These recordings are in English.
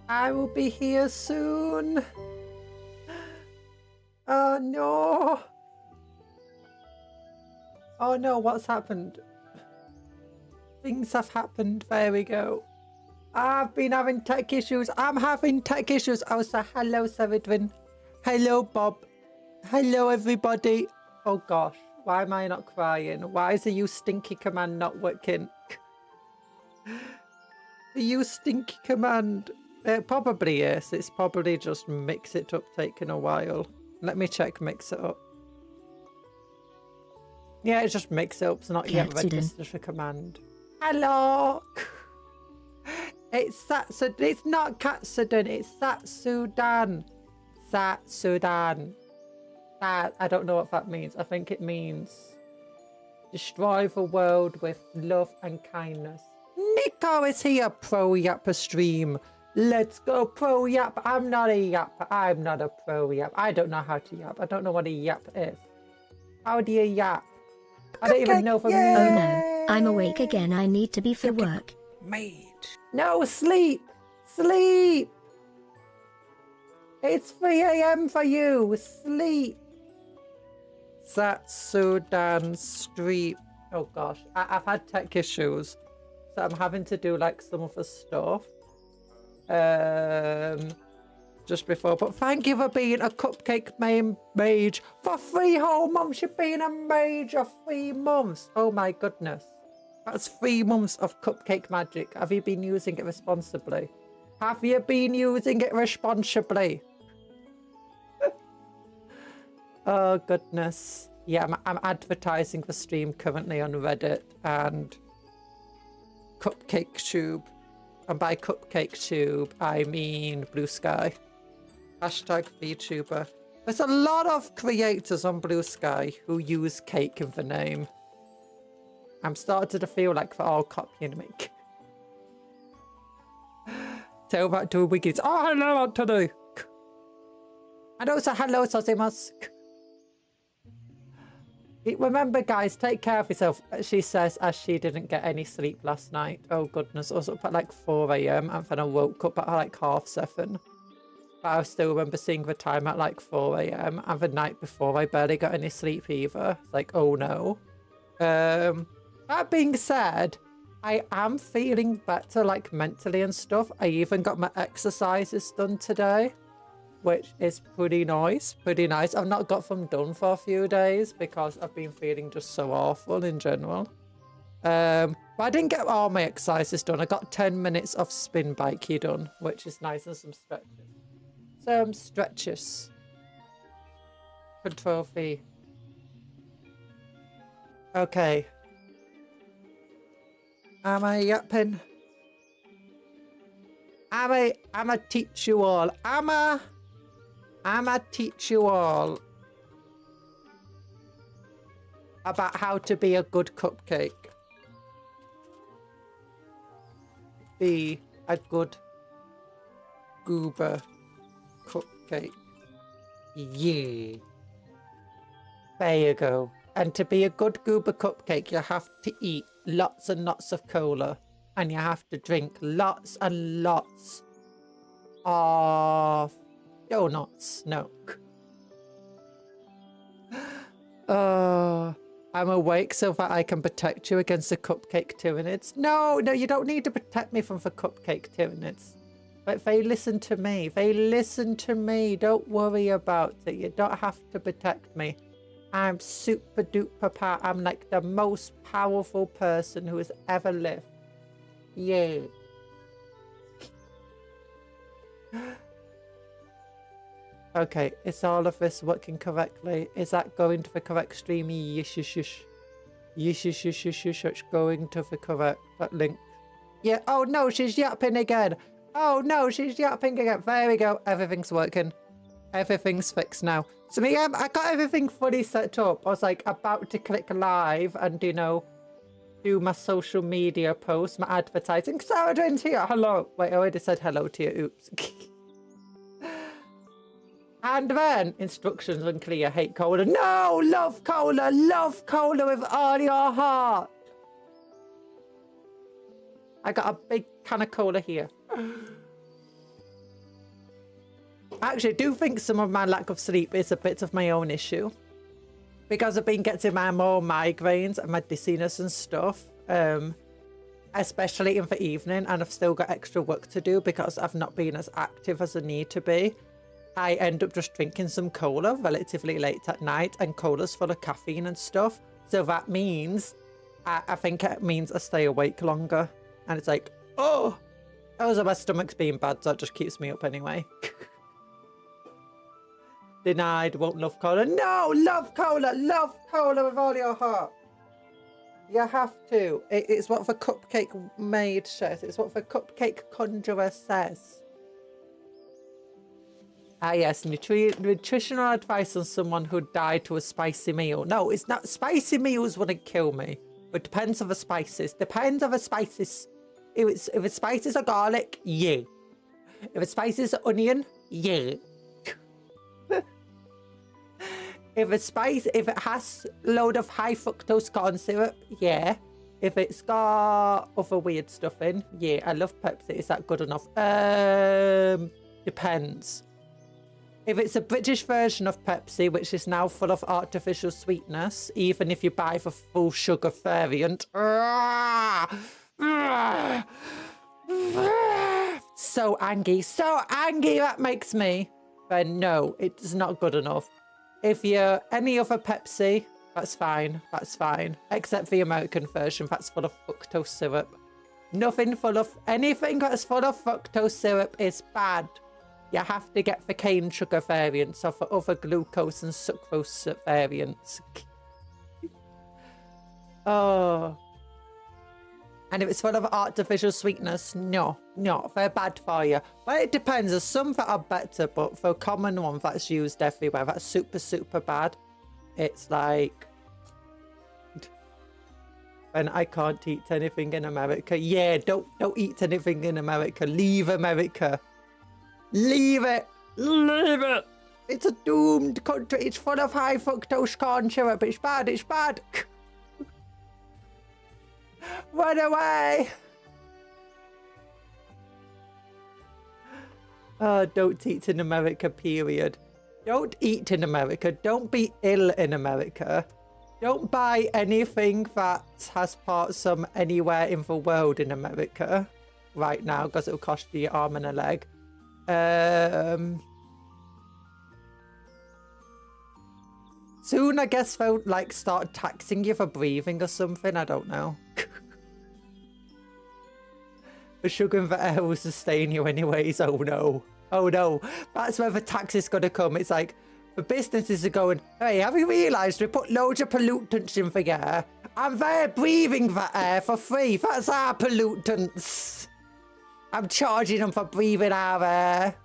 I will be here soon. Oh no. Oh no, what's happened? Things have happened. There we go. I've been having tech issues. I'm having tech issues. Oh, so hello, Sevidwin. Hello, Bob. Hello, everybody. Oh gosh, why am I not crying? Why is the use stinky command not working? The use stinky command. It probably is. It's probably just mix it up taking a while. Let me check mix it up. Yeah, it's just mix it up. It's not yet registered for command. Hello. It's Zatsudan. It's not Katsudan. It's Zatsudan. Zatsudan. That, I don't know what that means. I think it means destroy the world with love and kindness. Nico is here, Pro Yapper stream. Let's go, Pro Yap. I'm not a yap. I'm not a Pro Yap. I don't know how to yap. I don't know what a yap is. How do you yap? I don't even know if I'm... Oh no, I'm awake again. I need to be for work. Mage. No, sleep. Sleep. It's 3 AM for you. Sleep. Zatsudan Street. Oh gosh, I've had tech issues, so I'm having to do like some of the stuff just before. But thank you for being a cupcake mage for 3 whole months. You've been a mage for 3 months. Oh my goodness, that's 3 months of cupcake magic. Have you been using it responsibly? Have you been using it responsibly? Oh goodness. Yeah, I'm advertising the stream currently on Reddit and Cupcake Tube. And by Cupcake Tube, I mean Blue Sky. Hashtag VTuber. There's a lot of creators on Blue Sky who use cake in the name. I'm starting to feel like they're all copying me. Tell that to Wiggies. Oh, hello, Anthony. And also, hello, Sosimas. Remember, guys, take care of yourself, she says, as she didn't get any sleep last night. Oh, goodness. I was up at like 4 AM and then I woke up at like 7:30. But I still remember seeing the time at like 4 AM, and the night before I barely got any sleep either. It's like, oh no. That being said, I am feeling better, like mentally and stuff. I even got my exercises done today, which is pretty nice, pretty nice. I've not got them done for a few days because I've been feeling just so awful in general. But I didn't get all my exercises done. I got 10 minutes of spin bikey done, which is nice, and some stretches. Some stretches. Control V. Okay. Am I yapping? I'ma teach you all. I'ma teach you all about how to be a good cupcake. Be a good goober cupcake. Yeah. There you go. And to be a good goober cupcake, you have to eat lots and lots of cola. And you have to drink lots and lots of donuts. No. I'm awake so that I can protect you against the cupcake tyrannids. No, you don't need to protect me from the cupcake tyrannids. But they listen to me. They listen to me. Don't worry about it. You don't have to protect me. I'm super duper power. I'm like the most powerful person who has ever lived. Yeah. Okay, is all of this working correctly? Is that going to the correct stream? Yes, yes, yes. Yes, yes, yes, yes, yes, yes. Going to the correct link. Yeah, oh no, she's yapping again. Oh no, she's yapping again. There we go. Everything's working. Everything's fixed now. So I got everything fully set up. I was like about to click live and, you know, do my social media posts, my advertising. Sarah Drin's here. Hello. Wait, I already said hello to you. Oops. And then instructions unclear. Hate cola. No, love cola. Love cola with all your heart. I got a big can of cola here. Actually, I do think some of my lack of sleep is a bit of my own issue. Because I've been getting my more migraines and my dizziness and stuff. Especially in the evening, and I've still got extra work to do because I've not been as active as I need to be. I end up just drinking some cola relatively late at night, and cola's full of caffeine and stuff. So that means, I think it means I stay awake longer. And it's like, oh, also my stomach's being bad, so it just keeps me up anyway. Denied, won't love cola. No, love cola with all your heart. You have to. It's what the Cupcake maid says. It's what the Cupcake Conjuror says. Ah, yes, nutritional advice on someone who died to a spicy meal. No, it's not. Spicy meals wouldn't kill me. But depends on the spices. Depends on the spices. If it's spices are garlic, yeah. If it's spices are onion, yeah. If it has a load of high fructose corn syrup, yeah. If it's got other weird stuff in, yeah. I love Pepsi. Is that good enough? Depends. If it's a British version of Pepsi, which is now full of artificial sweetness, even if you buy the full sugar variant, so angry that makes me. But no, it's not good enough. If you're any other Pepsi, that's fine. That's fine. Except the American version, that's full of fructose syrup. Anything that's full of fructose syrup is bad. You have to get the cane sugar variants or the other glucose and sucrose variants. Oh. And if it's full of artificial sweetness, no, they're bad for you. Well, it depends. There's some that are better, but for a common one that's used everywhere, that's super, super bad. It's like, when I can't eat anything in America. Yeah, don't eat anything in America. Leave America. Leave it. Leave it. It's a doomed country. It's full of high fructose corn syrup. It's bad. It's bad. Run away! Oh, don't eat in America, period. Don't eat in America. Don't be ill in America. Don't buy anything that has parts from anywhere in the world in America right now, because it'll cost you your arm and a leg. Soon, I guess they'll like start taxing you for breathing or something. I don't know. The sugar in the air will sustain you anyways. Oh no. Oh no. That's where the tax is going to come. It's like the businesses are going, hey, have you realised we put loads of pollutants in the air? And they're breathing that air for free. That's our pollutants. I'm charging them for breathing our air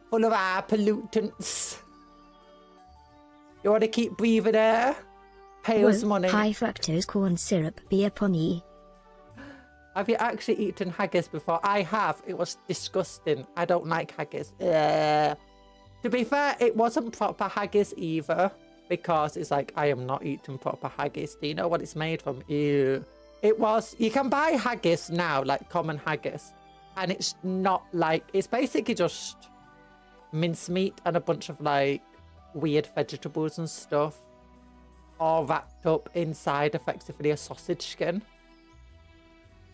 full of our pollutants. You want to keep breathing air? Pay us money. High fructose corn syrup be upon ye. Have you actually eaten haggis before? I have. It was disgusting. I don't like haggis. Ugh. To be fair, it wasn't proper haggis either, because it's like, I am not eating proper haggis. Do you know what it's made from? Ew. It was, you can buy haggis now, like common haggis, and it's not like, it's basically just mincemeat and a bunch of like weird vegetables and stuff, all wrapped up inside effectively a sausage skin.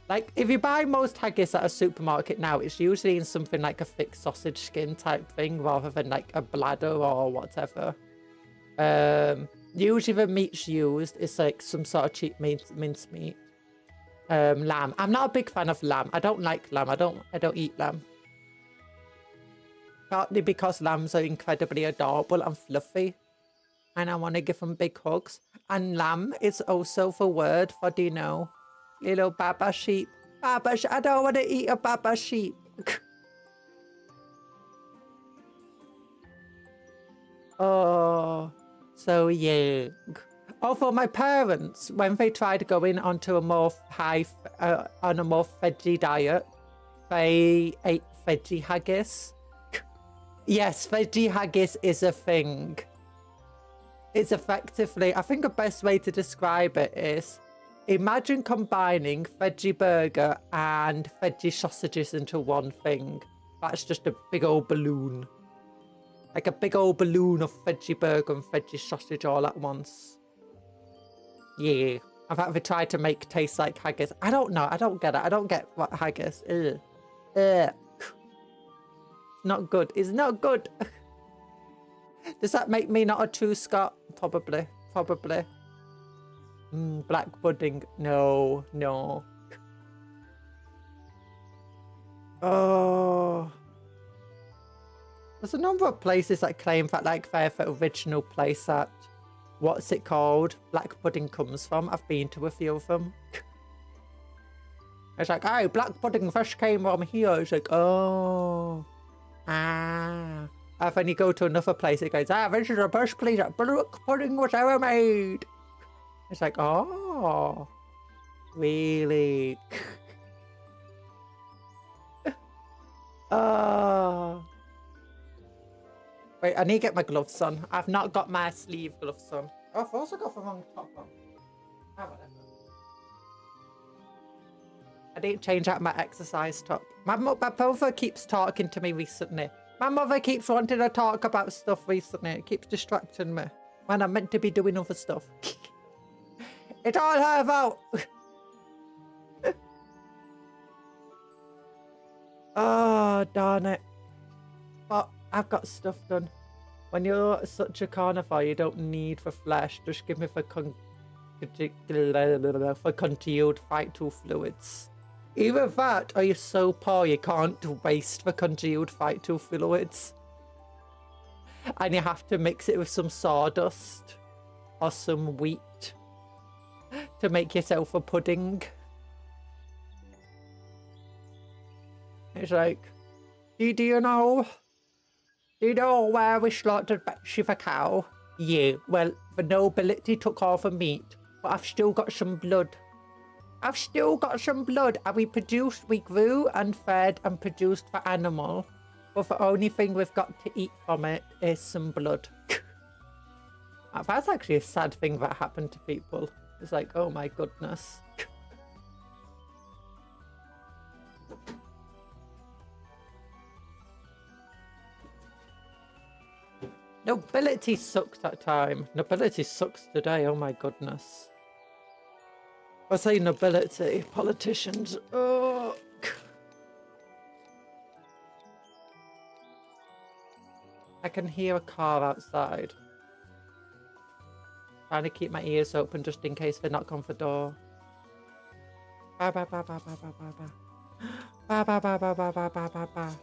Like, if you buy most haggis at a supermarket now, it's usually in something like a thick sausage skin type thing, rather than like a bladder or whatever. Usually the meat's used is like some sort of cheap mincemeat. Lamb. I'm not a big fan of lamb. I don't like lamb. I don't eat lamb. Partly because lambs are incredibly adorable and fluffy, and I want to give them big hugs. And lamb is also the word for, do you know, little baba sheep. I don't want to eat a baba sheep. Oh, so yeah. Oh, for my parents, when they tried going onto a more on a more veggie diet, they ate veggie haggis. Yes, veggie haggis is a thing. It's effectively, I think the best way to describe it is, imagine combining veggie burger and veggie sausages into one thing. That's just a big old balloon. Like a big old balloon of veggie burger and veggie sausage all at once. Yeah. In fact, they tried to make taste like haggis. I don't know. I don't get it. I don't get what haggis is. Ugh. It's not good. It's not good. Does that make me not a true Scot? Probably. Probably. Black pudding. No. No. Oh. There's a number of places that claim that like they're the original place that, what's it called? Black pudding comes from. I've been to a few of them. It's like, oh, black pudding first came from here. It's like, oh. Ah. And then you go to another place, it goes, this is the first place that black pudding was ever made. It's like, oh. Really? Oh. Wait, I need to get my gloves on. I've not got my sleeve gloves on. Oh, I've also got the wrong top on. Oh, whatever. I didn't change out my exercise top. My mother keeps talking to me recently. My mother keeps wanting to talk about stuff recently. It keeps distracting me when I'm meant to be doing other stuff. It's all her fault. Oh, darn it. But I've got stuff done. When you're such a carnivore, you don't need the flesh. Just give me the congealed vital fluids. Either that, or you're so poor you can't waste the congealed vital fluids. And you have to mix it with some sawdust or some wheat to make yourself a pudding. It's like, do you know? Do you know where we slaughtered Betsy the cow? Yeah, well, the nobility took all the meat, but I've still got some blood. I've still got some blood, and we grew and fed and produced the animal, but the only thing we've got to eat from it is some blood. That's actually a sad thing that happened to people. It's like, oh my goodness. Nobility sucked that time. Nobility sucks today, oh my goodness. I say nobility, politicians. Oh. I can hear a car outside. Trying to keep my ears open just in case they knock on the door. Ba ba ba ba ba ba ba ba. Ba ba ba ba ba ba ba ba ba.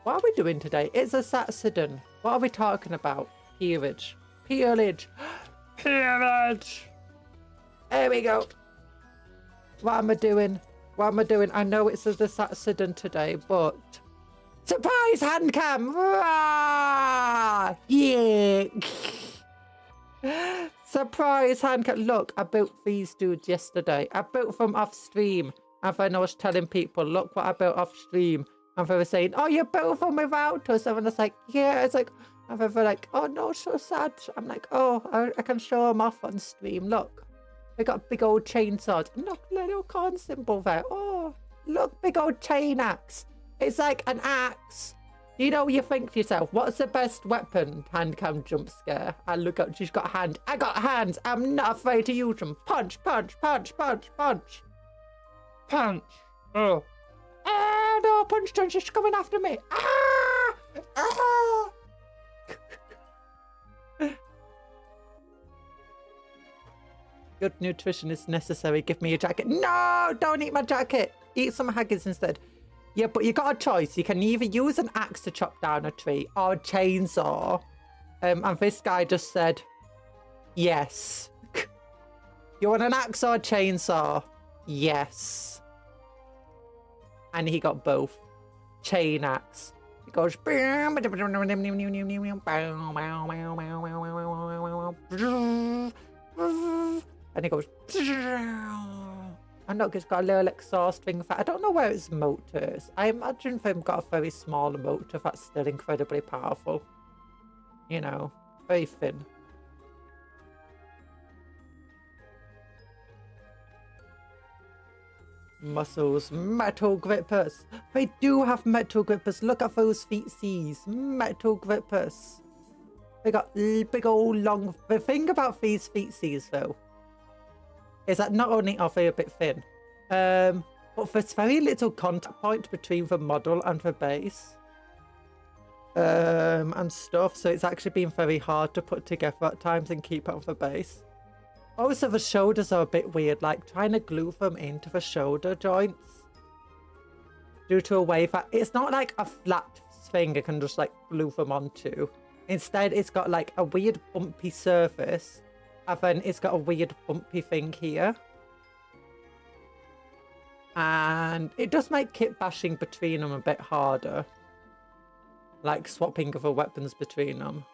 What are we doing today? It's a Zatsudan. What are we talking about? Peerage. Peerage. Peerage. There we go. What am I doing? What am I doing? I know it's a Zatsudan today, but... Surprise hand cam! Ah! Yeah! Surprise hand cam. Look, I built these dudes yesterday. I built them off stream. And then I was telling people, look what I built off stream. And they were saying, oh, you built them without us. And I was like, yeah. It's like, and they were like, oh, no, so sad. I'm like, oh, I can show them off on stream. Look, they got big old chainsaws. Look, little corn symbol there. Oh, look, big old chain axe. It's like an axe. You know, you think to yourself, what's the best weapon? Hand cam jump scare. I look up, she's got a hand. I got hands. I'm not afraid to use them. Punch, punch, punch, punch, punch. Punch. Oh. Ah, no, punch time, she's coming after me. Ah! Ah! Good nutrition is necessary. Give me a jacket. No, don't eat my jacket. Eat some haggis instead. Yeah, but you got a choice. You can either use an axe to chop down a tree or a chainsaw. And this guy just said, yes. You want an axe or a chainsaw? Yes. And he got both. Chain axe. It goes. And it goes. And look, it's got a little exhaust thing. I don't know where its motor is. I imagine they've got a very small motor that's still incredibly powerful. You know, very thin. Muscles, metal grippers. They do have metal grippers. Look at those feetsies. Metal grippers. They got big old long... The thing about these feetsies, though, is that not only are they a bit thin, but there's very little contact point between the model and the base. And stuff, so it's actually been very hard to put together at times and keep up the base. Also, the shoulders are a bit weird, like trying to glue them into the shoulder joints due to a way that it's not like a flat thing you can just like glue them onto. Instead, it's got like a weird bumpy surface, and then it's got a weird bumpy thing here. And it does make kit bashing between them a bit harder. Like swapping of the weapons between them.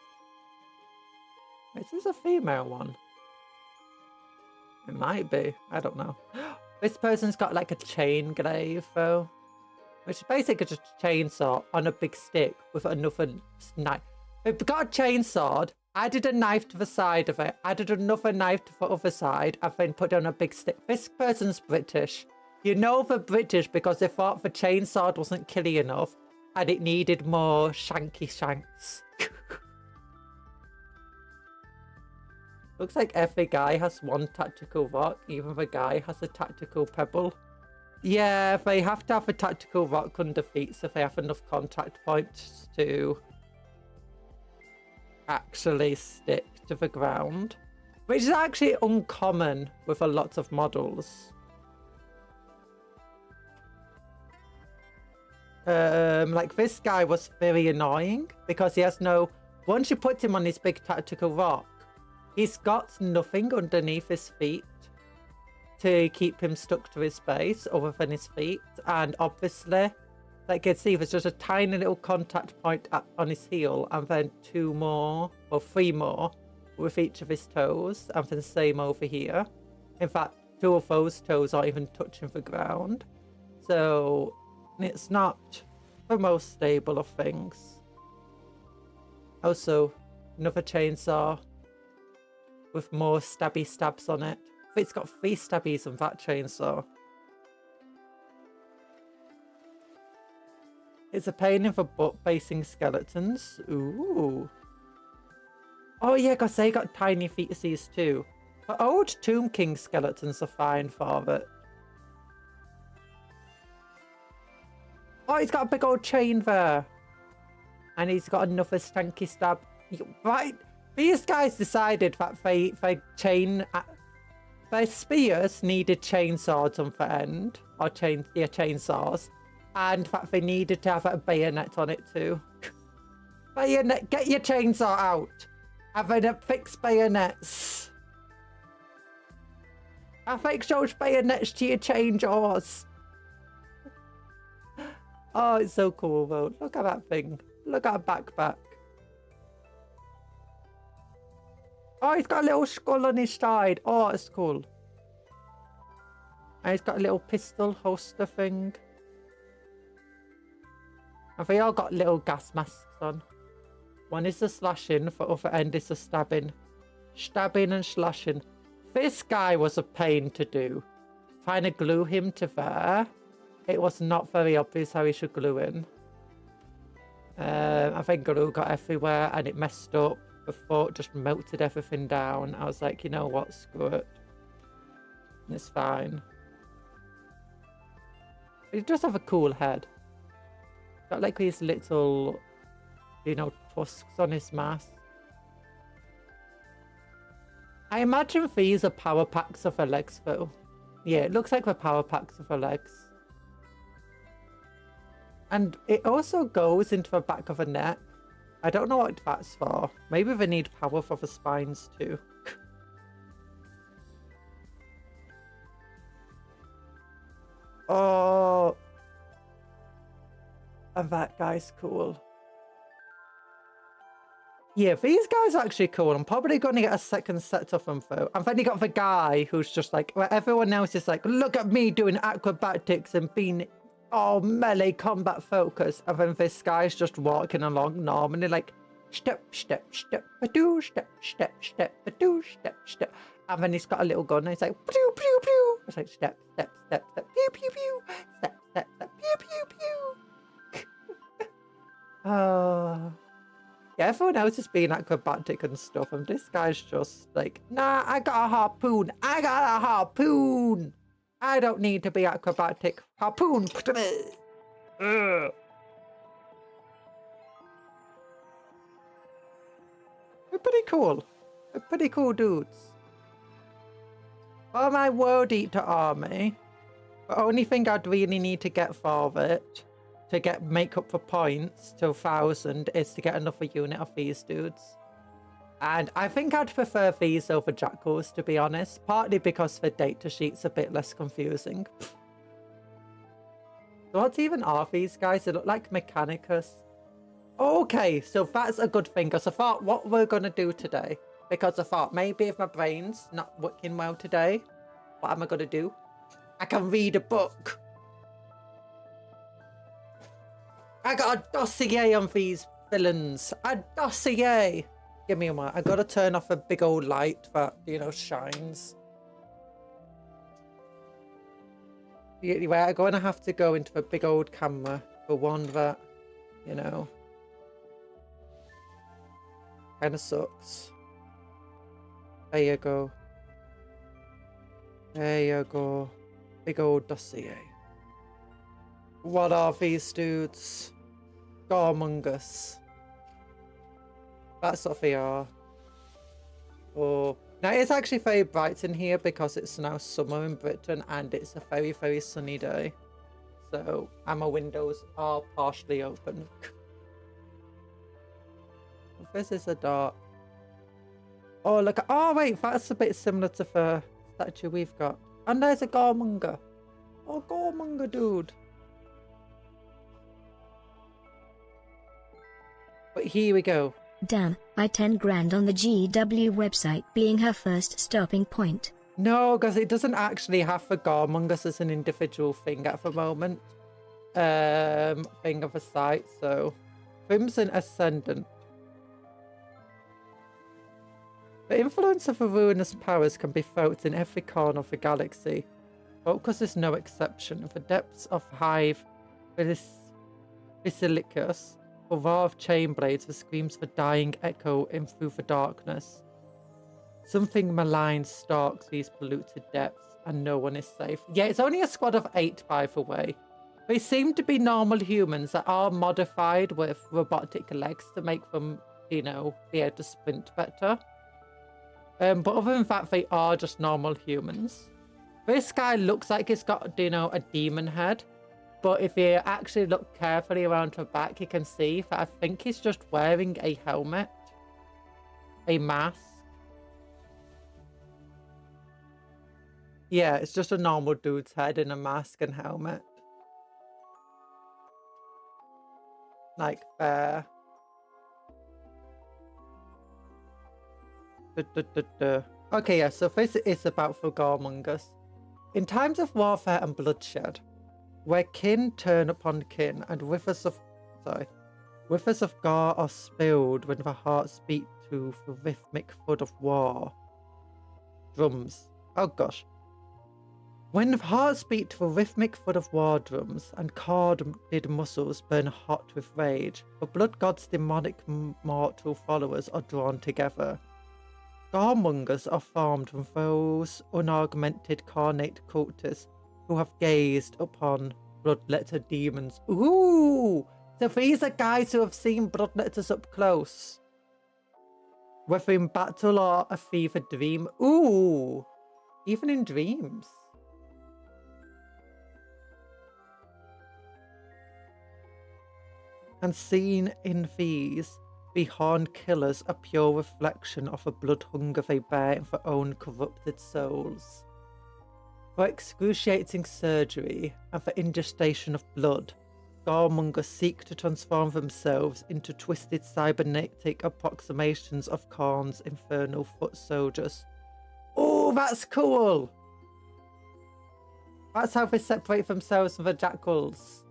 Is this a female one? It might be. I don't know. This person's got like a chain glaive though. Which is basically just a chainsaw on a big stick with another knife. They've got a chainsaw, added a knife to the side of it, added another knife to the other side, and then put on a big stick. This person's British. You know they're British because they thought the chainsaw wasn't killy enough. And it needed more shanky shanks. Looks like every guy has one tactical rock. Even the guy has a tactical pebble. Yeah, they have to have a tactical rock under feet so they have enough contact points to actually stick to the ground. Which is actually uncommon with a lot of models. Like this guy was very annoying because he has no... Once you put him on his big tactical rock, he's got nothing underneath his feet to keep him stuck to his base other than his feet. And obviously, like you can see, there's just a tiny little contact point on his heel and then 2 more, or 3 more, with each of his toes. And then the same over here. In fact, 2 of those toes aren't even touching the ground. So... it's not the most stable of things. Also, another chainsaw with more stabby stabs on it. It's got 3 stabbies on that chainsaw. It's a pain in the butt facing skeletons. Ooh. Oh yeah, because they got tiny fetuses too. But old Tomb King skeletons are fine for it. Oh, he's got a big old chain there. And he's got another stanky stab. Right. These guys decided that their spears needed chainsaws on the end. Or chainsaws. And that they needed to have a bayonet on it too. Bayonet, get your chainsaw out. Have a fix bayonets. I fix those bayonets to your chainsaws. Oh, it's so cool though. Look at that thing. Look at a backpack. Oh, he's got a little skull on his side. Oh, it's cool. And he's got a little pistol holster thing. And they all got little gas masks on. One is the slashing, the other end is the stabbing. Stabbing and slashing. This guy was a pain to do. Trying to glue him to there. It was not very obvious how he should glue in. I think glue got everywhere and it messed up. The thought just melted everything down. I was like, you know what, screw it. It's fine. He does have a cool head. Got like these little, you know, tusks on his mask. I imagine these are power packs of her legs though. Yeah, it looks like the power packs of her legs. And it also goes into the back of her neck. I don't know what that's for. Maybe they need power for the spines too. Oh. And that guy's cool. Yeah, these guys are actually cool. I'm probably going to get a second set of them though. And then you got the guy who's just like, where everyone else is like, look at me doing acrobatics and being... oh, melee combat focus. And then this guy's just walking along normally like step, step, step, ba-doo, step, step, step, ba-doo, step, step. And then he's got a little gun and he's like, pew, pew, pew. It's like step, step, step, step, pew, pew, pew. Step, step, step, pew, pew, pew. Oh. Yeah, everyone else is being acrobatic and stuff, and this guy's just like, nah, I got a harpoon. I got a harpoon. I don't need to be acrobatic. Harpoon. Ugh. They're pretty cool. They're pretty cool dudes. For my World Eater army, the only thing I'd really need to get for it to make up for points to 1,000 is to get another unit of these dudes. And I think I'd prefer these over jackals, to be honest, partly because the data sheet's a bit less confusing. So what even are these guys? They look like Mechanicus. Okay, so that's a good thing, because I thought what we're going to do today, because I thought maybe if my brain's not working well today, what am I going to do? I can read a book. I got a dossier on these villains. A dossier. Give me a moment. I gotta turn off a big old light that, you know, shines. Anyway, I'm gonna have to go into a big old camera for one that, you know, kind of sucks. There you go. There you go. Big old dossier. What are these dudes? Gormungus. That's what they are. Oh, now it's actually very bright in here because it's now summer in Britain and it's a very, very sunny day. So, and my windows are partially open. This is a dark. Oh, look. Oh, wait. That's a bit similar to the statue we've got. And there's a Gormunga. Oh, Gormunga, dude. But here we go. Damn, I 10 grand on the GW website being her first stopping point. No, because it doesn't actually have the Gormungus as an individual thing at the moment. Thing of a site, so Crimson Ascendant. The influence of the ruinous powers can be felt in every corner of the galaxy. Focus is no exception. The depths of Hive Basilicus, the roar of chain blades, the screams of a dying echo in through the darkness. Something malign stalks these polluted depths, and no one is safe. Yeah, it's only a squad of 8, by the way. They seem to be normal humans that are modified with robotic legs to make them, you know, be able to sprint better. But other than that, they are just normal humans. This guy looks like he's got, you know, a demon head. But if you actually look carefully around the back, you can see that I think he's just wearing a helmet. A mask. Yeah, it's just a normal dude's head in a mask and helmet. Like there. Okay, yeah, so this is about the Gormungus. In times of warfare and bloodshed, where kin turn upon kin and rivers of gore are spilled when the hearts beat to the rhythmic thud of war. Drums. Oh gosh. When the hearts beat to the rhythmic thud of war drums and corded muscles burn hot with rage, the blood god's demonic mortal followers are drawn together. Gormungas are formed from those unaugmented cornate cultists who have gazed upon bloodletter demons. Ooh! So these are guys who have seen bloodletters up close. Whether in battle or a fevered dream. Ooh! Even in dreams. And seen in these, the horned killers a pure reflection of the blood hunger they bear in their own corrupted souls. For excruciating surgery and for ingestion of blood, Gormungas seek to transform themselves into twisted cybernetic approximations of Khorne's infernal foot soldiers. Oh, that's cool! That's how they separate themselves from the jackals.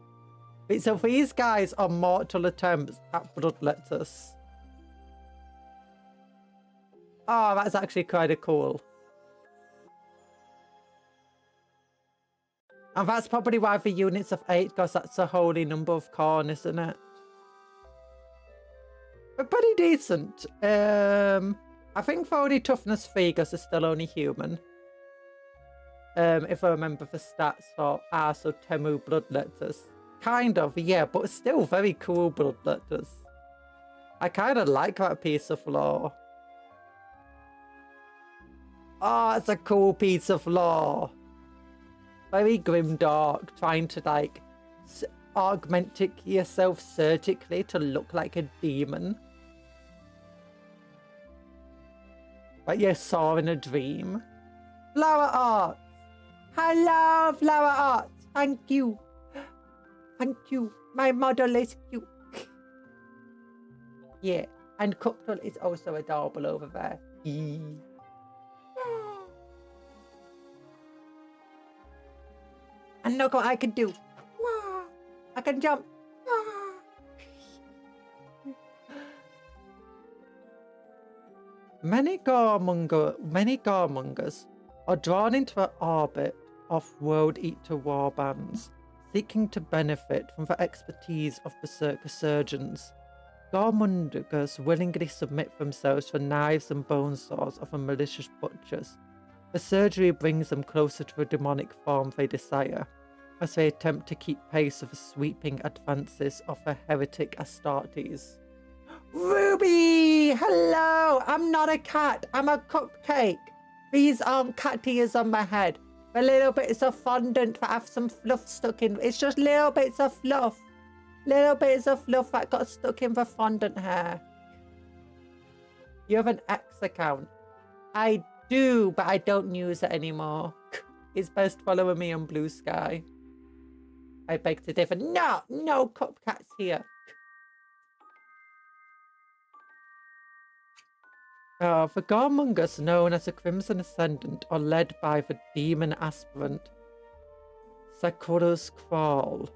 So these guys are mortal attempts at bloodletters. Oh, that's actually kind of cool. And that's probably why the units of 8, because that's a holy number of Khorne, isn't it? but pretty decent. I think for only toughness 3, because they're still only human. If I remember the stats for Arso Temu bloodletters. Kind of, yeah, but still very cool bloodletters. I kind of like that piece of lore. Oh, it's a cool piece of lore. Very grimdark, trying to like augment yourself surgically to look like a demon. Like you saw in a dream. Flower art. Hello, flower art. Thank you. Thank you. My model is cute. Yeah, and Cuptle is also adorable over there. And look what I can do. I can jump. Many garmongers are drawn into an orbit of World Eater warbands, seeking to benefit from the expertise of berserker surgeons. Garmongers willingly submit themselves to knives and bone saws of the malicious butchers. The surgery brings them closer to the demonic form they desire, as they attempt to keep pace with the sweeping advances of the heretic Astartes. Ruby! Hello! I'm not a cat, I'm a cupcake. These aren't cat ears on my head. The little bits of fondant that have some fluff stuck in. It's just little bits of fluff. Little bits of fluff that got stuck in the fondant hair. You have an X account. I do, but I don't use it anymore. It's best following me on Blue Sky. I beg to differ. No, no cupcats here. The Garmongers, known as the Crimson Ascendant, are led by the demon aspirant Sakura's Crawl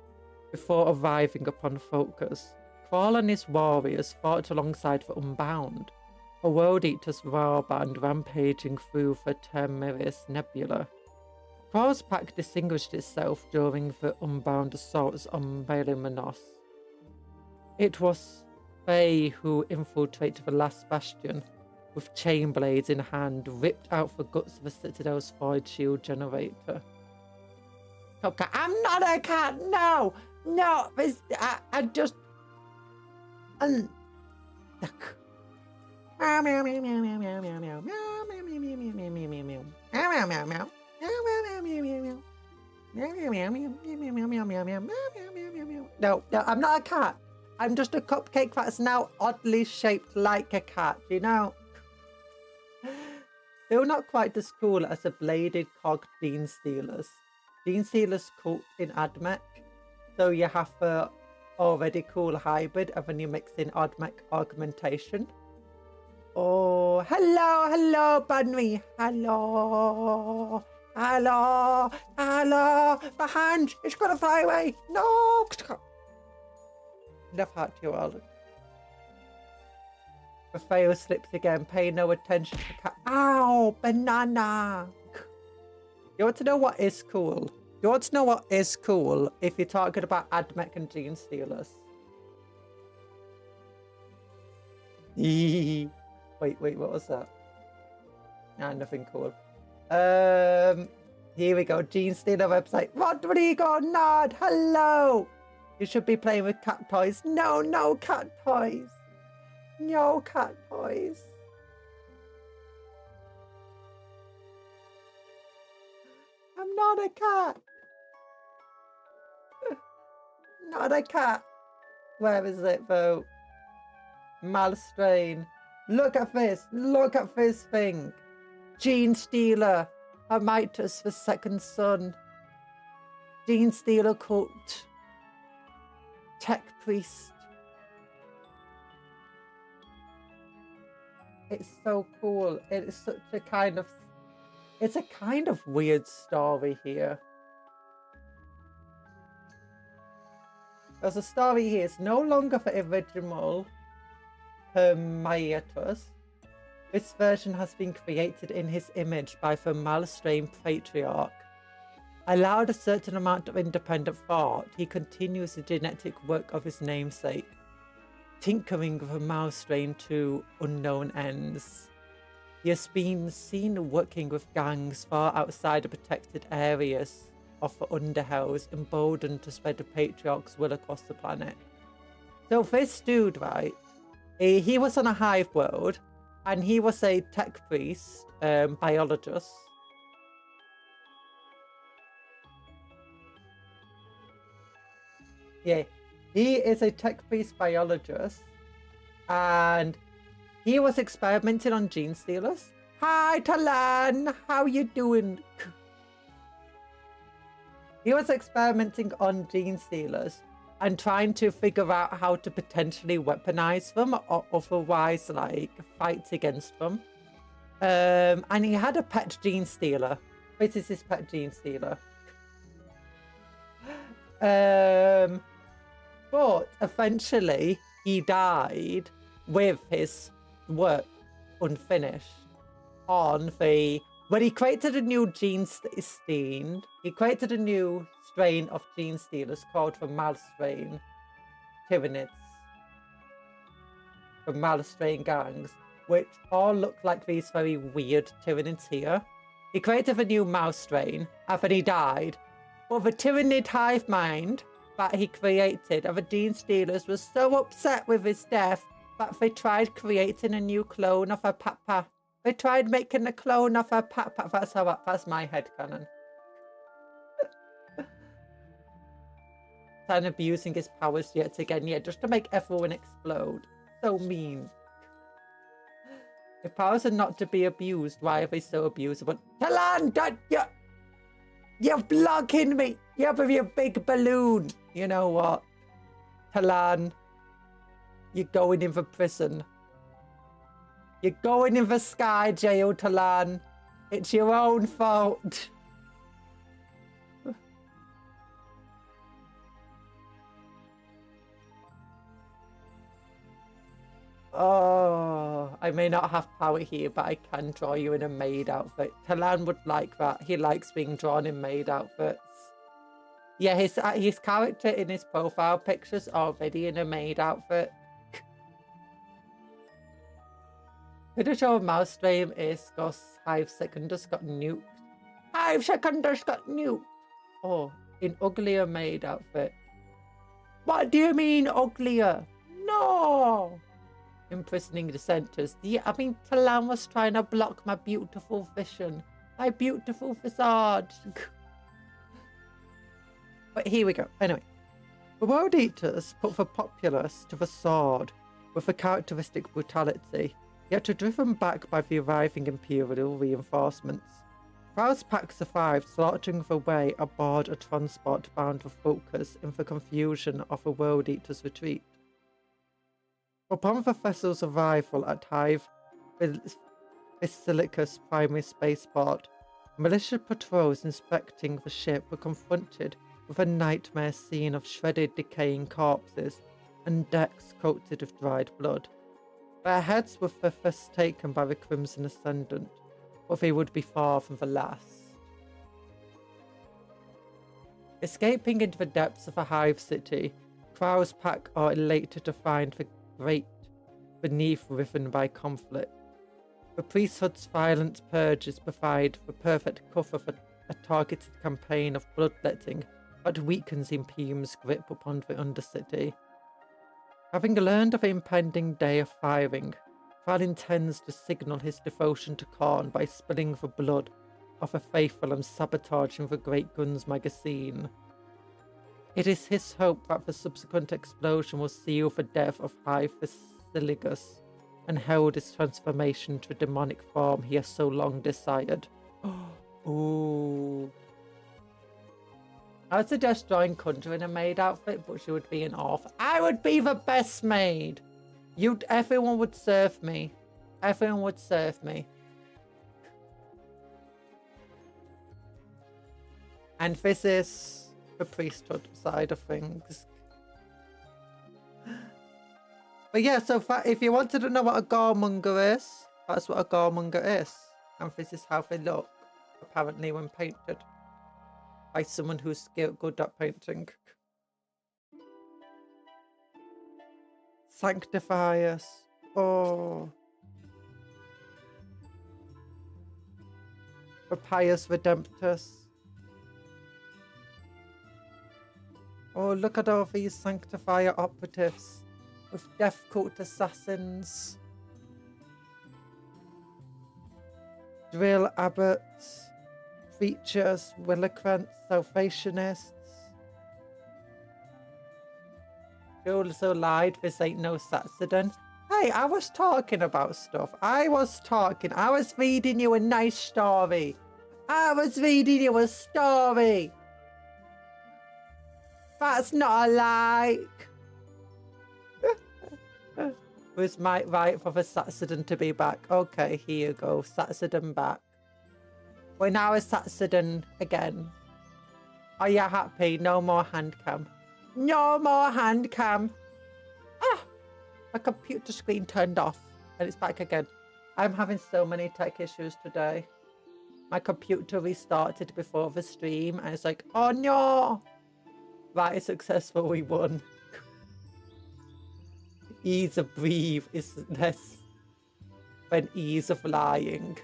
before arriving upon Focus. Crawl and his warriors fought alongside the Unbound, a World Eater's warband rampaging through the Termiris Nebula. Crawl's pack distinguished itself during the Unbound assaults on Melimanos. It was they who infiltrated the last bastion, with chain blades in hand, ripped out the guts of the Citadel's void shield generator. Okay, I'm not a cat, no! No, I just... Meow, meow, meow, meow, meow, meow, meow, meow, meow, meow, meow, meow, meow, meow, meow, meow, meow, meow, meow, meow. No, I'm not a cat. I'm just a cupcake that's now oddly shaped like a cat, you know? Still not quite as cool as the bladed cog Gene Stealers. Gene Stealers cult in Admech. So you have a already cool hybrid and then you mix in Admech augmentation. Oh, hello, Bunny. Hello. Behind. It's gonna fly away. No. Love heart you all. The fail slips again. Pay no attention to cat. Ow, banana. You want to know what is cool? You want to know what is cool if you're talking about Admech and Gene Stealers? Wait, what was that? Nah, nothing cool. Here we go. Gene Stealer website. Rodrigo Nod, hello. You should be playing with cat toys. No cat toys. No cat toys. I'm not a cat. Not a cat. Where is it though? Malstrain. Look at this. Look at this thing. Gene Stealer. Amitus, the second son. Gene Stealer cult. Tech priest. It's so cool. It is such a kind of... It's a kind of weird story here. There's a story here. It's no longer the original Hermaiatus. This version has been created in his image by the Malstrain Patriarch. Allowed a certain amount of independent thought, he continues the genetic work of his namesake. tinkering with a mouse strain to unknown ends. He has been seen working with gangs far outside the protected areas of the Underhells, emboldened to spread the Patriarch's will across the planet. So this dude, right, he was on a hive world, and he was a tech priest, biologist. Yeah, he is a tech priest biologist, and he was experimenting on gene stealers. Hi, Talan, how you doing? He was experimenting on gene stealers and trying to figure out how to potentially weaponize them or otherwise, like, fight against them. And he had a pet gene stealer. This is his pet gene stealer. But eventually he died with his work unfinished on the... When he created a new gene strain, he created a new strain of gene stealers called the Malstrain Tyranids. The Malstrain gangs, which all look like these very weird Tyranids here. He created a new mouse strain after he died. But the Tyranid hive mind that he created of the gene stealers was so upset with his death that they tried creating a new clone of a papa. They tried making a clone of a papa. That's my headcanon. And abusing his powers yet again, yeah, just to make everyone explode. So mean. If powers are not to be abused, why are they so abusable? Talan, you're blocking me. You're with your big balloon. You know what? Talan, you're going in for prison. You're going in for sky jail, Talan. It's your own fault. Oh, I may not have power here, but I can draw you in a maid outfit. Talan would like that. He likes being drawn in maid outfits. Yeah, his character in his profile picture's already in a maid outfit. Pretty sure mouse stream is because Hive Secondus got nuked. Hive Secondus got nuked! Oh, in uglier maid outfit. What do you mean uglier? No! Imprisoning dissenters. Yeah, I mean, Talan was trying to block my beautiful vision. My beautiful facade. But here we go. Anyway. The World Eaters put the populace to the sword with a characteristic brutality, yet are driven back by the arriving Imperial reinforcements. Crowds pack survived, slaughtering the way aboard a transport bound with focus in the confusion of the World Eaters' retreat. Upon the vessel's arrival at Hive Basilicus primary spaceport, militia patrols inspecting the ship were confronted with a nightmare scene of shredded, decaying corpses and decks coated with dried blood. Their heads were first taken by the Crimson Ascendant, but they would be far from the last. Escaping into the depths of a hive city, Krau's pack are elated to find the great beneath riven by conflict. The priesthood's violent purges provide the perfect cover for a targeted campaign of bloodletting that weakens Imperium's grip upon the Undercity. Having learned of the impending day of firing, Kral intends to signal his devotion to Khorne by spilling the blood of the faithful and sabotaging the Great Guns magazine. It is his hope that the subsequent explosion will seal the death of Hive Basilicus and herald his transformation to a demonic form he has so long desired. Ooh. I would suggest drawing Conjuror in a maid outfit, but she would be an orph. I would be the best maid. Everyone would serve me. Everyone would serve me. And this is the priesthood side of things. But yeah, so if you wanted to know what a goremonger is, that's what a goremonger is. And this is how they look, apparently, when painted by someone who's good at painting. Sanctify us. Oh. For pious redemptus. Oh, look at all these sanctifier operatives with death cult assassins, drill abbots, preachers, willicrants, salvationists. You also lied, this ain't no Zatsudan. Hey, I was talking about stuff. I was reading you a nice story. I was reading you a story. That's not a like. Was my right for the Zatsudan to be back? Okay, here you go. Zatsudan back. We're now a Zatsudan again. Are you happy? No more hand cam. No more hand cam. Ah! My computer screen turned off and it's back again. I'm having so many tech issues today. My computer restarted before the stream and it's like, oh no! Right, successful, we won. Ease of breathe is less than ease of lying.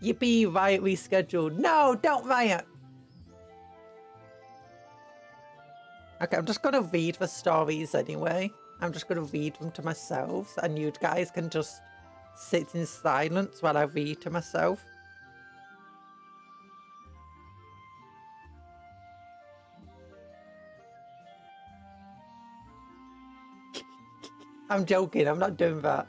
Yippee, riot rescheduled. No, don't riot. Okay, I'm just going to read the stories anyway. I'm just going to read them to myself and you guys can just sit in silence while I read to myself. I'm joking, I'm not doing that.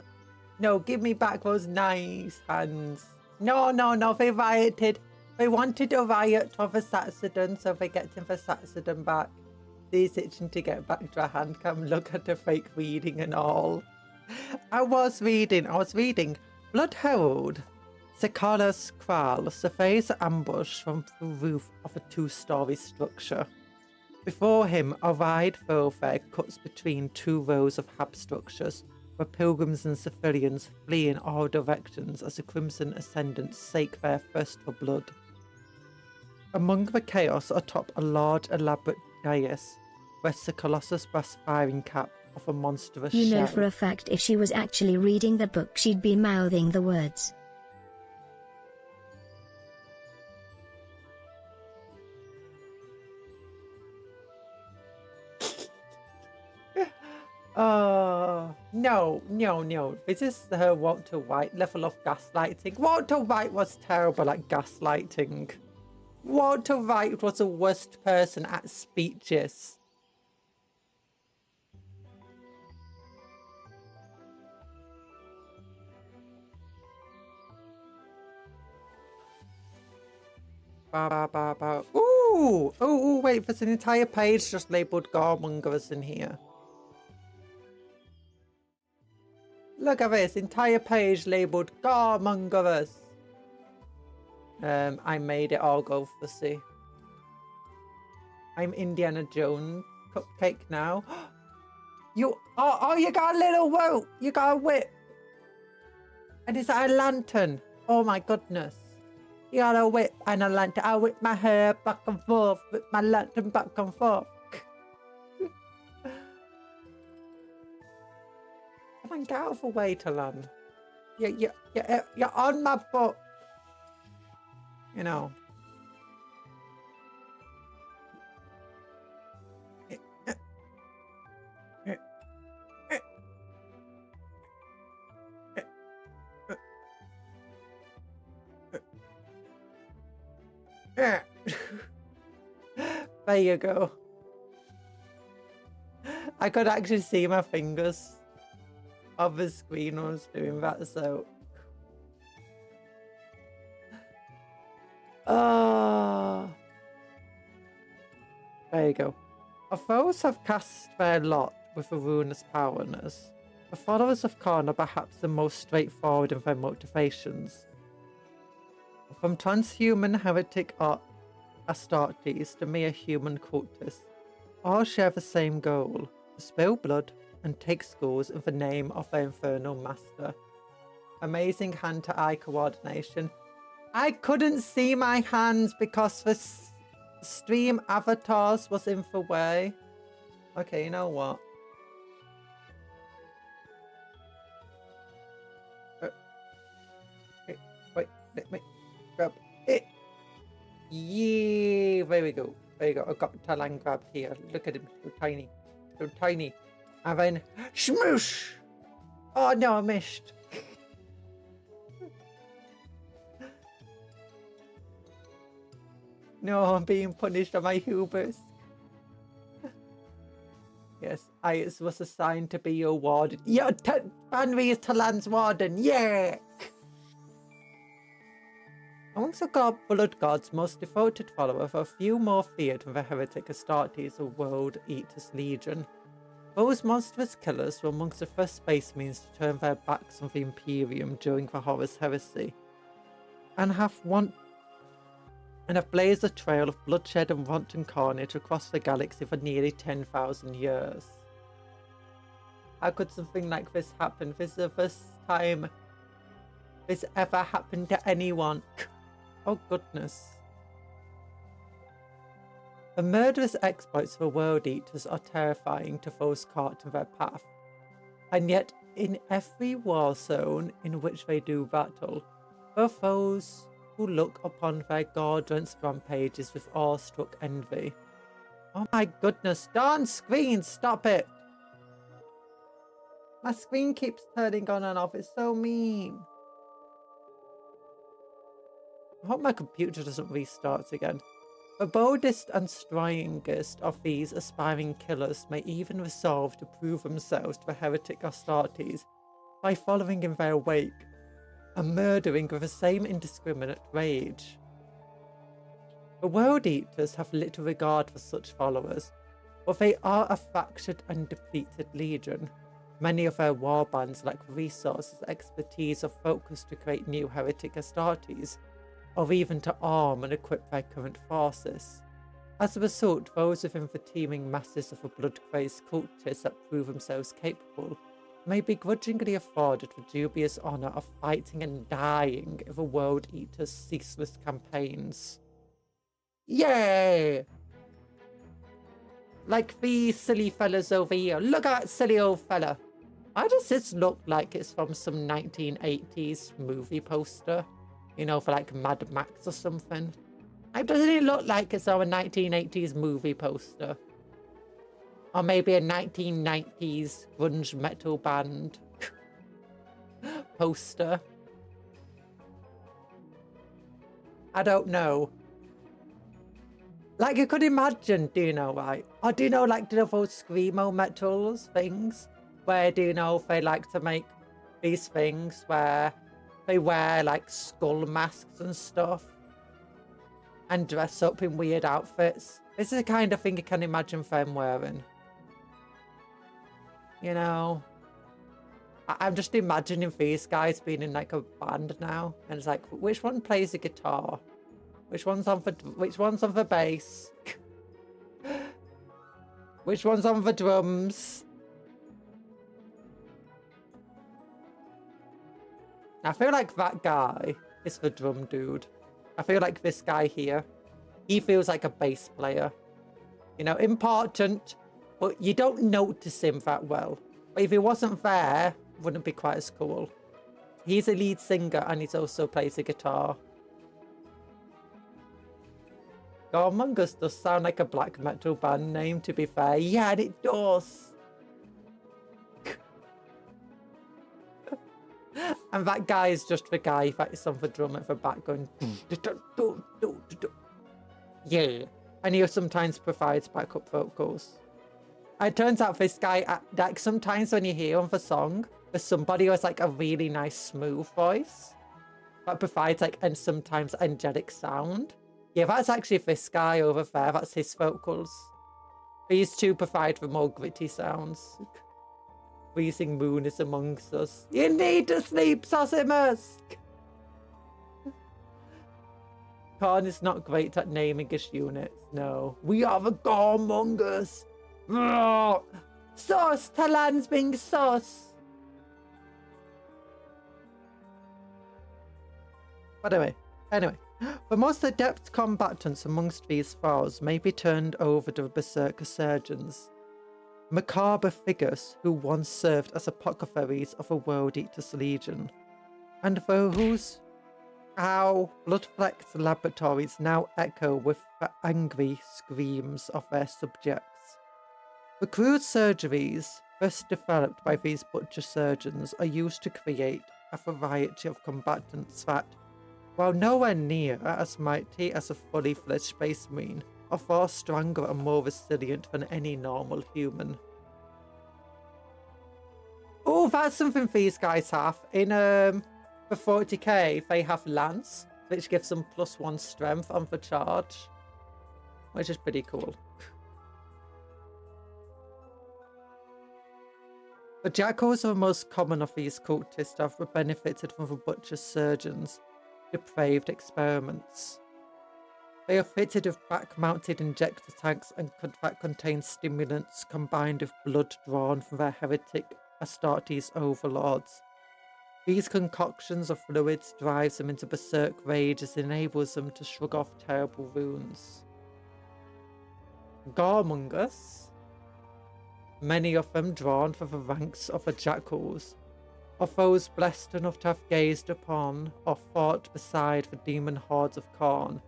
No, give me back those nice hands. No, no, no, they rioted. They wanted a riot for the Zatsudan, so they're getting the Zatsudan back. She's itching to get back to a hand cam. Look at the fake reading and all. I was reading. Blood Herald. Sekala's Kral surveys the ambush from the roof of a two-story structure. Before him, a wide thoroughfare cuts between two rows of hab structures, where pilgrims and civilians flee in all directions as the Crimson Ascendants seek their thirst for blood. Among the chaos atop a large, elaborate dais rests a colossus brass firing cap of a monstrous shell. You know for a fact if she was actually reading the book she'd be mouthing the words. Oh, no. This is her Walter White level of gaslighting. Walter White was terrible at gaslighting. Walter White was the worst person at speeches. Ooh, wait, there's an entire page just labelled Garmongers in here. Look at this, entire page labelled Garmongers. I made it all go for C. I'm Indiana Jones. Cupcake now. You got a little rope. You got a whip. And is that a lantern? Oh my goodness. You got a whip and a lantern. I whip my hair back and forth, whip my lantern back and forth. Come on, get out of the way, Talan. You're on my butt. You know. There you go. I could actually see my fingers on the screen when I was doing that, so. There you go. Our foes have cast their lot with the ruinous powerness. The followers of Khan are perhaps the most straightforward in their motivations. From transhuman heretic Astartes to mere human cultists, all share the same goal: to spill blood and take scores in the name of their infernal master. Amazing hand-to-eye coordination. I couldn't see my hands because the Stream avatars was in for way. Okay, you know what? Wait, let me grab it. Yeah, there we go. There you go. I've got Talan grabbed here. Look at him. So tiny. So tiny. And then smoosh! Oh no, I missed. No, I'm being punished on my hubris. Yes, I was assigned to be your warden. Yeah, Banri is Talan's warden. Yeah! Amongst the blood gods' most devoted followers are a few more feared than the heretic Astartes of World Eaters Legion. Those monstrous killers were amongst the first space marines to turn their backs on the Imperium during the Horus Heresy, and have blazed a trail of bloodshed and wanton carnage across the galaxy for nearly 10,000 years. How could something like this happen? This is the first time this ever happened to anyone. Oh goodness. The murderous exploits of the World Eaters are terrifying to those caught in their path, and yet in every war zone in which they do battle, there are those who look upon their gorgeous rampages with awestruck envy. Oh my goodness, darn screen, stop it! My screen keeps turning on and off, it's so mean. I hope my computer doesn't restart again. The boldest and strongest of these aspiring killers may even resolve to prove themselves to the heretic Astartes by following in their wake and murdering with the same indiscriminate rage. The World Eaters have little regard for such followers, but they are a fractured and depleted legion. Many of their warbands lack resources, expertise, or focus to create new heretic Astartes, or even to arm and equip their current forces. As a result, those within the teeming masses of the blood-crazed cultists that prove themselves capable may begrudgingly afforded the dubious honour of fighting and dying in the World Eater's ceaseless campaigns. Yay! Like these silly fellas over here. Look at that silly old fella. Why does this look like it's from some 1980s movie poster? You know, for like Mad Max or something. Like, doesn't it look like it's on a 1980s movie poster? Or maybe a 1990s grunge metal band poster. I don't know. Like, you could imagine, do you know, right? Or do you know, like, those screamo metals things? Where, do you know, they like to make these things where they wear, like, skull masks and stuff. And dress up in weird outfits. This is the kind of thing you can imagine them wearing. You know? I'm just imagining these guys being in, like, a band now. And it's like, which one plays the guitar? Which one's on the bass? Which one's on the drums? I feel like that guy is the drum dude. I feel like this guy here, he feels like a bass player. You know, important, but you don't notice him that well. But if he wasn't there, wouldn't be quite as cool. He's a lead singer and he also plays the guitar. God, Among Us does sound like a black metal band name, to be fair. Yeah, and it does. And that guy is just the guy that is on the drum at the back going... Yeah. And he sometimes provides backup vocals. It turns out this guy, like, sometimes when you hear on the song, there's somebody who has, like, a really nice smooth voice that provides, like, and sometimes angelic sound. Yeah, that's actually this guy over there. That's his vocals. These two provide the more gritty sounds. Freezing moon is amongst us. You need to sleep, Sosimus! Khan is not great at naming his units, no. We are the Gormongers! Sauce! Talan's being sauce! But anyway. The most adept combatants amongst these foes may be turned over to the Berserker Surgeons, macabre figures who once served as apothecaries of the World Eaters Legion, and those how blood-flecked laboratories now echo with the angry screams of their subjects. The crude surgeries first developed by these butcher surgeons are used to create a variety of combatants that, while nowhere near as mighty as a fully fledged space marine, are far stronger and more resilient than any normal human. Oh, that's something these guys have. In for 40k, they have Lance, which gives them +1 strength on the charge, which is pretty cool. The jackals are the most common of these cultists that have benefited from the butcher surgeons' depraved experiments. They are fitted with back-mounted injector tanks and that contain stimulants combined with blood drawn from their heretic Astartes overlords. These concoctions of fluids drives them into berserk rage as it enables them to shrug off terrible wounds. Goremongers, many of them drawn from the ranks of the jackals, are those blessed enough to have gazed upon or fought beside the demon hordes of Khorne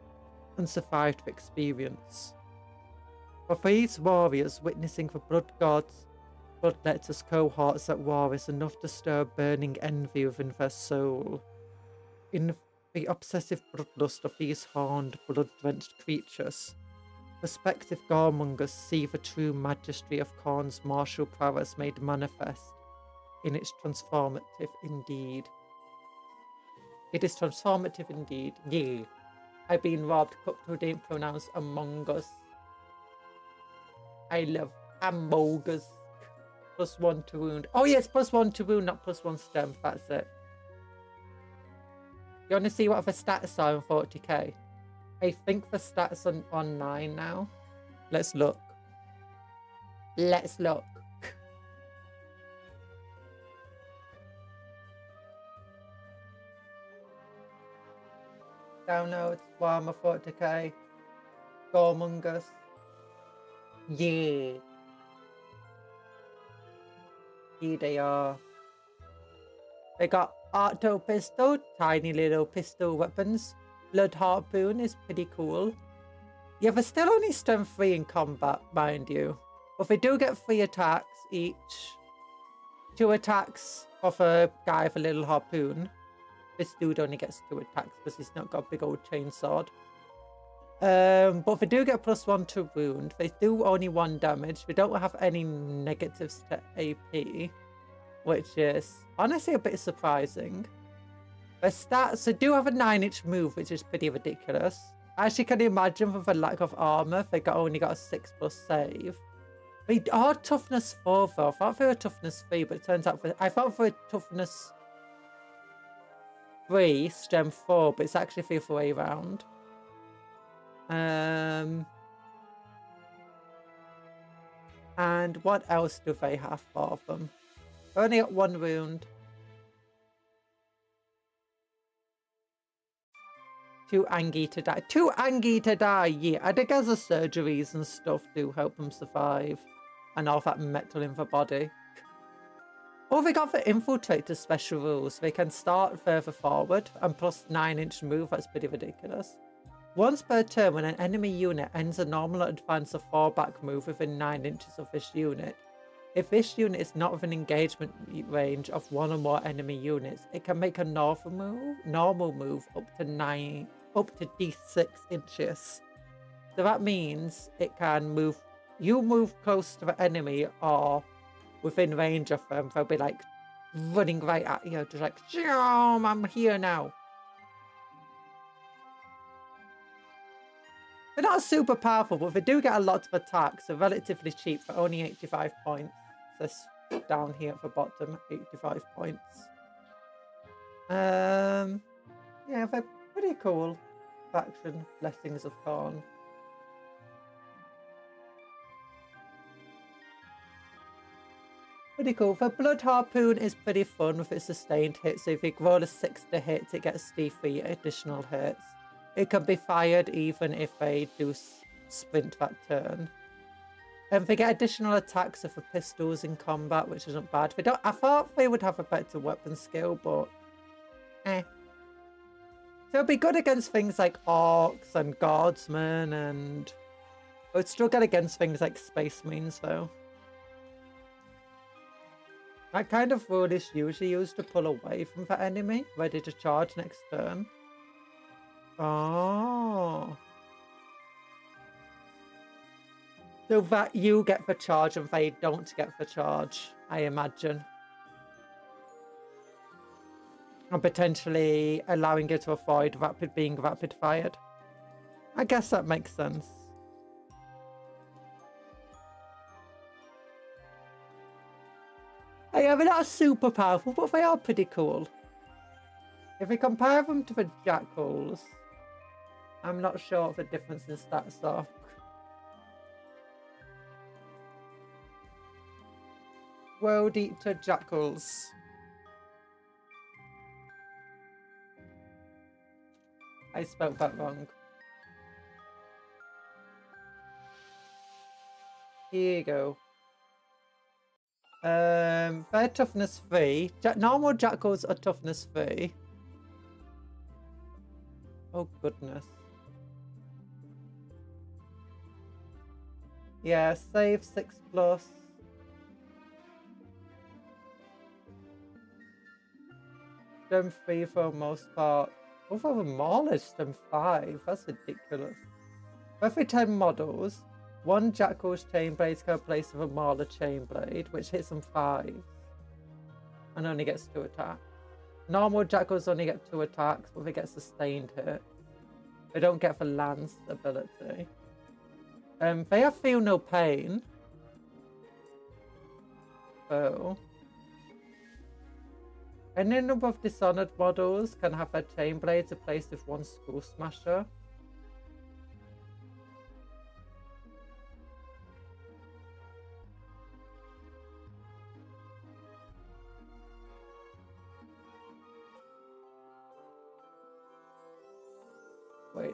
and survived the experience. For these warriors witnessing the blood gods' bloodletters cohorts at war is enough to stir burning envy within their soul. In the obsessive bloodlust of these horned, blood-drenched creatures, prospective goremongers see the true majesty of Khorne's martial prowess made manifest in its transformative indeed. It is transformative indeed. Yeah. I've been robbed. Cuptle didn't pronounce Among Us. I love hamburgers. +1 to wound. Oh yes, +1 to wound, not +1 strength. That's it. You want to see what the stats are on 40k? I think the stats are on 9 now. Let's look. Let's look. Downloads, Warhammer 40k. Goremongers. Yeah. Here they are. They got auto pistol, tiny little pistol weapons. Blood harpoon is pretty cool. Yeah, they're still only strength 3 in combat, mind you. But they do get 3 attacks each. 2 attacks of a guy with a little harpoon. This dude only gets 2 attacks because he's not got a big old chainsword. But they do get +1 to wound. They do only 1 damage. They don't have any negatives to AP, which is honestly a bit surprising. Their stats, they do have a 9-inch move, which is pretty ridiculous. As you can imagine, with the lack of armor, they only got a 6+ save. They are toughness 4 though. I thought they were toughness 3, but it turns out I thought they were toughness 3, strength 4, but it's actually the other way around. And what else do they have for them? They only got 1 wound. 2 angry to die. 2 angry to die, yeah. I think as the surgeries and stuff do help them survive. And all that metal in the body. Oh, they got the infiltrator special rules. They can start further forward and plus 9-inch move. That's pretty ridiculous. Once per turn, when an enemy unit ends a normal advance or fallback move within 9 inches of this unit, if this unit is not within engagement range of 1 or more enemy units, it can make a normal move up to D6 inches. So that means it can move. You move close to the enemy or within range of them, they'll be like running right at you, just like, I'm here now. They're not super powerful, but they do get a lot of attacks. They're relatively cheap for only 85 points. So it's down here at the bottom, 85 points. Yeah, they're pretty cool. Faction, Blessings of Khorne. Pretty cool. The Blood Harpoon is pretty fun with its sustained hits. So if you roll a 6 to hit, it gets D3 additional hits. it can be fired even if they do sprint that turn. And they get additional attacks for pistols in combat, which isn't bad. They don't. I thought they would have a better weapon skill, but eh. So it'd be good against things like orcs and guardsmen, and it would struggle against things like space marines, though. That kind of rule is usually used to pull away from the enemy, ready to charge next turn. Oh. So that you get the charge and they don't get the charge, I imagine. And potentially allowing you to avoid being rapid fired. I guess that makes sense. Yeah, they're not super powerful, but they are pretty cool. If we compare them to the jackals, I'm not sure what the difference in stats are. World Eater Jackals. I spelled that wrong. Here you go. They're toughness 3. Normal jackals are toughness 3. Oh goodness. Yeah, save 6+. Strength 3 for the most part. Although the Maul is strength 5. That's ridiculous. For every 10 models, one Jackal's Chainblade can replace with a Mauler Chainblade, which hits on 5 and only gets 2 attacks. Normal Jackals only get 2 attacks, but they get sustained hit. They don't get the Lance ability. They have Feel No Pain. Oh. Any number of Dishonored models can have their Chainblades replaced with one Skull Smasher. Wait.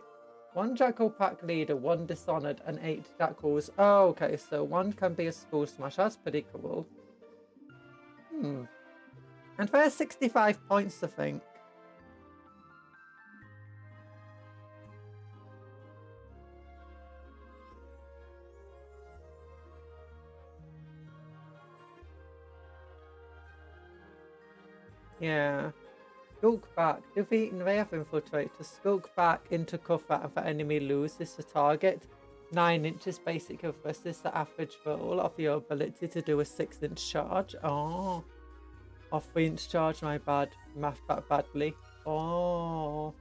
1 Jackal Pack Leader, 1 Dishonored, and 8 Jackals. Oh, okay, so 1 can be a Skull Smash. That's pretty cool. And there's 65 points, I think. Yeah. Skulk back. Defeating they have infiltrate. To skulk back into cover and the enemy loses the target. 9 inches basically versus the average roll of your ability to do a 6-inch charge. Oh. Or 3-inch charge, my bad. Math that badly. Oh.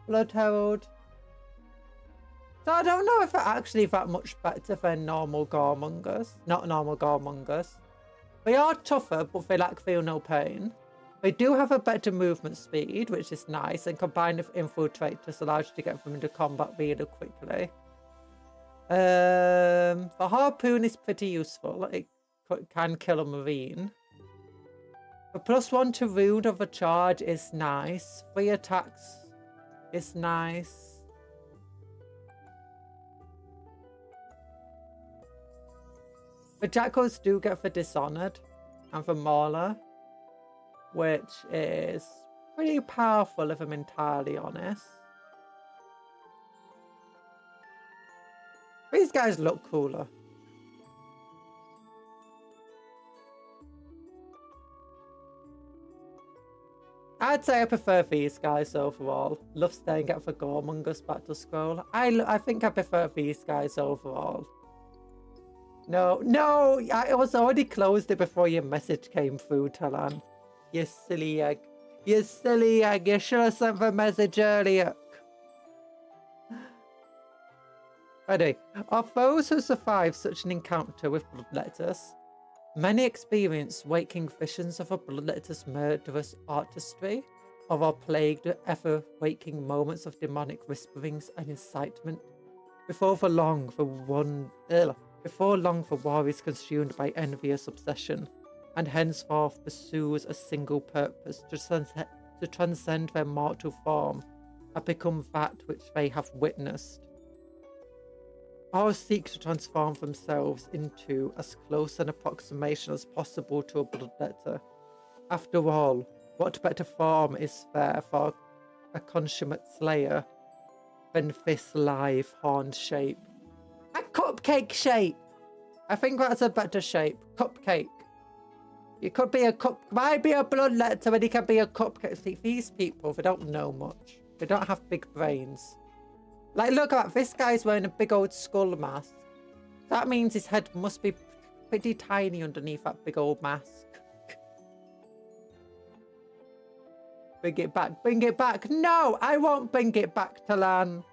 Blood Herald. So I don't know if they're actually that much better than normal Goremongers. Not normal Goremongers. They are tougher, but they lack Feel No Pain. They do have a better movement speed, which is nice, and combined with Infiltrate just allows you to get them into combat really quickly. The Harpoon is pretty useful. It can kill a Marine. The +1 to wound of a charge is nice. 3 attacks is nice. The Jackals do get the Dishonored and the Mauler, which is pretty powerful if I'm entirely honest. These guys look cooler. I'd say I prefer these guys overall. Love staring at the Goremongers Battle Scroll. I think I prefer these guys overall. No, I was already closed it before your message came through, Talan. You silly egg. You silly egg. You should have sent the message earlier. Ready. Of those who survive such an encounter with Bloodletters, many experience waking visions of a Bloodletter's murderous artistry, or are plagued with ever-waking moments of demonic whisperings and incitement. Before long, the war is consumed by envious obsession, and henceforth pursues a single purpose to transcend their mortal form have become that which they have witnessed. All seek to transform themselves into as close an approximation as possible to a bloodletter. After all, what better form is there for a consummate slayer than this live horned shape? A cupcake shape! I think that's a better shape. Cupcake. You could be a might be a bloodletter, and you can be a cupcake. See, these people, they don't know much. They don't have big brains. Like, look at that. This guy's wearing a big old skull mask. That means his head must be pretty tiny underneath that big old mask. Bring it back. Bring it back. No, I won't bring it back to Lan.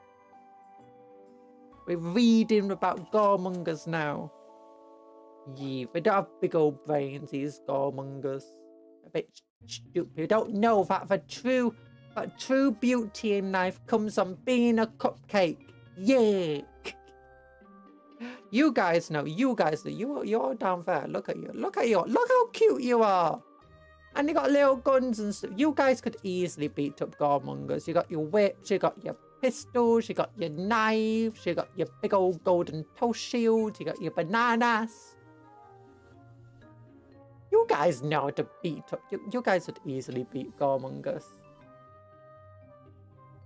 We're reading about goremongers now. Yeah, they don't have big old brains, these goremongers. A bit stupid. They don't know that the true beauty in life comes on being a cupcake. Yeah. You guys know. You're down there. Look at you. Look at you. Look how cute you are. And you got little guns and stuff. You guys could easily beat up goremongers. You got your whips, you got your pistols, you got your knives, you got your big old golden toe shields, you got your bananas. You guys know how to beat up. You guys would easily beat goremongers.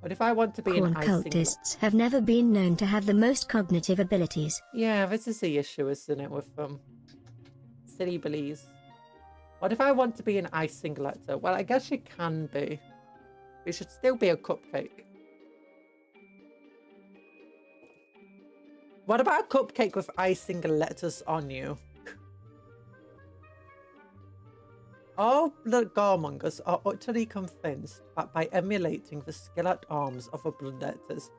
But if I want to be Corn an icing... cultists have never been known to have the most cognitive abilities. Yeah, this is the issue, isn't it, with them? Silly billies. What if I want to be an icing letter? Well, I guess you can be. You should still be a cupcake. What about a cupcake with icing letters on you? All blood goremongers are utterly convinced that by emulating the skill at arms of the bloodletters,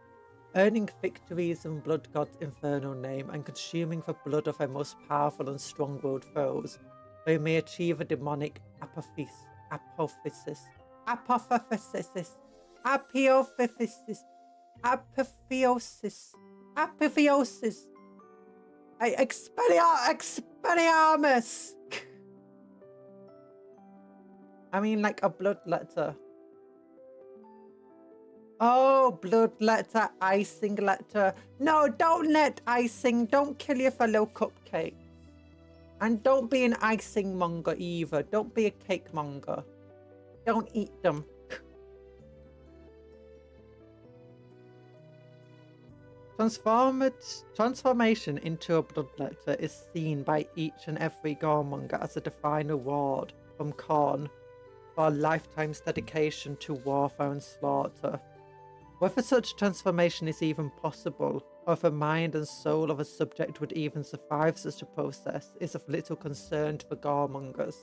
earning victories in blood god's infernal name, and consuming the blood of their most powerful and strong-willed foes, they may achieve a demonic apophysis. Expelliarmus! I mean, like a bloodletter. Oh, bloodletter, icing letter. No, don't let icing. Don't kill your fellow cupcake. And don't be an icing monger either. Don't be a cake monger. Don't eat them. Transformation into a bloodletter is seen by each and every goremonger as a divine reward from Khorne for a lifetime's dedication to warfare and slaughter. Whether such transformation is even possible, or if the mind and soul of a subject would even survive such a process, is of little concern to the goremongers.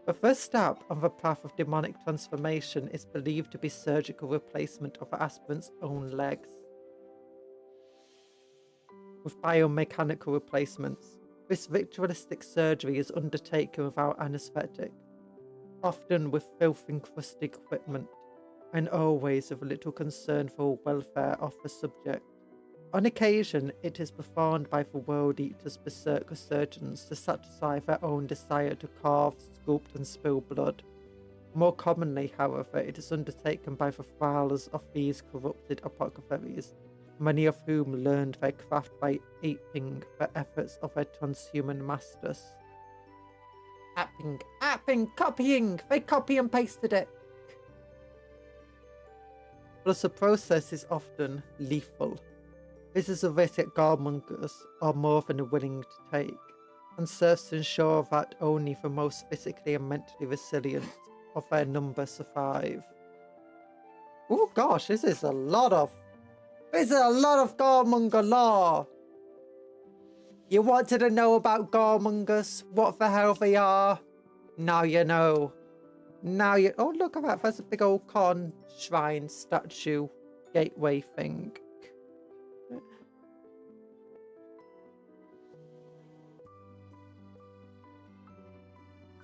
The first step on the path of demonic transformation is believed to be surgical replacement of the aspirant's own legs with biomechanical replacements. This ritualistic surgery is undertaken without anesthetic, often with filth-encrusted equipment, and always with little concern for the welfare of the subject. On occasion, it is performed by the World Eater's berserker surgeons to satisfy their own desire to carve, sculpt, and spill blood. More commonly, however, it is undertaken by the thralls of these corrupted apothecaries, many of whom learned their craft by aping the efforts of their transhuman masters. Apping, copying! They copy and pasted it! Plus, the process is often lethal. This is a risk that goremongers are more than willing to take, and serves to ensure that only the most physically and mentally resilient of their number survive. Oh gosh, this is a lot of goremonger lore. You wanted to know about goremongers? What the hell they are? Now you know. Oh, look at that. There's a big old Khorne shrine statue gateway thing.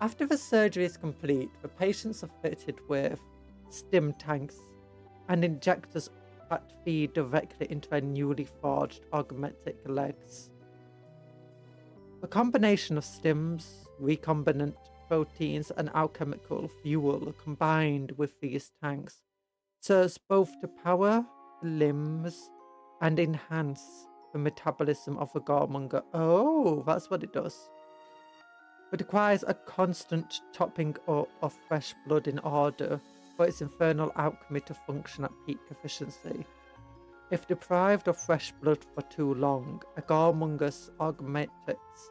After the surgery is complete, the patients are fitted with stim tanks and injectors that feed directly into their newly forged augmentic legs. A combination of stims, recombinant proteins and alchemical fuel combined with these tanks serves both to power the limbs and enhance the metabolism of the Garmonger. Oh, that's what it does. It requires a constant topping up of fresh blood in order for its infernal alchemy to function at peak efficiency. If deprived of fresh blood for too long, a Garmonger's augmentics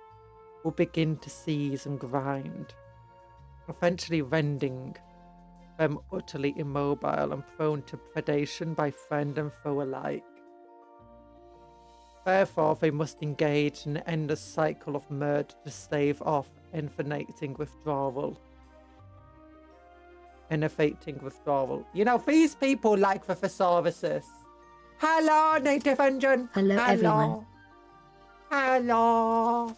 will begin to seize and grind, eventually rendering them utterly immobile and prone to predation by friend and foe alike. Therefore, they must engage in an endless cycle of murder to stave off innervating withdrawal. You know, these people like the thesauruses. Hello, Native Engine. Hello, everyone. Hello.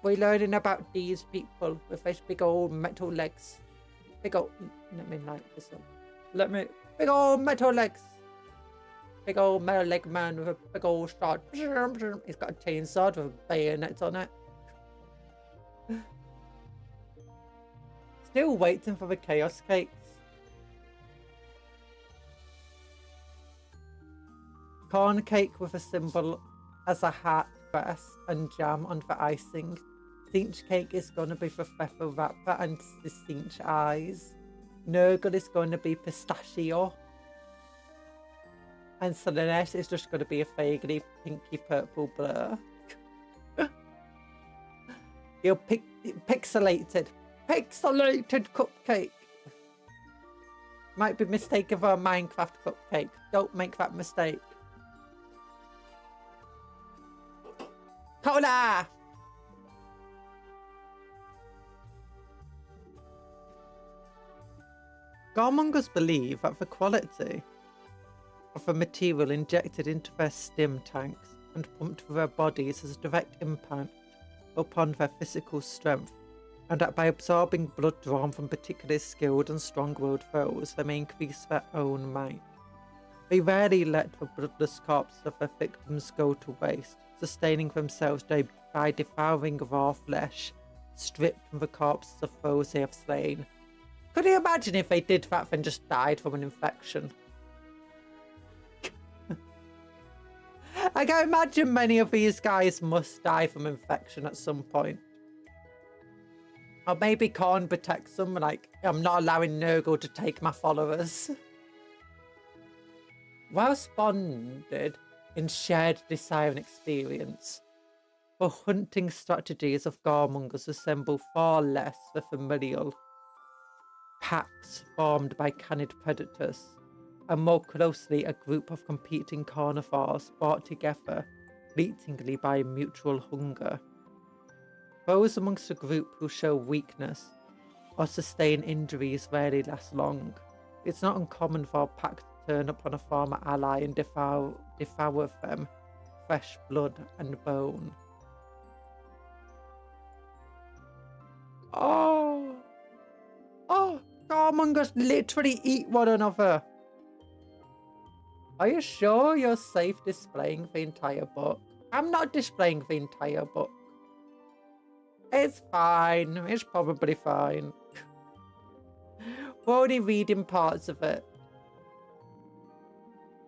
We're learning about these people with these big old metal legs. Let me light this up. Big old metal legs. Big old metal leg man with a big old sword. He's got a chainsaw with a bayonet on it. Still waiting for the chaos cakes. Corn cake with a symbol as a heart crest and jam on the icing. Cinch cake is going to be the feather wrapper and the cinch eyes. Nurgle is going to be pistachio. And Selenesh is just going to be a vaguely pinky purple blur. You're pixelated cupcake. Might be mistaken for a Minecraft cupcake. Don't make that mistake. Cola! Garmongers believe that the quality of the material injected into their stim tanks and pumped through their bodies has a direct impact upon their physical strength, and that by absorbing blood drawn from particularly skilled and strong-willed foes, they may increase their own might. They rarely let the bloodless corpses of their victims go to waste, sustaining themselves by devouring raw flesh, stripped from the corpses of foes they have slain. Could you imagine if they did that and just died from an infection? I can imagine many of these guys must die from infection at some point. Or maybe Korn protects them, like, I'm not allowing Nurgle to take my followers. Whilst bonded in shared desire and experience, the hunting strategies of Garmongers resemble far less the familial packs formed by canid predators, and more closely a group of competing carnivores brought together fleetingly by mutual hunger. Those amongst the group who show weakness or sustain injuries rarely last long. It's not uncommon for a pack to turn upon a former ally and devour them, fresh blood and bone. Oh, Garmongers literally eat one another. Are you sure you're safe displaying the entire book? I'm not displaying the entire book. It's fine. It's probably fine. We're only reading parts of it.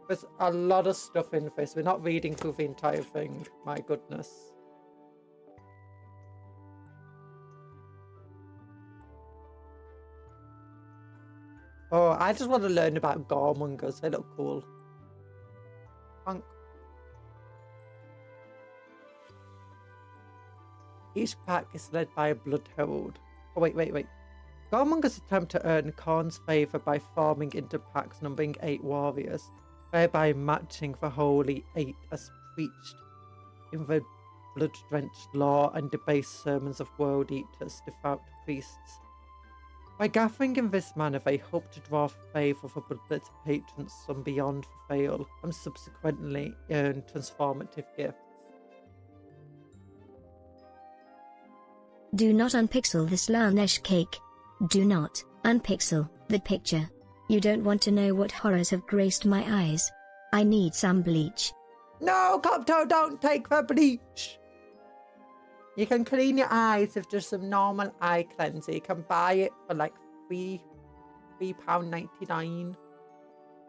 There's a lot of stuff in this. We're not reading through the entire thing. My goodness. Oh, I just want to learn about Garmongers. They look cool. Punk. Each pack is led by a blood herald. Oh, wait. Garmongers attempt to earn Korn's favour by forming into packs numbering 8 warriors, thereby matching the holy 8 as preached in the blood-drenched law and debased sermons of world eaters, devout priests. By gathering in this manner, they hope to draw favour for bloodlet patrons from beyond the veil, and subsequently earn transformative gifts. Do not unpixel this Slanesh cake. Do not unpixel the picture. You don't want to know what horrors have graced my eyes. I need some bleach. No, Cuptle, don't take the bleach. You can clean your eyes with just some normal eye cleanser. You can buy it for like £3.99,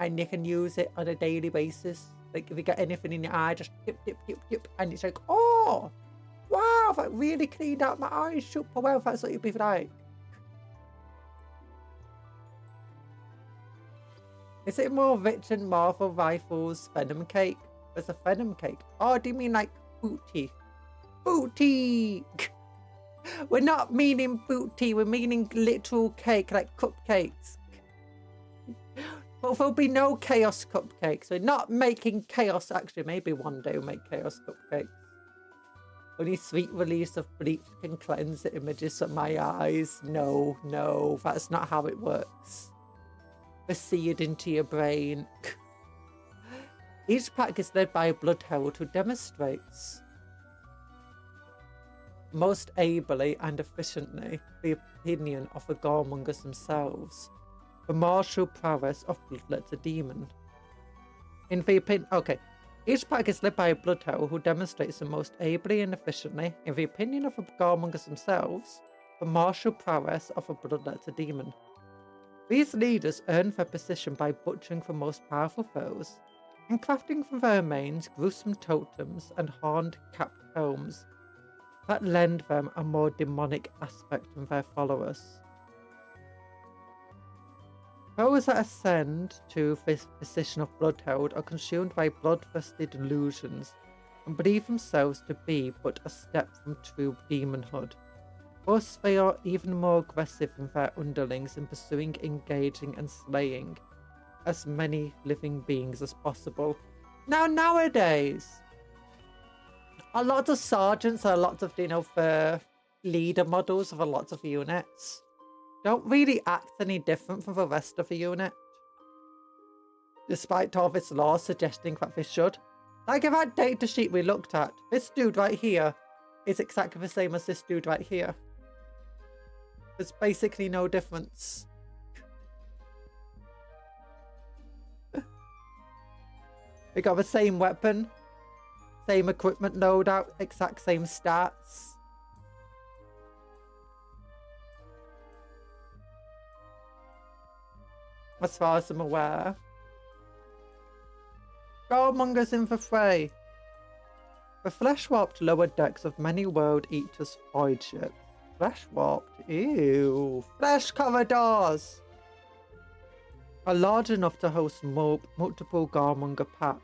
and you can use it on a daily basis. Like if you get anything in your eye, just dip, dip, dip, dip, and it's like, oh, wow, that really cleaned out my eyes super well. That's what you'd be like. Is it more rich than Marvel Rifles Venom Cake? There's a Venom Cake. Oh, do you mean like booty? Booty! We're not meaning booty, we're meaning literal cake, like cupcakes. But there'll be no chaos cupcakes. We're not making chaos. Actually, maybe one day we'll make chaos cupcakes. Only sweet release of bleach can cleanse the images of my eyes. No, no, that's not how it works. The seed into your brain. Each pack is led by a bloodhound who demonstrates most ably and efficiently the opinion of the goremongers themselves, the martial prowess of Bloodlet's a demon. In the opinion, okay, each pack is led by a bloodhound who demonstrates the most ably and efficiently, in the opinion of the goremongers themselves, the martial prowess of a Bloodlet's a demon. These leaders earn their position by butchering the most powerful foes, and crafting from their remains gruesome totems and horned-capped helms that lend them a more demonic aspect than their followers. Those that ascend to this position of bloodhound are consumed by bloodthirsty delusions and believe themselves to be but a step from true demonhood. Thus, they are even more aggressive than their underlings in pursuing, engaging, and slaying as many living beings as possible. Now, nowadays, a lot of sergeants and a lot of, the leader models of a lot of units don't really act any different from the rest of the unit, despite all this law suggesting that they should. Like in that data sheet we looked at, this dude right here is exactly the same as this dude right here. There's basically no difference. We got the same weapon, same equipment loadout, exact same stats. As far as I'm aware. Goremongers in the fray. The flesh-warped lower decks of many World Eaters' void ships. Flesh-warped? Ew. Flesh corridors! Are large enough to host multiple Goremonger packs,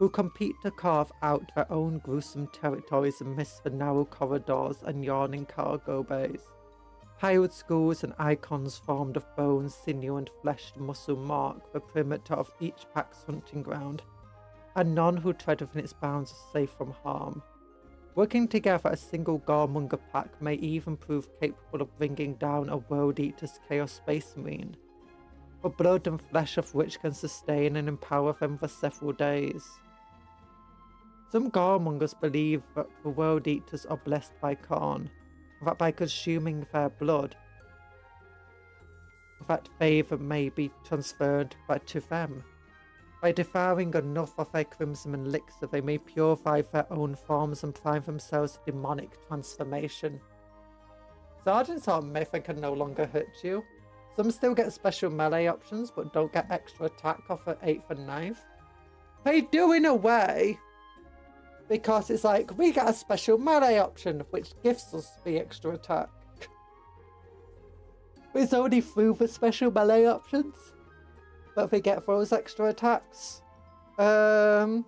who compete to carve out their own gruesome territories amidst the narrow corridors and yawning cargo bays. Piled skulls and icons formed of bone, sinew, and fleshed muscle mark the perimeter of each pack's hunting ground, and none who tread within its bounds are safe from harm. Working together, a single Goremonger pack may even prove capable of bringing down a World Eater's Chaos Space Marine, the blood and flesh of which can sustain and empower them for several days. Some Goremongers believe that the World Eaters are blessed by Khan, that by consuming their blood, that favour may be transferred back to them. By devouring enough of their crimson elixir, they may purify their own forms and prime themselves to demonic transformation. Sergeants are a myth and can no longer hurt you. Some still get special melee options, but don't get extra attack off at 8th and 9th. They do in a way, because it's like, we get a special melee option, which gives us the extra attack. It's only through the special melee options that they get those extra attacks. You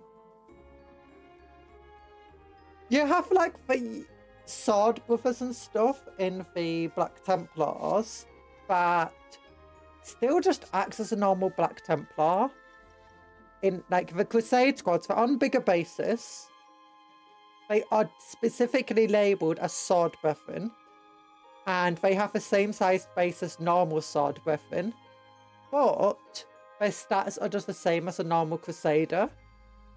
have like the sword buffers and stuff in the Black Templars that still just acts as a normal Black Templar. In like the Crusade squads, they're on bigger basis. They are specifically labelled as sword brethren, and they have the same size base as normal sword brethren, but their stats are just the same as a normal Crusader.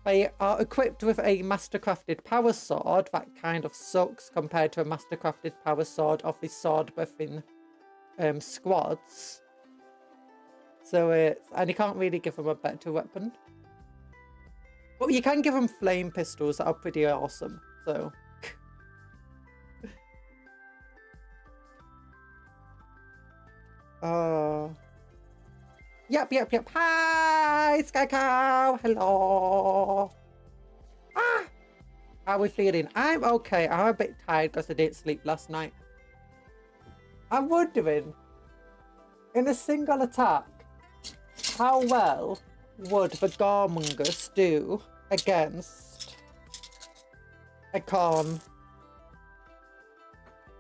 They are equipped with a mastercrafted power sword that kind of sucks compared to a mastercrafted power sword of the sword brethren squads. So and you can't really give them a better weapon. But you can give them flame pistols that are pretty awesome, so. Oh. Yep. Hi, Sky Cow. Hello. Ah. How are we feeling? I'm okay. I'm a bit tired because I didn't sleep last night. I'm wondering, in a single attack, how well would the Garmungus do against a Corn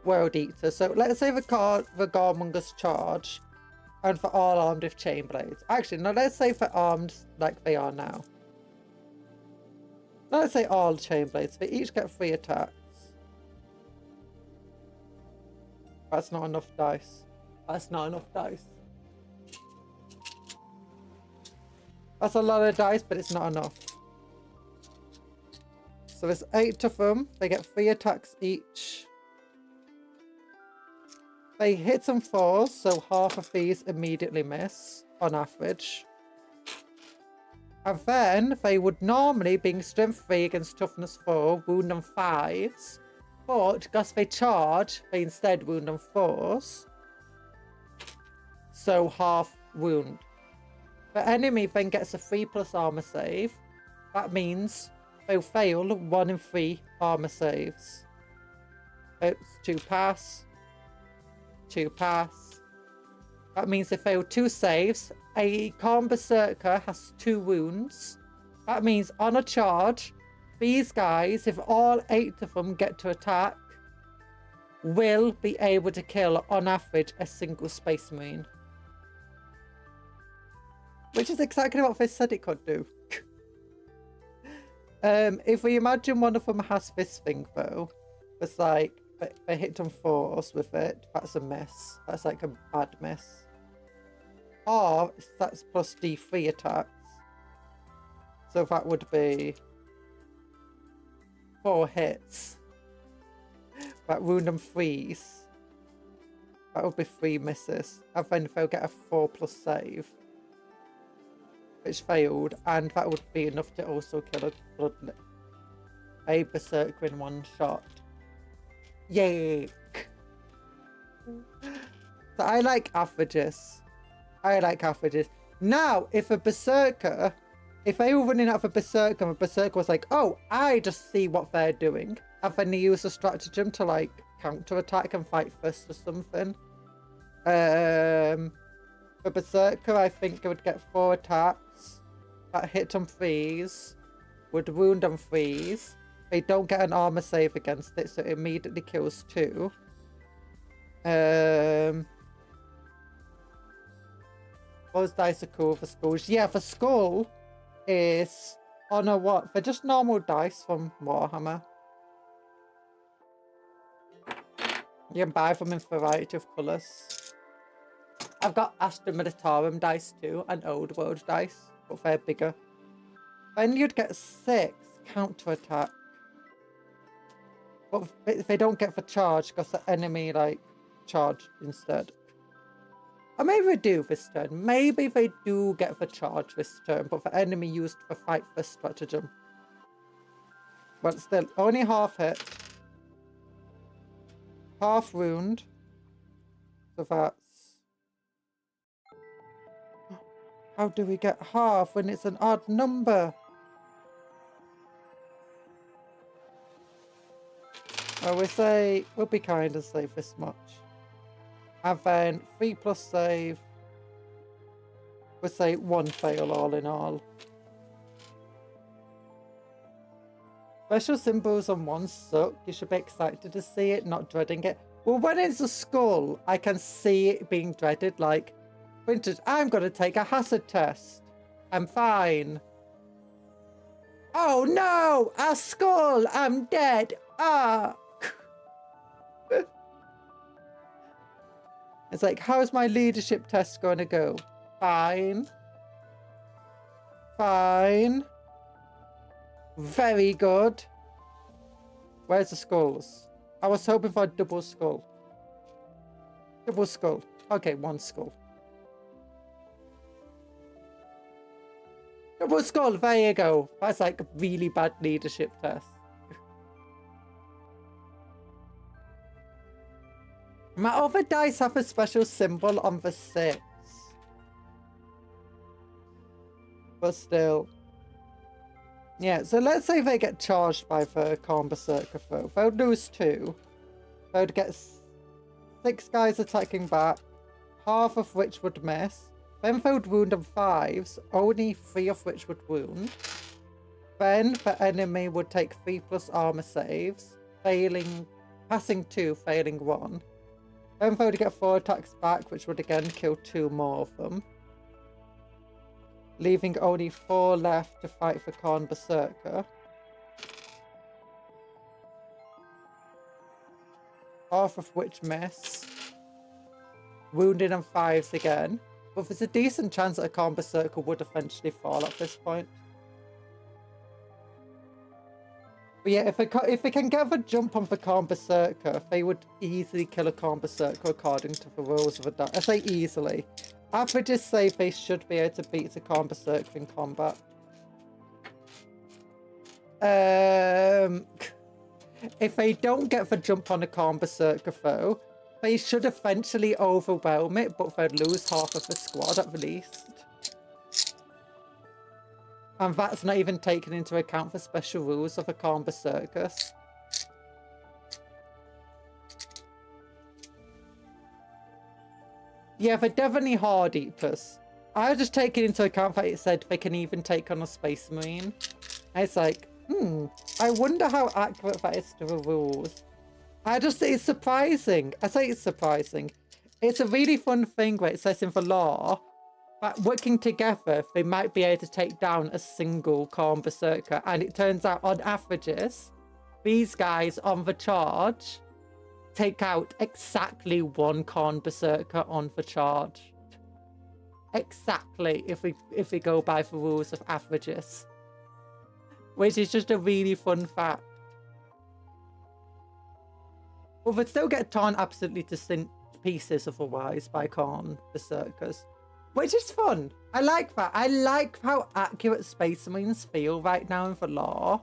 World Eater? So let's say the Garmungus charge, and for all armed with chain blades. Actually, no, let's say for armed like they are now. Let's say all chain blades. They each get 3 attacks. That's not enough dice. That's not enough dice. That's a lot of dice, but it's not enough. So there's 8 of them. They get 3 attacks each. They hit and falls, so half of these immediately miss, on average. And then they would normally, being strength 3 against toughness 4, wound them 5s. But because they charge, they instead wound them 4s. So half wound. The enemy then gets a 3+ armor save. That means they'll fail 1 in 3 armor saves. It's 2 pass. 2 pass. That means they fail 2 saves. A Corn Berserker has 2 wounds. That means on a charge, these guys, if all 8 of them get to attack, will be able to kill, on average, a single Space Marine. Which is exactly what they said it could do. If we imagine one of them has this thing, though, it's like, they hit on 4s with it. That's a miss. That's like a bad miss. Or that's plus D3 attacks. So that would be 4 hits. That wound them 3s. That would be 3 misses. And then they'll get a 4+ save. Which failed. And that would be enough to also kill a Berserker in 1 shot. Yay! So I like averages. Now, if a Berserker, if they were running out of a Berserker and a Berserker was like, oh, I just see what they're doing, and then they use a stratagem to like counter-attack and fight first or something. For Berserker, I think it would get 4 attacks that hit on 3s, would wound on 3s. They don't get an armor save against it, so it immediately kills 2. Those dice are cool for skulls. Yeah, for skull is on a what? They're just normal dice from Warhammer. You can buy them in a variety of colours. I've got Astra Militarum dice too, and Old World dice, but they're bigger. Then you'd get 6 counter-attack. But if they don't get for charge, because the enemy, like, charge instead. Or maybe they do this turn. Maybe they do get for charge this turn, but the enemy used for fight first stratagem. But still, only half hit. Half wound. So that's... How do we get half when it's an odd number? Well, we'll be kind and save this much. And then 3+ save. We'll say 1 fail all in all. Special symbols on 1 suck. You should be excited to see it, not dreading it. Well, when it's a skull, I can see it being dreaded. Like, for instance, I'm going to take a hazard test. I'm fine. Oh no! A skull! I'm dead! Ah! It's like, how's my leadership test going to go? Fine. Fine. Very good. Where's the skulls? I was hoping for a double skull. Double skull. Okay, 1 skull. Double skull, there you go. That's like a really bad leadership test. My other dice have a special symbol on the 6. But still. Yeah, so let's say they get charged by the Corn Berserker foe. They'll lose 2. They'll get 6 guys attacking back, half of which would miss. Then they'll wound on 5s, only 3 of which would wound. Then the enemy would take 3+ armor saves, passing 2, failing 1. Then they would get 4 attacks back, which would again kill 2 more of them, leaving only 4 left to fight for Corn Berserker. Half of which miss. Wounded on 5s again. But there's a decent chance that a Corn Berserker would eventually fall at this point. But yeah, if they can get the jump on the Corn Berserker, they would easily kill a Corn Berserker according to the rules of the dice. I say easily. Averages say they should be able to beat a Corn Berserker in combat. If they don't get the jump on a Corn Berserker foe, they should eventually overwhelm it, but they'd lose half of the squad at the least. And that's not even taken into account the special rules of the Corn Berserkers. Yeah, they're definitely hard eaters. I was just taking into account that it said they can even take on a Space Marine. And it's like, I wonder how accurate that is to the rules. It's surprising. I say it's surprising. It's a really fun thing where it says in the law that working together, they might be able to take down a single Corn Berserker. And it turns out, on averages, these guys on the charge take out exactly 1 Corn Berserker on the charge. Exactly, if we go by the rules of averages. Which is just a really fun fact. But they'd still get torn absolutely to pieces otherwise by Corn Berserkers. Which is fun. I like that. I like how accurate Space Marines feel right now in the lore.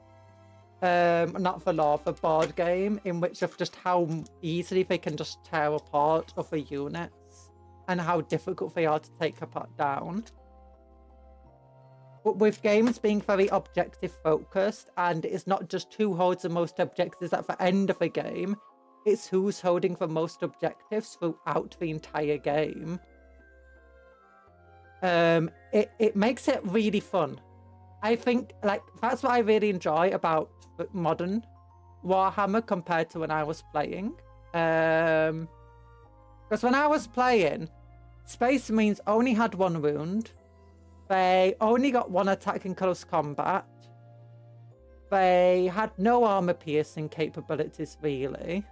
Not the lore, the board game, in which of just how easily they can just tear apart other units and how difficult they are to take apart down. But with games being very objective focused, and it's not just who holds the most objectives at the end of a game, it's who's holding the most objectives throughout the entire game. It makes it really fun. I think, like, that's what I really enjoy about modern Warhammer compared to when I was playing. Because when I was playing, Space Marines only had 1 wound. They only got 1 attack in close combat. They had no armor piercing capabilities, really.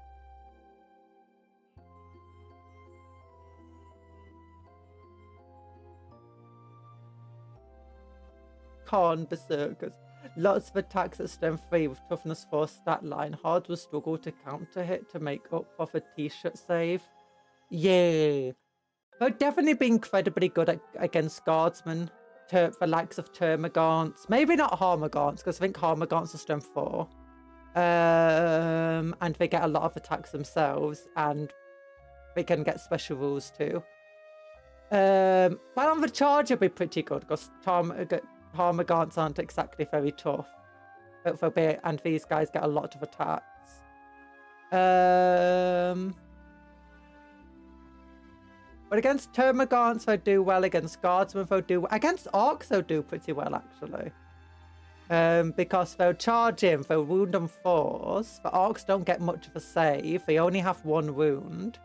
Corn Berserkers. Lots of attacks at strength 3 with toughness 4 stat line. Hard will struggle to counter hit to make up for the t-shirt save. Yeah. They'll definitely be incredibly good against guardsmen. The likes of Termagants. Maybe not Harmagants, because I think Harmagants are strength 4. And they get a lot of attacks themselves, and they can get special rules too. But on the charge, it'll be pretty good, because Harmagants aren't exactly very tough. And these guys get a lot of attacks. But against Termagants, they'll do well. Against Guardsmen, they'll do well. Against Orcs, they'll do pretty well, actually. Because they'll charge in, they'll wound on 4s. The Orcs don't get much of a save. They only have 1 wound.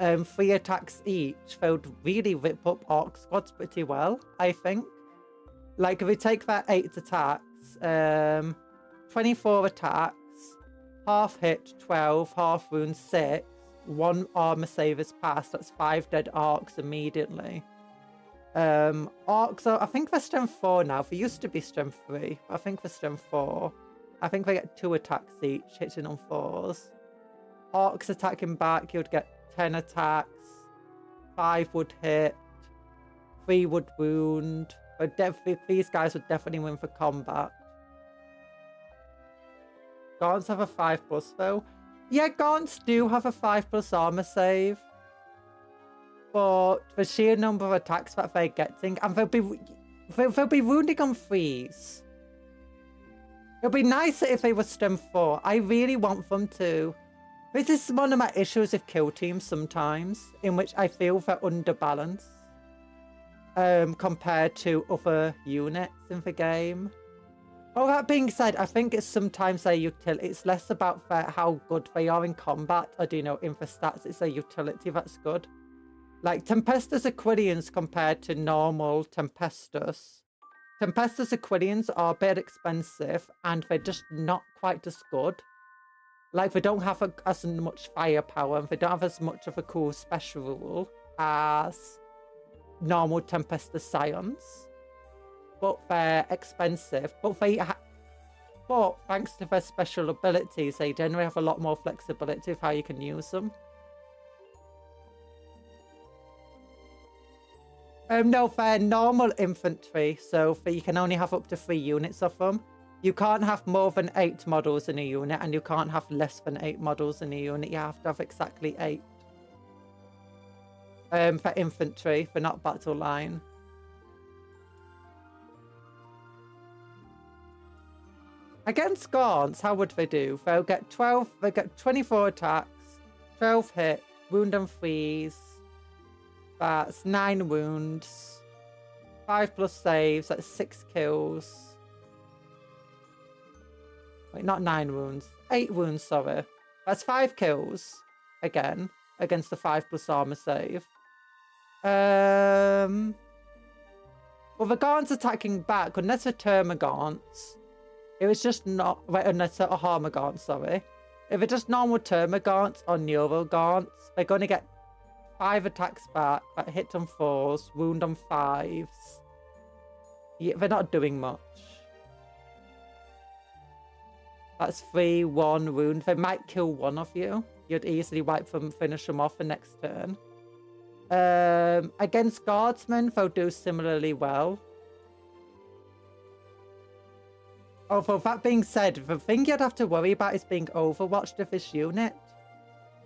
3 attacks each. They'll really rip up Orc squads pretty well, I think. Like, if we take that 8 attacks, 24 attacks, half hit 12, half wound 6, 1 armor save is passed, that's 5 dead Orcs immediately. Orcs are, I think they're strength 4 now. They used to be strength 3, but I think they're strength 4. I think they get 2 attacks each, hitting on 4s. Orcs attacking back, you'd get 10 attacks, 5 would hit, 3 would wound. But these guys would definitely win for combat. Guards have a 5+ though. Yeah, Gaunts do have a 5+ armor save. But the sheer number of attacks that they're getting, and they'll be wounding on 3s. It'd be nicer if they were strength 4. I really want them to. This is one of my issues with kill teams sometimes, in which I feel they're underbalanced compared to other units in the game. All that being said, I think it's sometimes their utility. It's less about how good they are in combat, or in the stats, it's their utility that's good. Like Tempestus Aquilians compared to normal Tempestus. Tempestus Aquilians are a bit expensive and they're just not quite as good. Like they don't have as much firepower and they don't have as much of a cool special rule as normal Tempestus Scions. But they're expensive. But thanks to their special abilities, they generally have a lot more flexibility of how you can use them. No, they're normal infantry, so you can only have up to 3 units of them. You can't have more than 8 models in a unit, and you can't have less than 8 models in a unit. You have to have exactly 8. For infantry, for not battle line. Against Gaunts, how would they do? They'll get 24 attacks, 12 hit, wound and freeze. That's 9 wounds, 5+ saves, that's 6 kills. Wait, not 9 wounds, 8 wounds, sorry. That's 5 kills, again, against the 5+ armor save. Well, the Gaunts attacking back, unless the Termagants, it was just not, wait, unless the Harmagants, sorry. If it's just normal Termagants or Neurogants, they're going to get 5 attacks back, that hit on 4s, wound on 5s. Yeah, they're not doing much. That's 3, 1 wound. They might kill one of you. You'd easily wipe them, finish them off the next turn. Against Guardsmen, they'll do similarly well. Although that being said, the thing you'd have to worry about is being overwatched with this unit.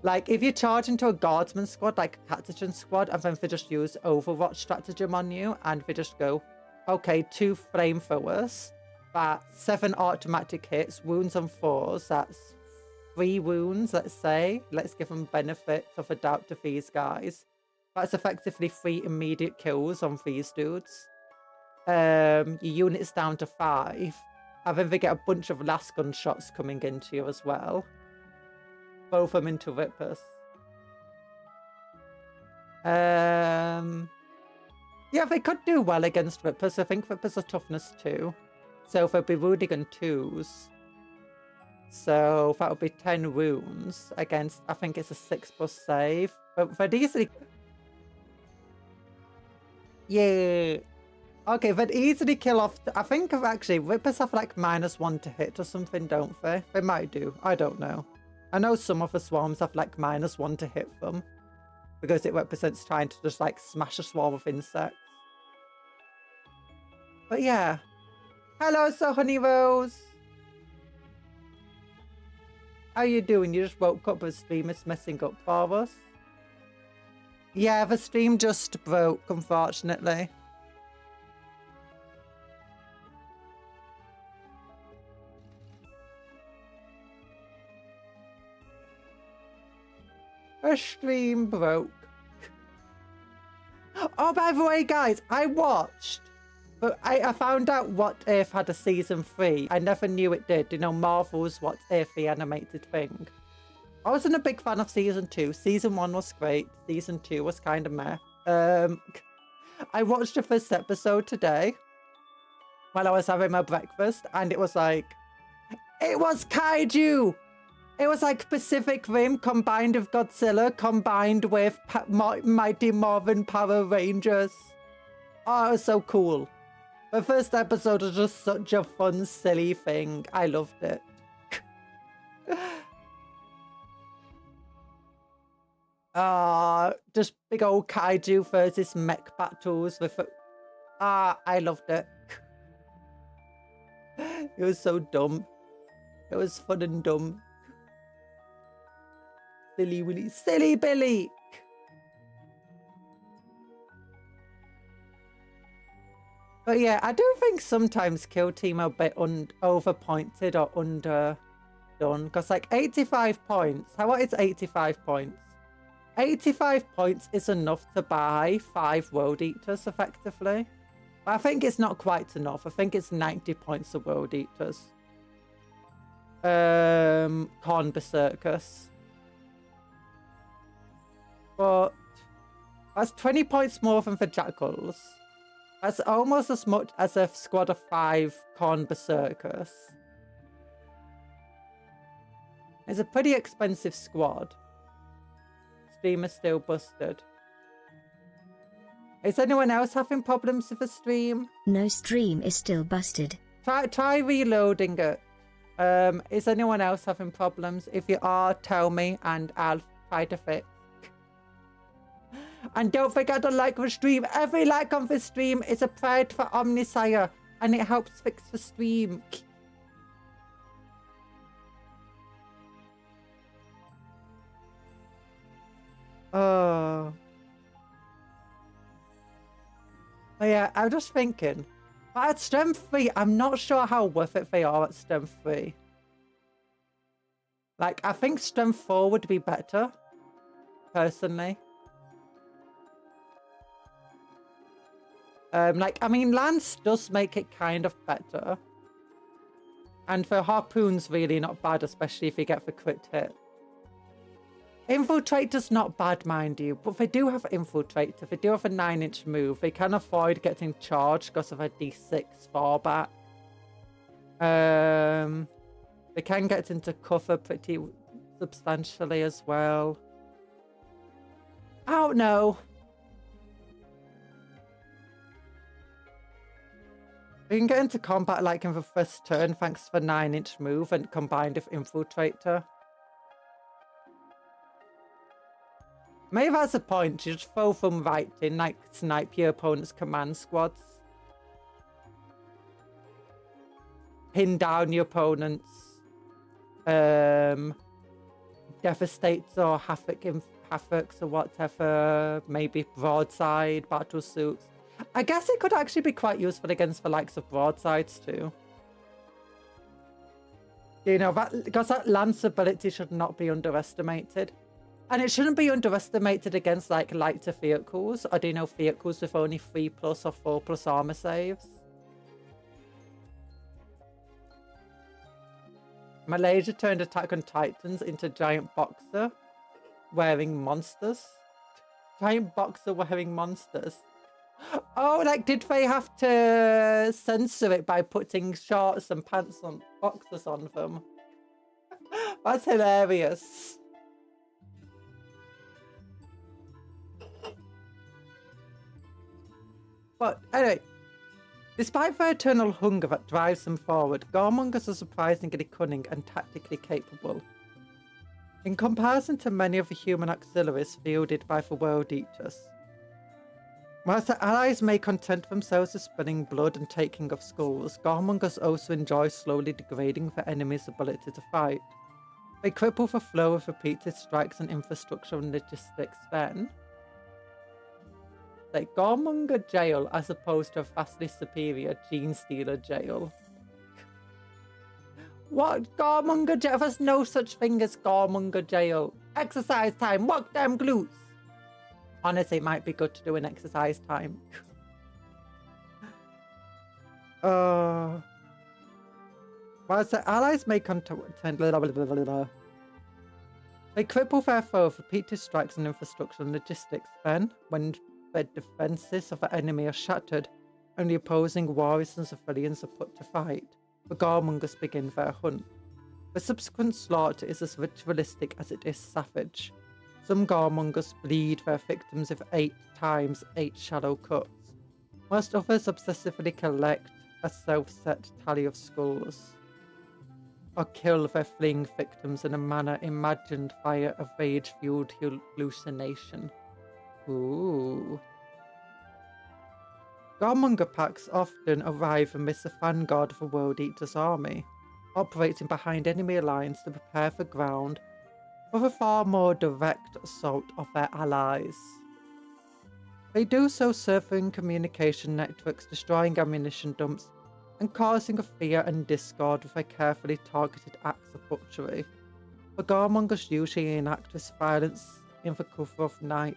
Like, if you charge into a Guardsman squad, like a Catagen squad, and then they just use Overwatch stratagem on you, and they just go, okay, 2 flamethrowers, that's 7 automatic hits, wounds on 4s, that's 3 wounds, let's say. Let's give them benefit of the doubt to these guys. That's effectively 3 immediate kills on these dudes. Your unit's down to 5. And then they get a bunch of last gun shots coming into you as well. Both of them into Rippers. Yeah, they could do well against Rippers. I think Rippers are toughness 2. So they'll be wounding on 2s. So that would be 10 wounds against, I think it's a 6+ save. But they'd easily... Yeah. Okay, they'd easily kill off... I think actually Rippers have like -1 to hit or something, don't they? They might do. I don't know. I know some of the swarms have like -1 to hit them. Because it represents trying to just like smash a swarm of insects. But yeah. Hello, so Honey Rose. How you doing? You just woke up, but the stream is messing up for us. Yeah, the stream just broke, unfortunately. The stream broke. Oh, by the way, guys, I watched, but I found out What If had a season 3. I never knew it did. You know, Marvel's What If, the animated thing. I wasn't a big fan of season 2. Season 1 was great. Season 2 was kind of meh. I watched the first episode today while I was having my breakfast, and it was like, it was kaiju! It was like Pacific Rim combined with Godzilla, combined with Mighty Morphin Power Rangers. Oh, it was so cool. The first episode was just such a fun, silly thing. I loved it. Just big old kaiju versus mech battles with... I loved it. It was so dumb. It was fun and dumb. Silly Willy. Silly Billy! But yeah, I do think sometimes Kill Team are a bit overpointed or underdone. Because like 85 points. What is 85 points? 85 points is enough to buy 5 World Eaters effectively. But I think it's not quite enough. I think it's 90 points of World Eaters. Corn Berserkers. But that's 20 points more than the Jackals. That's almost as much as a squad of 5 Corn Berserkers. It's a pretty expensive squad. Stream is still busted. Is anyone else having problems with the stream? No, stream is still busted. Try reloading it. Is anyone else having problems? If you are, tell me and I'll try to fix. And don't forget to like the stream. Every like on the stream is a prayer for Omnisire and it helps fix the stream. Oh. But yeah, I'm just thinking. But at strength 3, I'm not sure how worth it they are at strength 3. Like, I think strength 4 would be better. Personally. Like, I mean, Lance does make it kind of better. And the Harpoon's really not bad, especially if you get the crit hit. Infiltrator's not bad, mind you, but they do have Infiltrator. They do have a 9-inch move. They can avoid getting charged because of a D6 fallback. They can get into cover pretty substantially as well. I don't know. We can get into combat like in the first turn thanks to the 9-inch move and combined with Infiltrator. Maybe that's the point. You just throw them right in, like snipe your opponent's command squads. Pin down your opponent's devastates or havocs or whatever. Maybe broadside battle suits. I guess it could actually be quite useful against the likes of broadsides too. You know, because that lance ability should not be underestimated. And it shouldn't be underestimated against like lighter vehicles. I do know vehicles with only 3+ or 4+ armor saves. Malaysia turned Attack on Titans into Giant Boxer wearing monsters. Giant Boxer wearing monsters. Oh, like did they have to censor it by putting shorts and pants on boxers on them? That's hilarious. But anyway, despite their eternal hunger that drives them forward, Goremongers are surprisingly cunning and tactically capable. In comparison to many of the human auxiliaries fielded by the World Eaters. Whilst their allies may content themselves with spilling blood and taking of skulls, Goremongers also enjoy slowly degrading their enemy's ability to fight. They cripple the flow of repeated strikes on infrastructure and logistics then. Like Goremonger Jail as opposed to a vastly superior Gene Stealer Jail. What? Goremonger Jail? There's no such thing as Goremonger Jail. Exercise time, walk them glutes. Honestly, it might be good to do an exercise time. Whilst the allies may contend... They cripple their foe with repeated strikes on infrastructure and logistics. Then, when the defences of the enemy are shattered, only opposing warriors and civilians are put to fight. The Goremongers begin their hunt. The subsequent slaughter is as ritualistic as it is savage. Some Goremongers bleed their victims with 8 times 8 shallow cuts, whilst others obsessively collect a self-set tally of skulls, or kill their fleeing victims in a manner imagined via a rage-fueled hallucination. Ooh. Goremonger packs often arrive amidst the vanguard of a World Eater's army, operating behind enemy lines to prepare the ground with a far more direct assault of their allies. They do so severing communication networks, destroying ammunition dumps, and causing a fear and discord with their carefully targeted acts of butchery. The Garmongers usually enact this violence in the cover of night,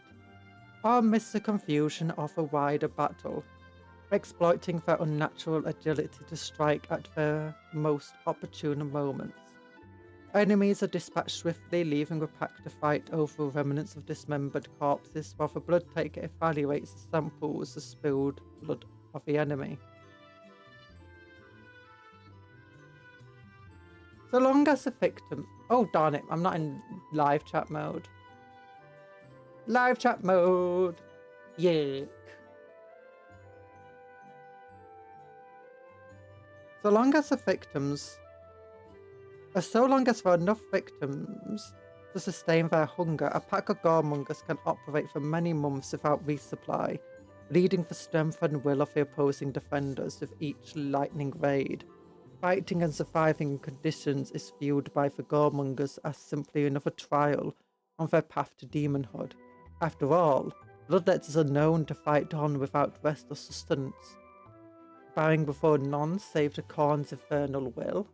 or amidst the confusion of a wider battle, exploiting their unnatural agility to strike at their most opportune moments. Enemies are dispatched swiftly, leaving the pack to fight over remnants of dismembered corpses, while the blood taker evaluates the samples of spilled blood of the enemy. So long as the victim... Oh, darn it, I'm not in live chat mode. Live chat mode! Yuck. So long as there are enough victims to sustain their hunger, a pack of Garmongers can operate for many months without resupply, leading the strength and will of the opposing defenders with each lightning raid. Fighting and surviving in conditions is viewed by the Garmongers as simply another trial on their path to demonhood. After all, bloodletters are known to fight on without rest or sustenance, bowing before none save the Khan's infernal will.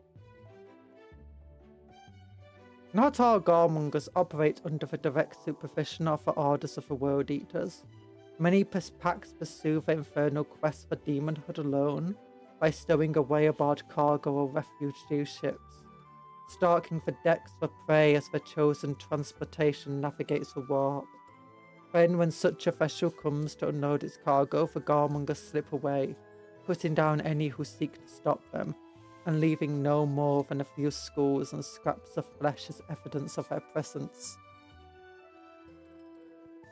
Not all Garmongers operate under the direct supervision of the orders of the World Eaters. Many packs pursue the infernal quest for demonhood alone, by stowing away aboard cargo or refugee ships, stalking the decks for prey as the chosen transportation navigates the warp. Then, when such a vessel comes to unload its cargo, the Garmongers slip away, putting down any who seek to stop them, and leaving no more than a few skulls and scraps of flesh as evidence of their presence.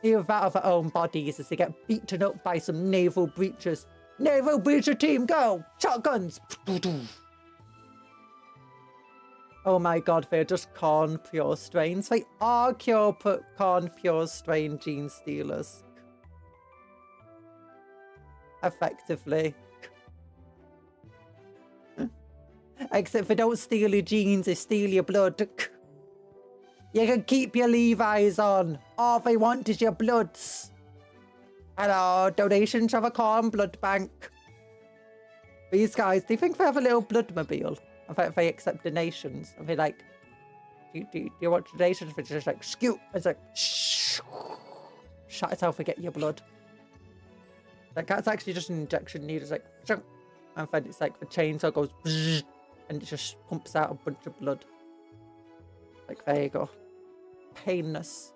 Either that of their own bodies as they get beaten up by some naval breachers. Naval breacher team, go! Shotguns! Oh my god, they're just Khan pure strains. They are Khan pure strain gene stealers. Effectively. Except they don't steal your genes, they steal your blood. You can keep your Levi's on. All they want is your bloods. Hello, donations of a Khan blood bank. These guys, do you think they have a little bloodmobile? In fact, they accept donations. And they like, do you want donations? They're just like, scoot. It's like, shh. Shut itself and get your blood. Like, that's actually just an injection needle. It's like, shunk. And then it's like the chainsaw goes, bzzz, and it just pumps out a bunch of blood. Like, there you go. Painless.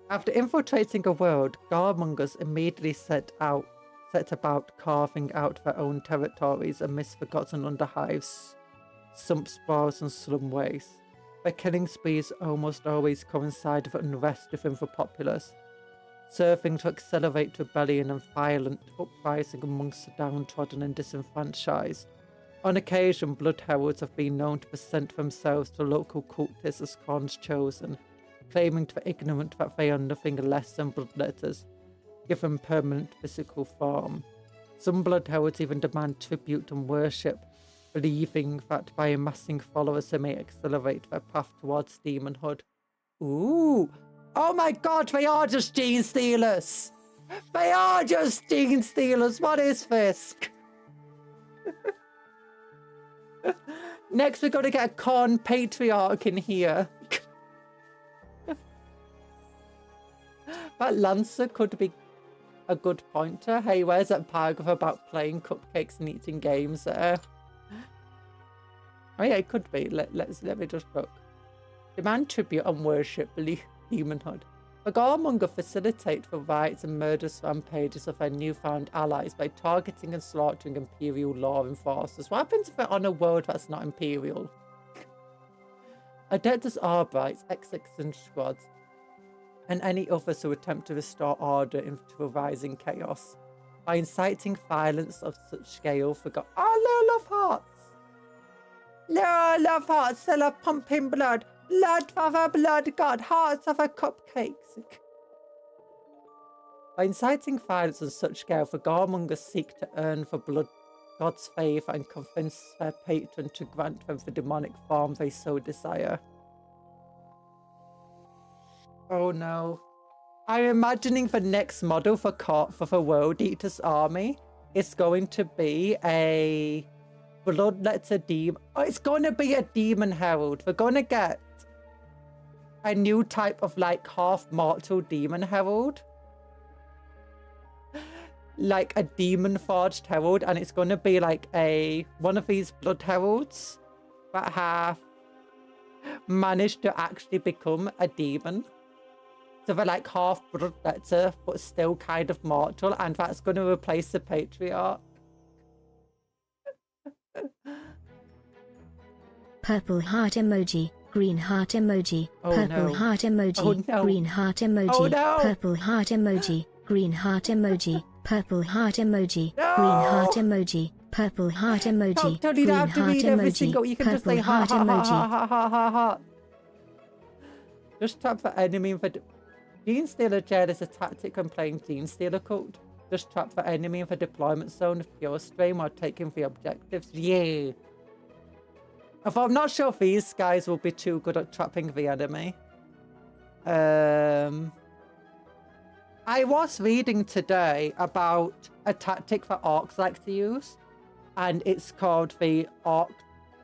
After infiltrating a world, Garmongers immediately set about carving out their own territories amidst forgotten underhives, sump sprawls and slum wastes. Their killing sprees almost always coincide with unrest within the populace, serving to accelerate rebellion and violent uprising amongst the downtrodden and disenfranchised. On occasion, blood heralds have been known to present themselves to local cultists as Khan's chosen, claiming to the ignorant that they are nothing less than bloodletters, given permanent physical form. Some blood heralds even demand tribute and worship, believing that by amassing followers they may accelerate their path towards demonhood. Ooh! Oh my god, they are just gene stealers! They are just gene stealers! What is this? Next, we're going to get a Khan patriarch in here. That Lancer could be a good pointer. Hey, where's that paragraph about playing cupcakes and eating games there? Oh yeah, it could be. Let me just look. Demand tribute and worship demonhood. The Garmonger facilitate the riots and murderous rampages of their newfound allies by targeting and slaughtering Imperial law enforcers. What happens if they're on a world that's not Imperial? Adeptus Arbrites, Execution Squads, and any others who attempt to restore order into a rising chaos. By inciting violence of such scale for God. Oh, little love hearts! Little love hearts, still are pumping blood. Blood for the blood god, hearts of a cupcakes. By inciting violence on such scale, the Garmongers seek to earn the God's favour and convince their patron to grant them the demonic form they so desire. Oh no. I'm imagining the next model for the World Eater's army is going to be a Bloodletter demon. Oh, it's going to be a demon herald. We're going to get a new type of like half mortal demon herald. Like a demon forged herald, and it's going to be like one of these blood heralds that have managed to actually become a demon. So they're like half bloodletter, but still kind of mortal, and that's going to replace the patriarch. Purple heart emoji, green heart emoji, purple heart emoji, green heart emoji, purple heart emoji, green heart emoji, purple heart emoji, green heart emoji, purple heart emoji, green heart emoji, purple heart emoji. Just trap the enemy for Gene Stealer Jail is a tactic when playing Gene Stealer Cult. Just trap the enemy in the deployment zone of pure stream while taking the objectives. Yeah. Although I'm not sure if these guys will be too good at trapping the enemy. I was reading today about a tactic that orcs like to use, and it's called the orc.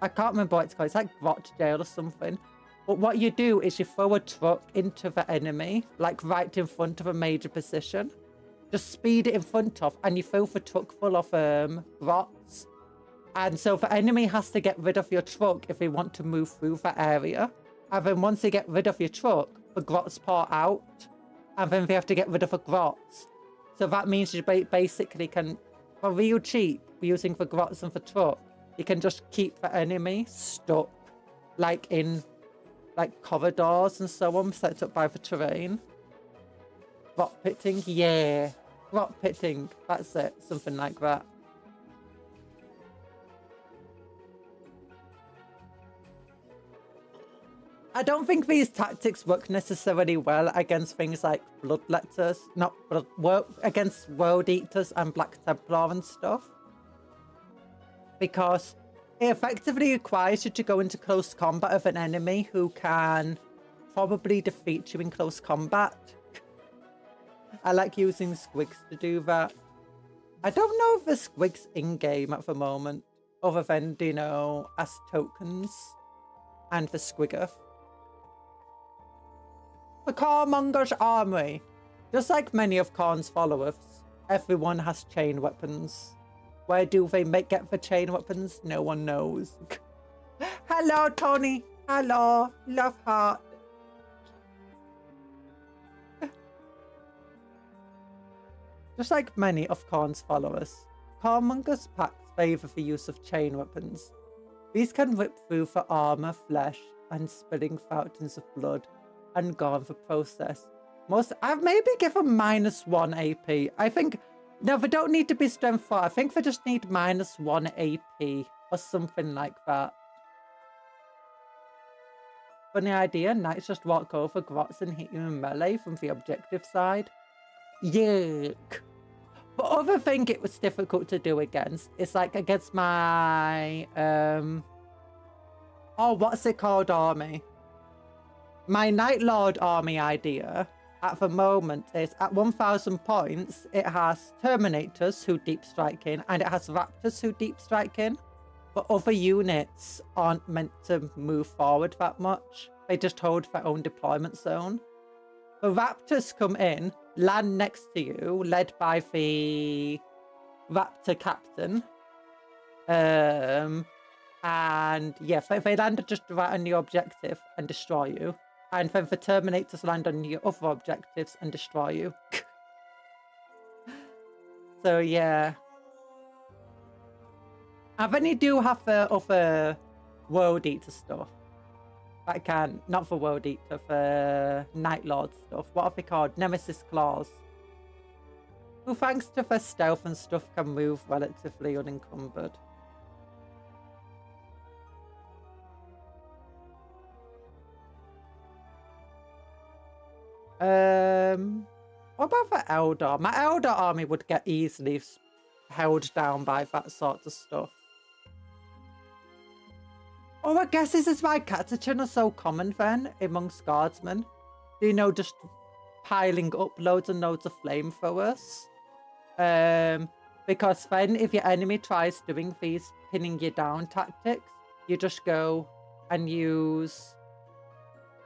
I can't remember what it's called. It's like rot jail or something. But what you do is you throw a truck into the enemy, like right in front of a major position. Just speed it in front of, and you fill the truck full of rots. And so the enemy has to get rid of your truck if they want to move through that area. And then once they get rid of your truck, the grots pour out. And then they have to get rid of the grots. So that means you basically can, for real cheap, using the grots and the truck, you can just keep the enemy stuck, like in corridors and so on, set up by the terrain. Rot pitting, yeah. Rot pitting, that's it, something like that. I don't think these tactics work necessarily well against things like Bloodletters, against World Eaters and Black Templar and stuff. Because it effectively requires you to go into close combat with an enemy who can probably defeat you in close combat. I like using squigs to do that. I don't know if the squigs in-game at the moment, other than, you know, as tokens and the squigger. The Carmonger's army. Just like many of Khan's followers, everyone has chain weapons. Where do they get the chain weapons? No one knows. Hello, Tony. Hello. Love heart. Just like many of Khan's followers, Carmonger's pacts favour the use of chain weapons. These can rip through the armour, flesh, and spilling fountains of blood, and gone the process. I've maybe given -1 AP. I think, no, they don't need to be strength 4. I think they just need -1 AP or something like that. Funny idea, knights just walk over grots and hit you in melee from the objective side. Yuck. But other thing it was difficult to do against is like against my what's it called army? My Night Lord army idea at the moment is at 1000 points, it has Terminators who deep strike in, and it has Raptors who deep strike in. But other units aren't meant to move forward that much. They just hold their own deployment zone. The Raptors come in, land next to you, led by the Raptor captain. And yeah, they land just right on your objective and destroy you. And then the Terminators land on your other objectives and destroy you. So yeah. And then you do have the other World Eater stuff. That can, not for World Eater, for Night Lord stuff. What are they called? Nemesis Claws. Who, thanks to their stealth and stuff, can move relatively unencumbered. What about the Eldar? My Eldar army would get easily held down by that sort of stuff. Oh, I guess this is why catachin are so common then amongst guardsmen. You know, just piling up loads and loads of flamethrowers. Because then if your enemy tries doing these pinning you down tactics, you just go and use...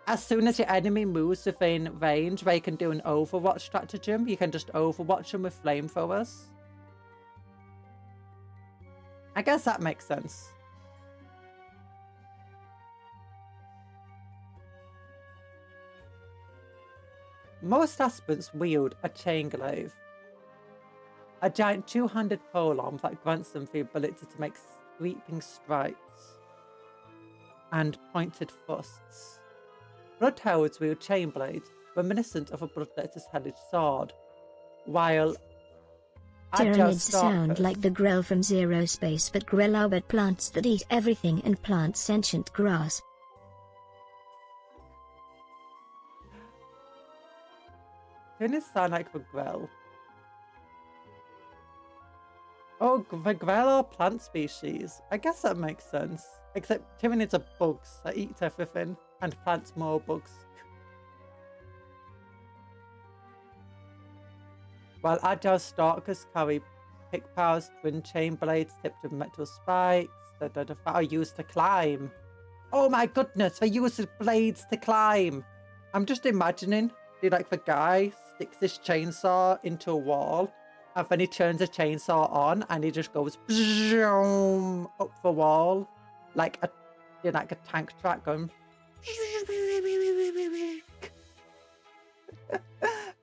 As soon as your enemy moves within range, they can do an overwatch stratagem. You can just overwatch them with flamethrowers. I guess that makes sense. Most aspirants wield a chain glaive, a giant two-handed polearm that grants them the ability to make sweeping strikes and pointed thrusts. Bloodhounds wield chain blades, reminiscent of a bloodletter's hellish sword, while Tyranids sound like the Grell from Zero Space, but Grell are but plants that eat everything and plant sentient grass. Tyranids sound like the Grell. Oh, the Grell are plant species. I guess that makes sense. Except Tyranids are bugs that eat everything and plants more bugs. While agile stalkers carry pick powers, twin chain blades tipped with metal spikes that are used to climb. Oh my goodness, they use the blades to climb. I'm just imagining, like the guy sticks this chainsaw into a wall, and then he turns the chainsaw on, and he just goes up the wall, like a tank track going.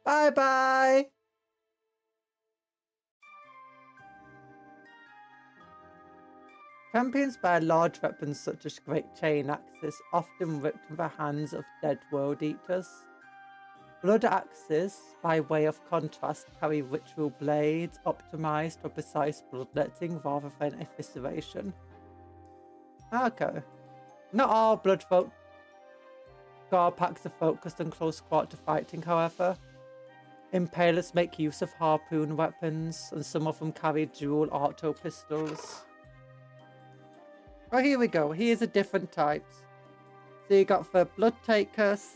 Bye bye. Champions bear large weapons such as great chain axes, often ripped from the hands of dead world eaters. Blood axes, by way of contrast, carry ritual blades optimized for precise bloodletting rather than evisceration. Okay. Not all blood guard packs are focused on close quarter fighting, however. Impalers make use of harpoon weapons, and some of them carry dual auto pistols. Oh, here we go. Here's the different types. So you got the blood takers.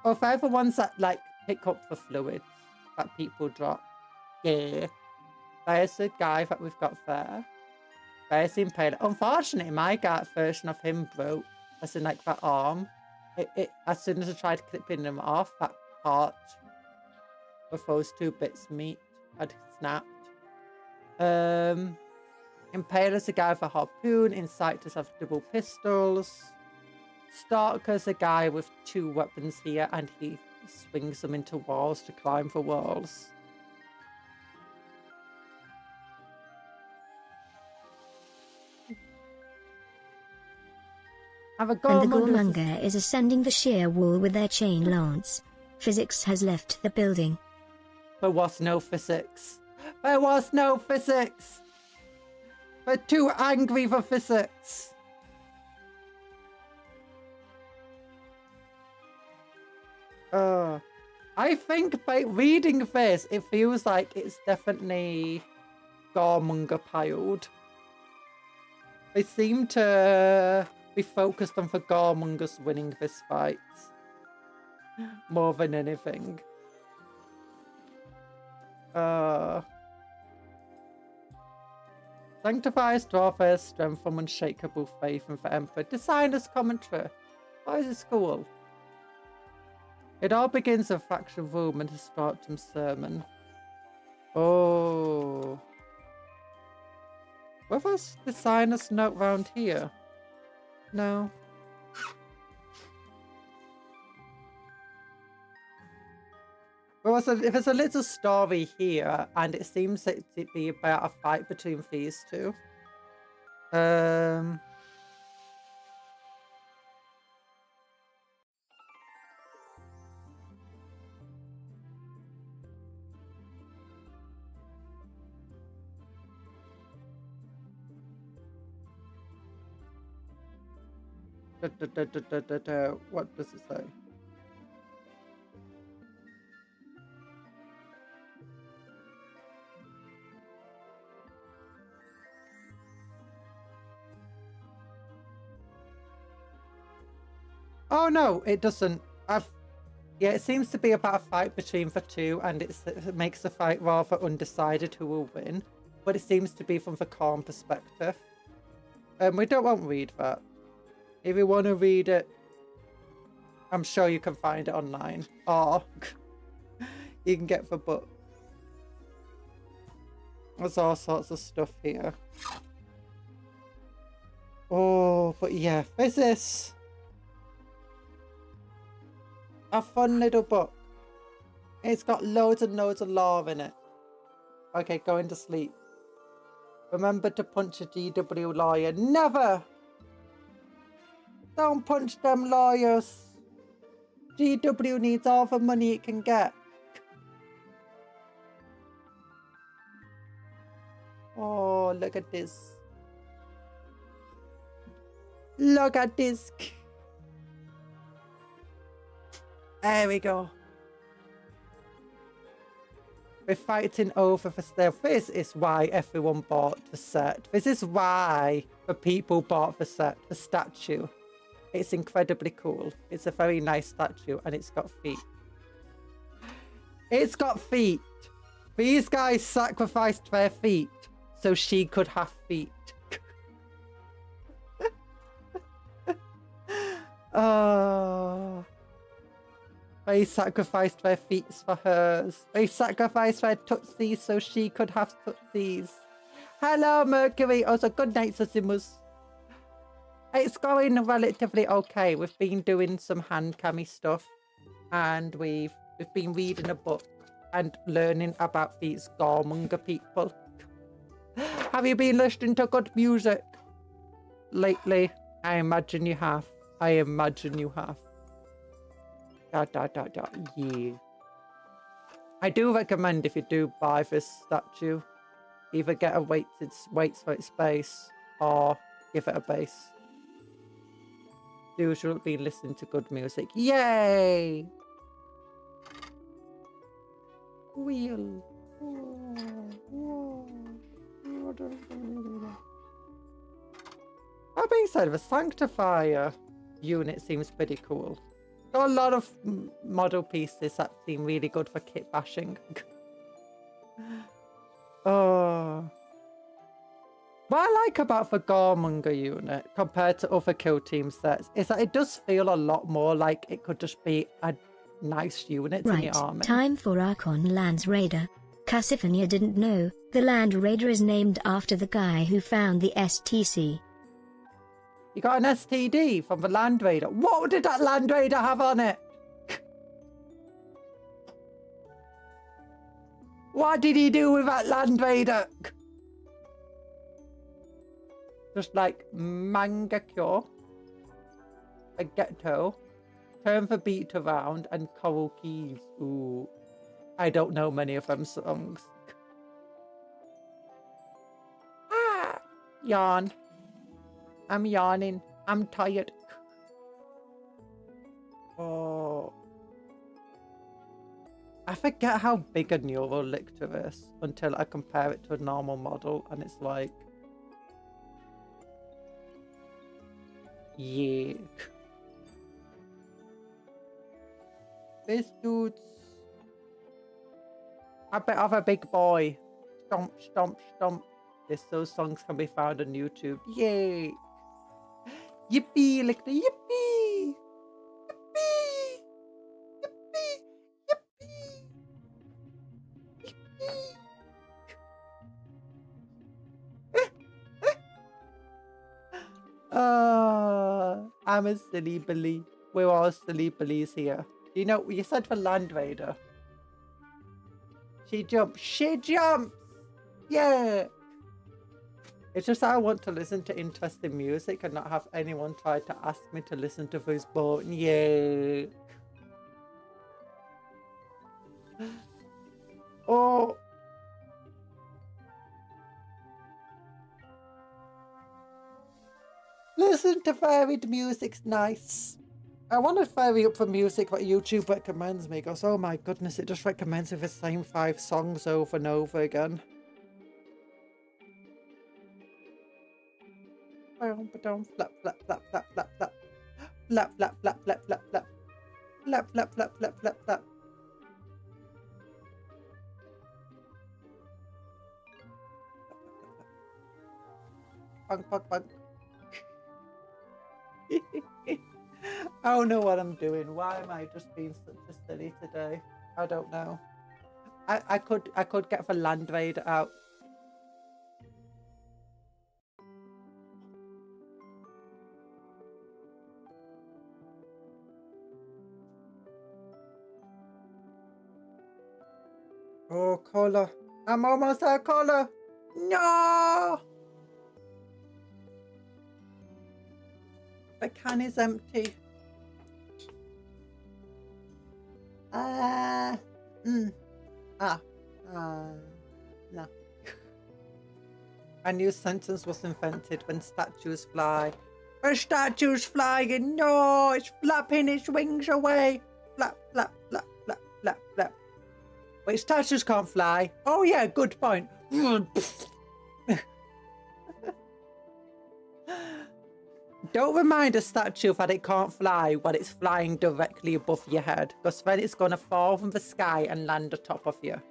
Oh, they're the ones that like pick up the fluids that people drop. Yeah. There's the guy that we've got there. There's the impaler. Unfortunately, my version of him broke. As in like that arm. As soon as I tried clipping him off, that part with those two bits of meat had snapped. Impaler's a guy with a harpoon. Inciters have double pistols. Stalker's a guy with two weapons here, and he swings them into walls to climb the walls. And the Gormonger is ascending the sheer wall with their chain lance. Physics has left the building. There was no physics. There was no physics. They're too angry for physics. I think by reading this, it feels like it's definitely Gormonger piled. They seem to be focused on the Gormongers winning this fight more than anything. Sanctifies Dwarf's strength from unshakable faith in the Emperor. Designer's commentary. Why is it cool? It all begins with faction room and a stratagem sermon. Oh. What was designer's note round here? No. Well, if there's a little story here, and it seems to be about a fight between these two. What does it say? Oh no, it doesn't. Yeah, it seems to be about a fight between the two, and it makes the fight rather undecided who will win. But it seems to be from the calm perspective. We don't want to read that. If you want to read it, I'm sure you can find it online. Or you can get the book. There's all sorts of stuff here. Oh, but yeah, this is a fun little book. It's got loads and loads of lore in it. Okay, going to sleep. Remember to punch a GW lawyer. Never! Don't punch them lawyers. GW needs all the money it can get. Oh, look at this. Look at this. There we go. We're fighting over the stuff. This is why everyone bought the set. This is why the people bought the set, the statue. It's incredibly cool. It's a very nice statue and it's got feet. It's got feet. These guys sacrificed their feet so she could have feet. Oh. They sacrificed their feet for hers. They sacrificed their tootsies so she could have tootsies. Hello, Mercury. Also, good night, Sasimus. It's going relatively okay. We've been doing some hand cammy stuff, and we've been reading a book and learning about these Gormonger people. Have you been listening to good music lately? I imagine you have. I imagine you have. Yeah. I do recommend if you do buy this statue, either get a weights for its base or give it a base. Usually be listening to good music. Yay! Wheel. That being said, the Sanctifier unit seems pretty cool. Got a lot of model pieces that seem really good for kit bashing. Oh. What I like about the Gormonger unit compared to other kill team sets is that it does feel a lot more like it could just be a nice unit in the army. Time for Archon Lands Raider. Casifania didn't know, the Land Raider is named after the guy who found the STC. You got an STD from the Land Raider. What did that Land Raider have on it? What did he do with that Land Raider? Just like Manga Cure, a Ghetto, Turn the Beat Around, and Coral Keys. Ooh, I don't know many of them songs. Ah, yawn. I'm yawning. I'm tired. Oh. I forget how big a Neurolictor is until I compare it to a normal model, and it's like... Yuck. This dude's a bit of a big boy. Stomp, stomp, stomp. Those songs can be found on YouTube. Yay! Yippee, like the yippee! Yippee! Yippee! Yippee! Yippee! I'm a silly billy. We're all silly billies here. You know, you said for Land Raider. She jumps. She jumps! Yeah! It's just that I want to listen to interesting music and not have anyone try to ask me to listen to this boring. Yay! Oh! Listen to varied music's nice. I want to vary up the music that YouTube recommends me because, oh my goodness, it just recommends me the same 5 songs over and over again. Flap, flap, flap, flap, flap, flap. Flap, flap, flap, flap, flap, flap. Flap, flap, flap, flap, flap, flap. Bunk, bunk, bunk. I don't know what I'm doing. Why am I just being such a silly today? I don't know. I could get the Land Raider out. Oh, Cola. I'm almost at Cola. No! The can is empty. No. A new sentence was invented when statues fly. A statue's flying, no, it's flapping its wings away. Flap, flap, flap, flap, flap, flap. Wait, statues can't fly. Oh yeah, good point. Don't remind a statue that it can't fly when it's flying directly above your head, because then it's going to fall from the sky and land on top of you.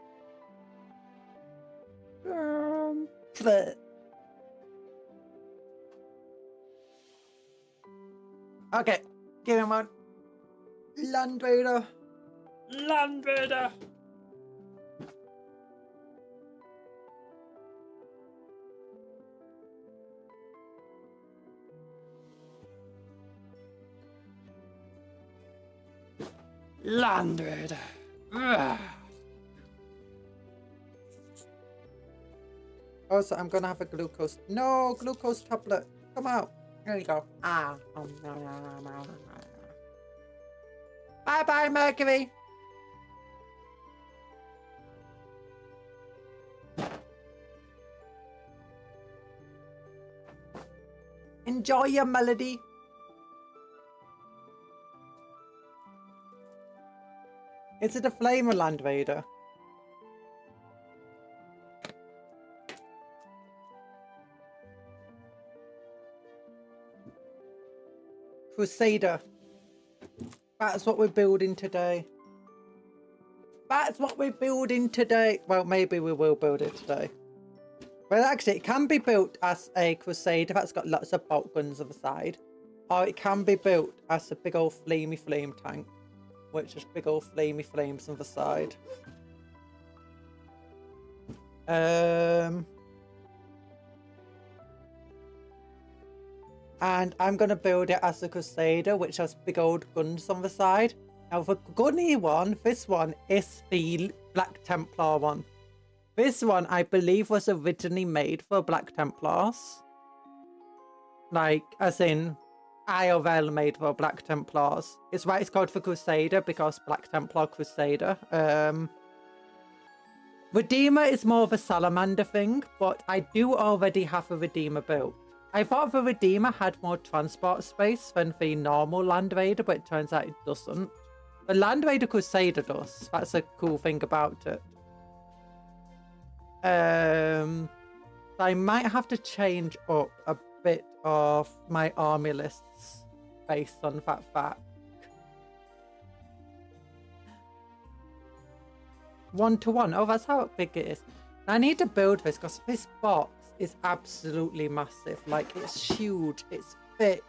Okay, give him one. Land Raider. Land Raider. Land Raider. Also, I'm gonna have a glucose. No, glucose tablet. Come out. There you go. Bye bye, Mercury. Enjoy your melody. Is it a flame or Land Raider? Crusader. That's what we're building today. That's what we're building today. Well, maybe we will build it today. Well, actually, it can be built as a Crusader that's got lots of bolt guns on the side. Or it can be built as a big old flamey flame tank, which is big old flamey flames on the side. And I'm going to build it as a Crusader, which has big old guns on the side. Now, the gunny one, this one is the Black Templar one. This one, I believe, was originally made for Black Templars. Like, as in, IRL made for Black Templars. It's why it's called the Crusader, because Black Templar Crusader. Redeemer is more of a salamander thing, but I do already have a Redeemer built. I thought the Redeemer had more transport space than the normal Land Raider, but it turns out it doesn't. The Land Raider Crusader does. That's a cool thing about it. So I might have to change up a bit of my army lists based on that fact. 1-to-1. Oh, that's how big it is. I need to build this because this box is absolutely massive. Like, it's huge, it's thick,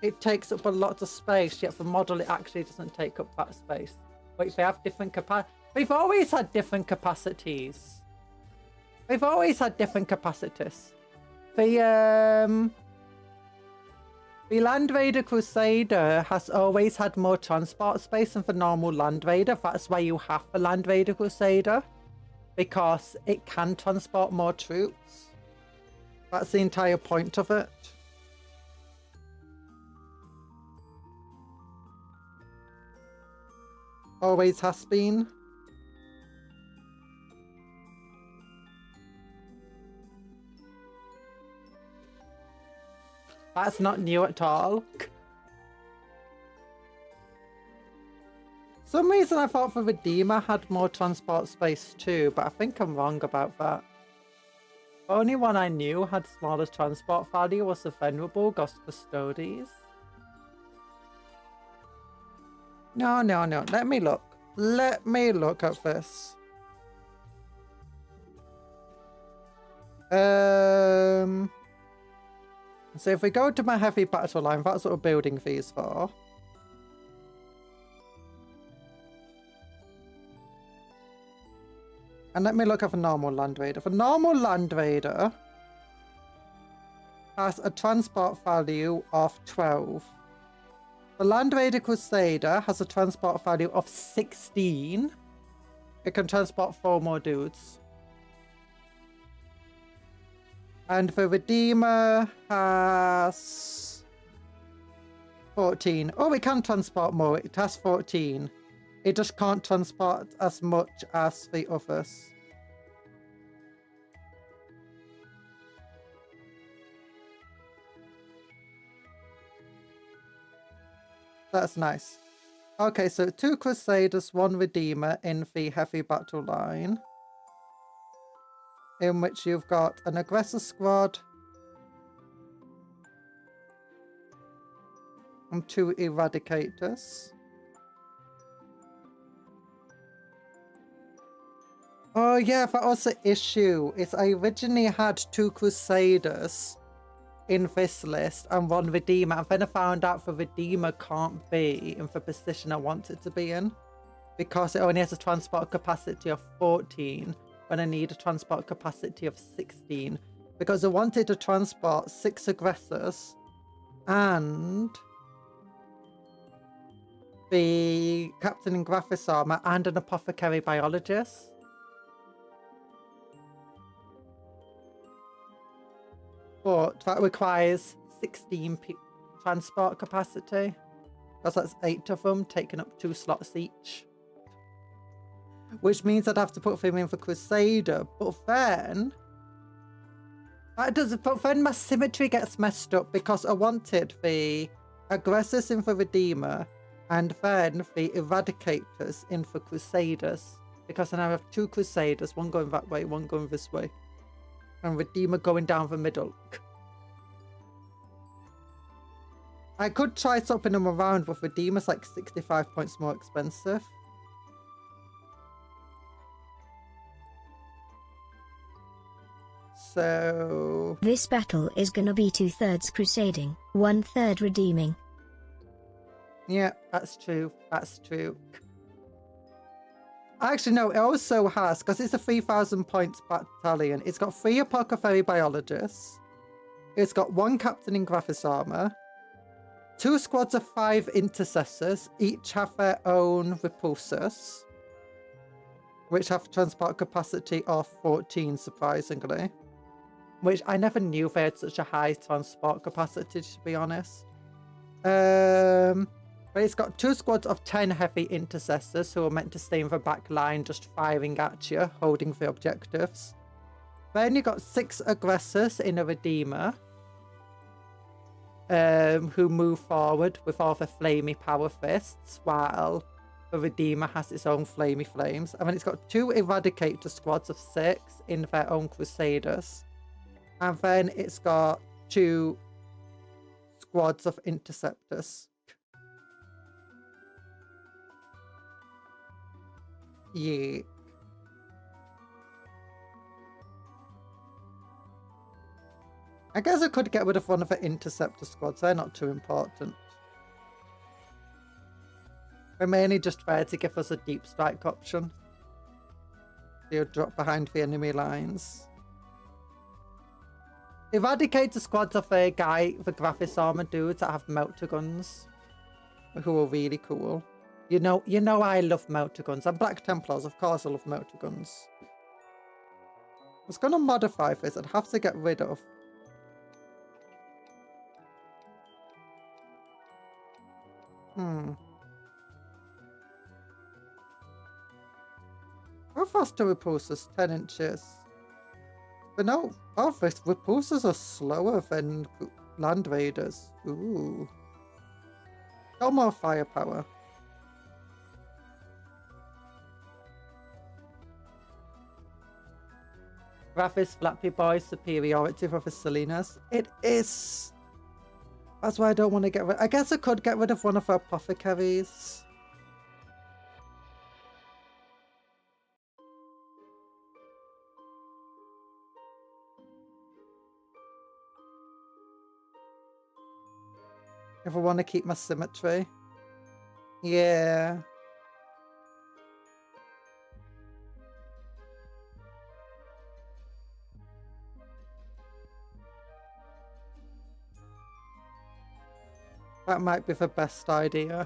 it takes up a lot of space, yet the model it actually doesn't take up that space. Which they have different we've always had different capacities. We've always had different capacities. The Land Raider Crusader has always had more transport space than the normal Land Raider. That's why you have the Land Raider Crusader, because it can transport more troops. That's the entire point of it. Always has been. That's not new at all. For some reason I thought the Redeemer had more transport space too, but I think I'm wrong about that. The only one I knew had smaller transport value was the Venerable Ghost Custodes. No. Let me look. Let me look at this. So if we go to my heavy battle line, that's what we're building these for. And let me look at the normal Land Raider. The normal Land Raider has a transport value of 12. The Land Raider Crusader has a transport value of 16. It can transport 4 more dudes. And the Redeemer has 14. Oh, it can transport more. It has 14. It just can't transport as much as the others. That's nice. Okay, so 2 Crusaders, 1 Redeemer in the heavy battle line. In which you've got an Aggressor Squad. And 2 Eradicators. Oh yeah, that was the issue. Is I originally had 2 Crusaders in this list and 1 Redeemer, and then I found out the Redeemer can't be in the position I want it to be in because it only has a transport capacity of 14 when I need a transport capacity of 16, because I wanted to transport 6 aggressors and the Captain in Graphics Armor and an Apothecary Biologist. But that requires 16 transport capacity. Because that's 8 of them, taking up 2 slots each. Which means I'd have to put them in for Crusader. But then my symmetry gets messed up because I wanted the Aggressors in for Redeemer and then the Eradicators in for Crusaders. Because then I have 2 Crusaders, one going that way, one going this way. And Redeemer going down the middle. I could try swapping them around, but Redeemer's like 65 points more expensive. So... this battle is gonna be 2/3 crusading, 1/3 redeeming. Yeah, that's true. That's true. Actually, no, it also has, because it's a 3,000 points battalion, it's got 3 Apothecary Biologists, it's got 1 Captain in Graphics Armor, 2 squads of 5 Intercessors, each have their own Repulsors, which have transport capacity of 14, surprisingly. Which I never knew they had such a high transport capacity, to be honest. But it's got 2 squads of 10 heavy Intercessors who are meant to stay in the back line, just firing at you, holding the objectives. Then you got 6 Aggressors in a Redeemer, who move forward with all the flamey power fists, while the Redeemer has its own flamey flames. And then it's got 2 Eradicator squads of 6 in their own Crusaders. And then it's got 2 squads of Interceptors. Yeah. I guess I could get rid of one of the Interceptor squads. They're not too important. They're mainly just there to give us a deep strike option. They'll drop behind the enemy lines. Eradicator squads of the Graphics Armor dudes that have melter guns, who are really cool. You know I love melter guns. I'm Black Templars, of course I love melter guns. I was gonna modify this. I'd have to get rid of. How fast are repulsors? 10 inches. But no, the repulsors are slower than Land Raiders. Ooh. No more firepower. Graphics Flappy Boy superiority for the Salinas. It is. That's why I don't want to get rid. I guess I could get rid of one of our apothecaries. If I want to keep my symmetry. Yeah. That might be the best idea.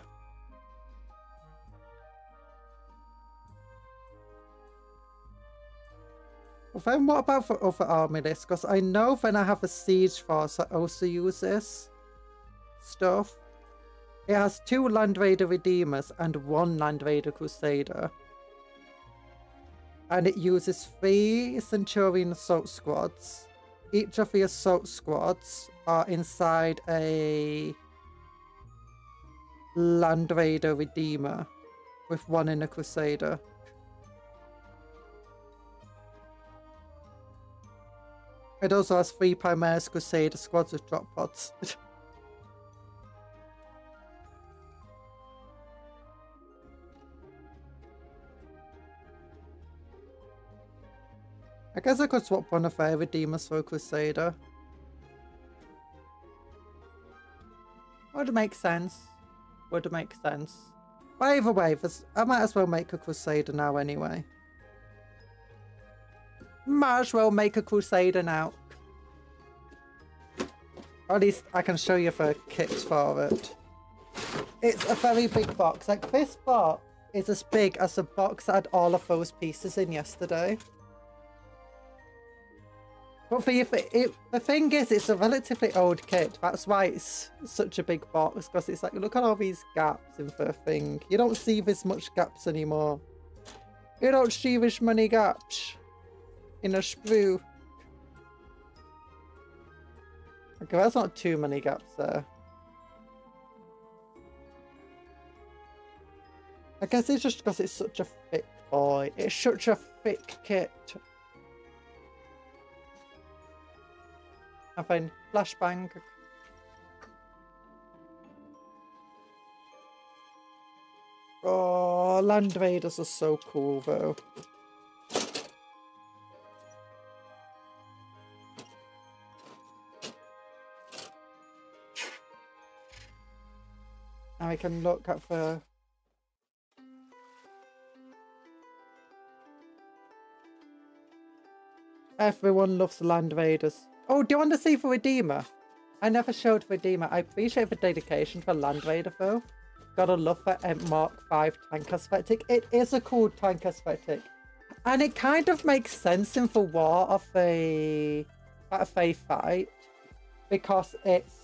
Well, then what about for other army lists? Because I know when I have a siege force that also uses stuff. It has 2 Land Raider Redeemers and 1 Land Raider Crusader. And it uses 3 Centurion Assault Squads. Each of the Assault Squads are inside a Land Raider Redeemer with 1 in a Crusader. It also has 3 Primaris Crusader squads with drop pods. I guess I could swap one of their Redeemers for a Crusader. Would make sense. Would make sense. But either way, I might as well make a Crusader now anyway. Might as well make a Crusader now. Or at least I can show you the kits for it. It's a very big box. Like, this box is as big as the box that had all of those pieces in yesterday. But the thing is, it's a relatively old kit. That's why it's such a big box. Because it's like, look at all these gaps in the thing. You don't see this much gaps anymore. You don't see this many gaps in a sprue. Okay, that's not too many gaps there. I guess it's just because it's such a thick boy. It's such a thick kit. I find flashbang. Oh, Land Raiders are so cool though. Now we can look at the... Everyone loves Land Raiders. Oh, do you want to see the Redeemer? I never showed Redeemer. I appreciate the dedication to Land Raider though. Gotta love that Mark 5 tank aesthetic. It is a cool tank aesthetic. And it kind of makes sense in the war of a fight. Because it's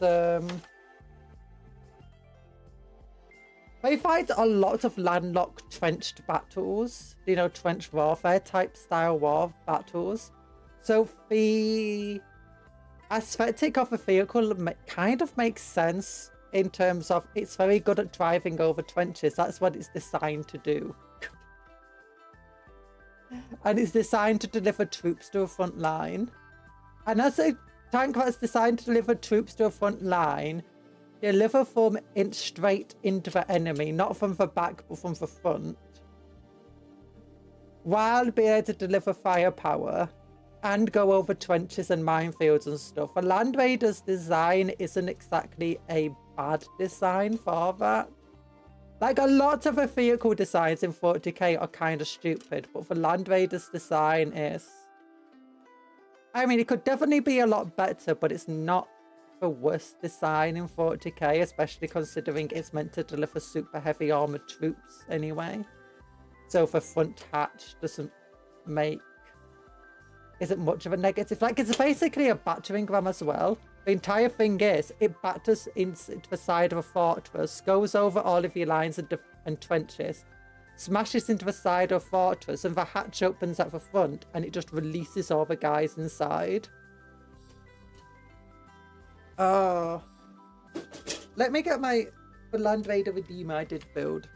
they fight a lot of landlocked trenched battles. You know, trench warfare type style war battles. So the aesthetic of the vehicle kind of makes sense in terms of it's very good at driving over trenches. That's what it's designed to do. And it's designed to deliver troops to a front line. And as a tank that's designed to deliver troops to a front line, deliver from straight into the enemy, not from the back but from the front, while being able to deliver firepower and go over trenches and minefields and stuff. A Land Raider's design isn't exactly a bad design for that. Like, a lot of the vehicle designs in 40k are kind of stupid, but the Land Raider's design is... I mean, it could definitely be a lot better, but it's not the worst design in 40k, especially considering it's meant to deliver super heavy armored troops anyway. So the front hatch isn't much of a negative. Like, it's basically a battering ram as well. The entire thing is, it batters into the side of a fortress, goes over all of your lines and trenches, smashes into the side of a fortress, and the hatch opens at the front, and it just releases all the guys inside. Oh. Let me get the Land Raider Redeemer I did build.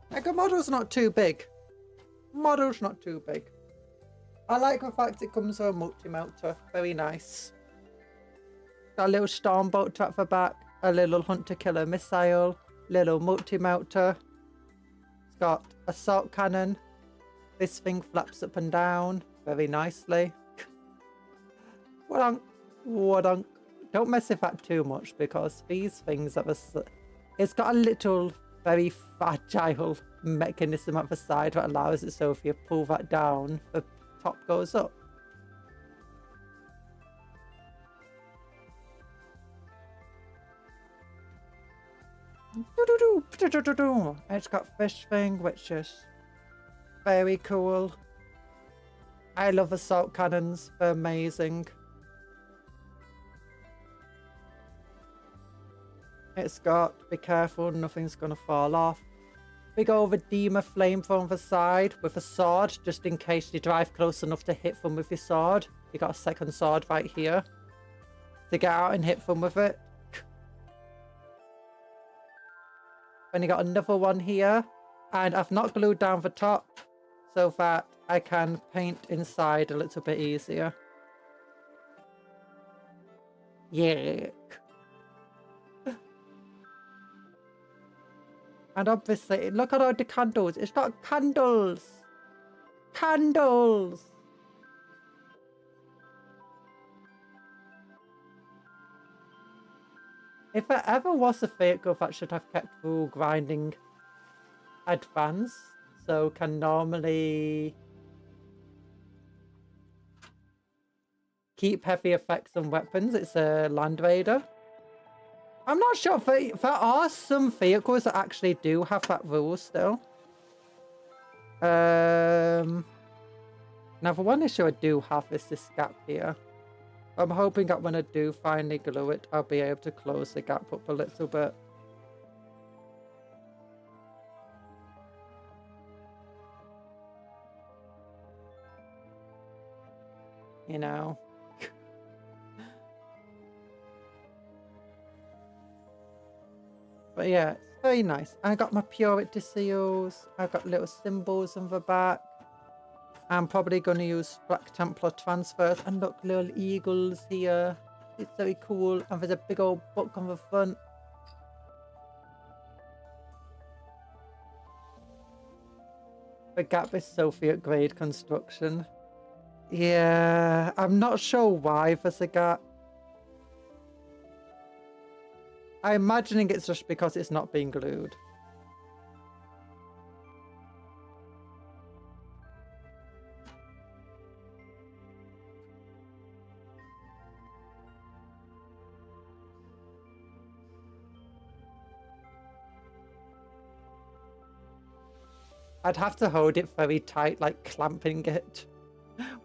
Like, a model's not too big. Model's not too big. I like the fact it comes with a multi-melter. Very nice. Got a little storm bolter at the back. a little hunter-killer missile, little multi-melter. It's got a salt cannon. This thing flaps up and down very nicely. Wadunk, wadunk. Don't mess with that too much because these things have it's got a little very fragile mechanism at the side that allows it, so if you pull that down, the top goes up. It's got fish thing, which is very cool. I love assault cannons, they're amazing. It's got, be careful, nothing's gonna fall off. Big old Redeemer flamethrower on the side with a sword, just in case you drive close enough to hit them with your sword. You got a second sword right here to get out and hit them with it. Then you got another one here, and I've not glued down the top so that I can paint inside a little bit easier. Yuck. And obviously, look at all the candles. It's got candles. Candles. If there ever was a vehicle that should have kept rule grinding advanced, so can normally keep heavy effects on weapons, it's a Land Raider. I'm not sure if there are some vehicles that actually do have that rule still. Now the one issue I do have is this gap here. I'm hoping that when I do finally glue it, I'll be able to close the gap up a little bit. You know. But yeah, it's very nice. I got my purity seals. I've got little symbols on the back. I'm probably going to use Black Templar transfers. And look, little eagles here. It's very cool. And there's a big old book on the front. The gap is Soviet grade construction. Yeah, I'm not sure why there's a gap. I'm imagining it's just because it's not being glued. I'd have to hold it very tight, like clamping it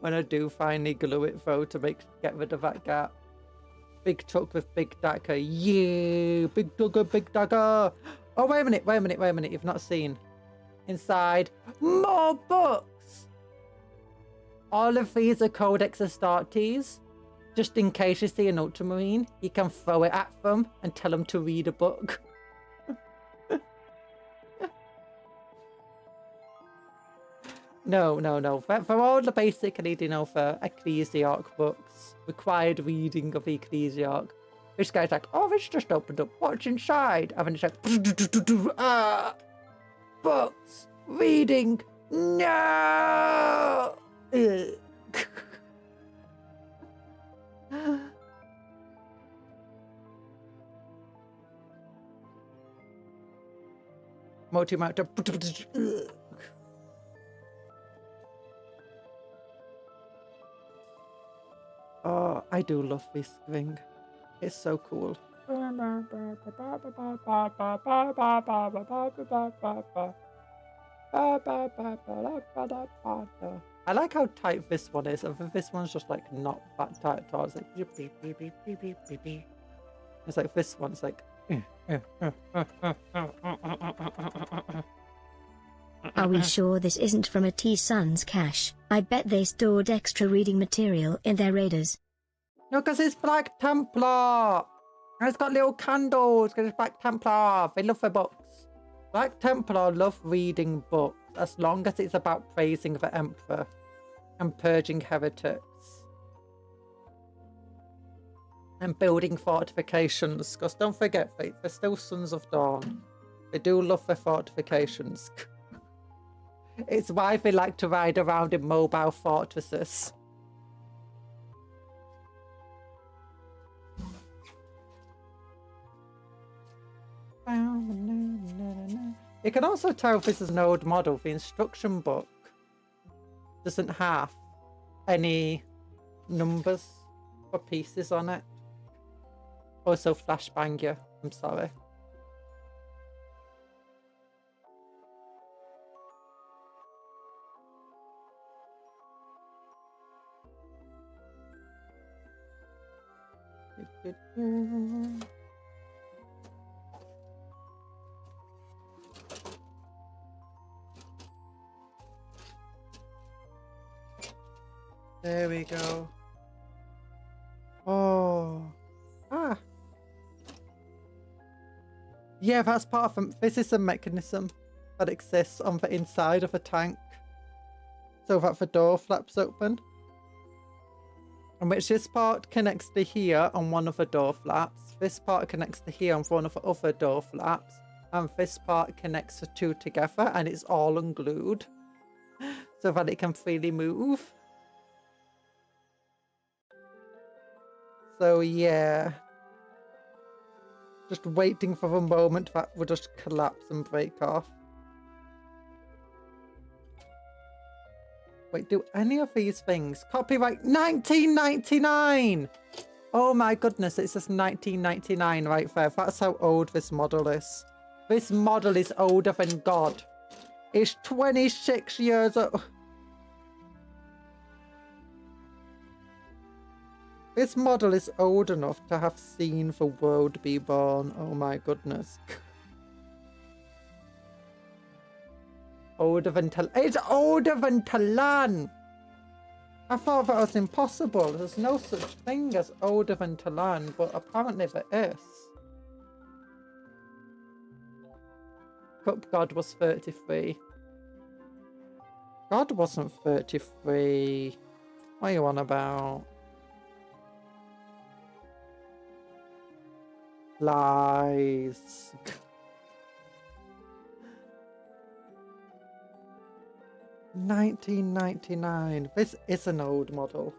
when I do finally glue it though to get rid of that gap. Big truck with big dagger. Yeah, big dagger, big dagger. Oh, wait a minute. You've not seen. Inside, more books. All of these are Codex Astartes. Just in case you see an ultramarine, you can throw it at them and tell them to read a book. No. For all the basically, you know, for Ecclesiarch books, required reading of the Ecclesiarch. This guy's like, oh, this just opened up. What's inside? And then it's like, books, reading, no. Multi-mounter. Oh, I do love this thing. It's so cool. I like how tight this one is. I think this one's just like not that tight at all. It's like beep, beep, beep, beep, beep, beep, beep, beep. It's like this one's like. Are we sure this isn't from a T-Sun's cache? I bet they stored extra reading material in their raiders. No, because it's Black Templar. And it's got little candles because it's Black Templar. They love their books. Black Templar love reading books as long as it's about praising the Emperor and purging heretics. and building fortifications. Because don't forget, they're still Sons of Dawn. They do love their fortifications. It's why they like to ride around in mobile fortresses. You can also tell if this is an old model. The instruction book doesn't have any numbers or pieces on it. Also, flashbang you. I'm sorry. There we go. Oh. Ah. Yeah, that's part of this is a mechanism that exists on the inside of a tank. So that the door flaps open. And which this part connects to here on one of the door flaps. This part connects to here on one of the other door flaps. And this part connects the two together and it's all unglued. So that it can freely move. So yeah, just waiting for the moment that will just collapse and break off. Wait, do any of these things? Copyright 1999! Oh my goodness, it says 1999 right there. That's how old this model is. This model is older than God. It's 26 years old. This model is old enough to have seen the world be born. Oh my goodness. Older than Talan. It's older than Talan! I thought that was impossible. There's no such thing as older than Talan, but apparently there is. Cup God was 33. God wasn't 33. What are you on about? Lies. $19.99. This is an old model.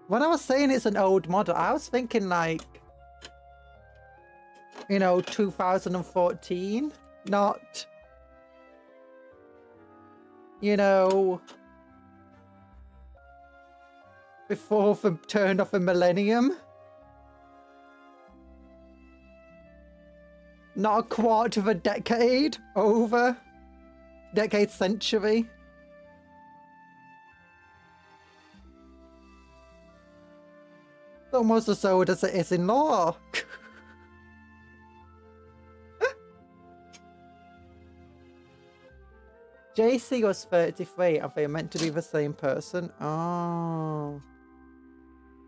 When I was saying it's an old model, I was thinking like, you know, 2014, not, you know, before the turn of the millennium. Not a quarter of a decade over. Decade century. It's almost as old as it is in law. JC was 33. Are they meant to be the same person? Oh.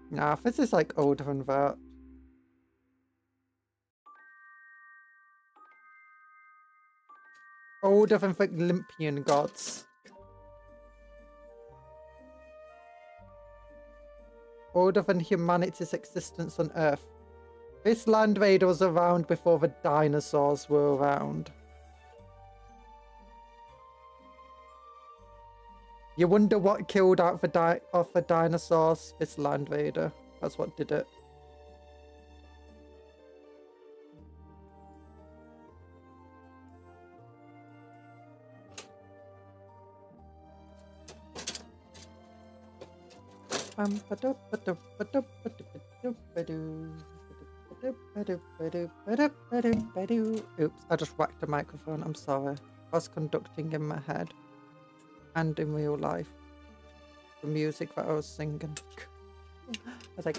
Nah, this is like older than that. Older than the Olympian gods. Older than humanity's existence on Earth. This land raider was around before the dinosaurs were around. You wonder what killed out the dinosaurs? This land raider. That's what did it. Oops, I just whacked the microphone. I'm sorry. I was conducting in my head and in real life the music that I was singing. I was like,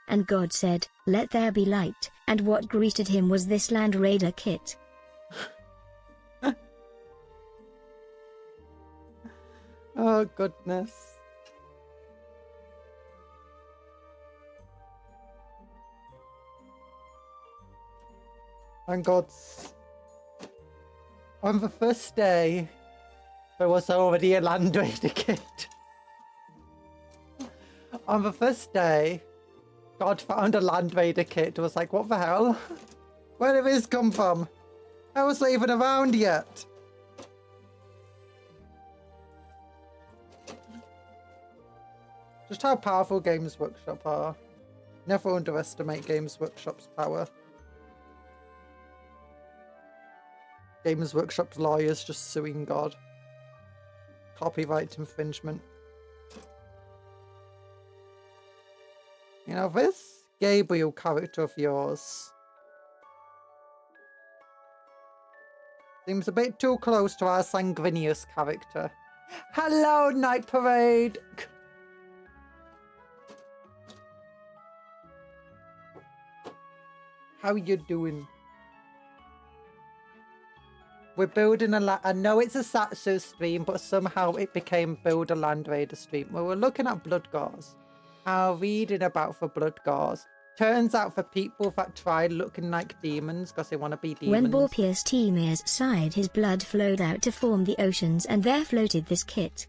And God said, "Let there be light," and what greeted him was this Land Raider kit. Oh goodness. And gods. On the first day, there was already a Land Raider kit. On the first day, God found a Land Raider kit. It was like, what the hell? Where did this come from? I wasn't even around yet. Just how powerful Games Workshop are. Never underestimate Games Workshop's power. Games Workshop's lawyers just suing God. Copyright infringement. You know, this Gabriel character of yours seems a bit too close to our Sanguinius character. Hello, Night Parade! How you doing? We're building I know it's a Satsu stream, but somehow it became Build a Land Raider stream. Where we're looking at blood gauze. Reading about for blood gauze. Turns out for people that try looking like demons because they want to be demons. When Borpius Timir's sighed, his blood flowed out to form the oceans, and there floated this kit.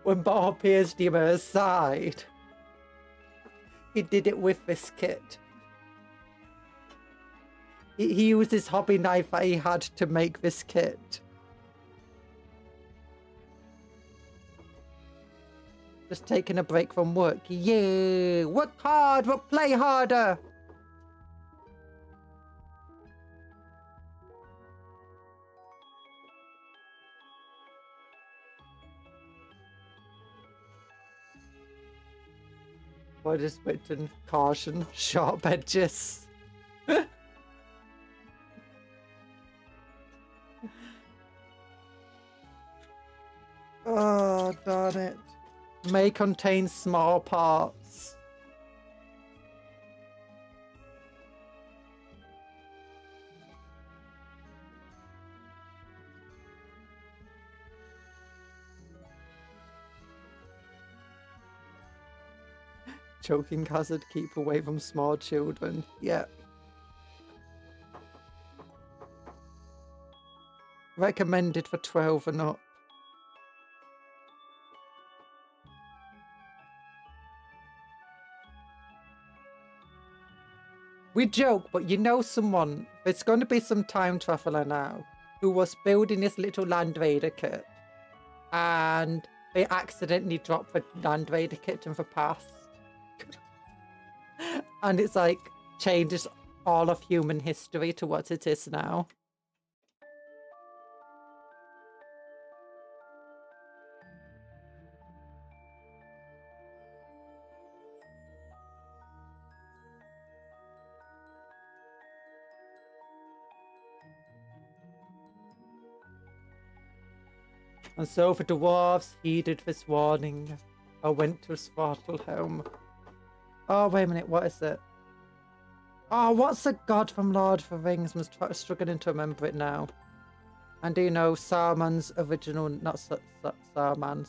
When Borpius Timir's sighed, he did it with this kit. He used his hobby knife that he had to make this kit. Just taking a break from work. Yeah, work hard, but play harder. What is written? Caution, sharp edges. Oh, darn it. May contain small parts. Choking hazard, keep away from small children. Yep. Recommended for 12 and up. We joke, but you know someone, there's going to be some time traveler now, who was building this little Land Raider kit, and they accidentally dropped the Land Raider kit in the past. And it's like, changes all of human history to what it is now. And so the dwarves heeded this warning. I went to Svartalhelm. Oh, wait a minute, what is it? Oh, what's the god from Lord of the Rings? I'm struggling to remember it now. And do you know Saruman's original, not Saruman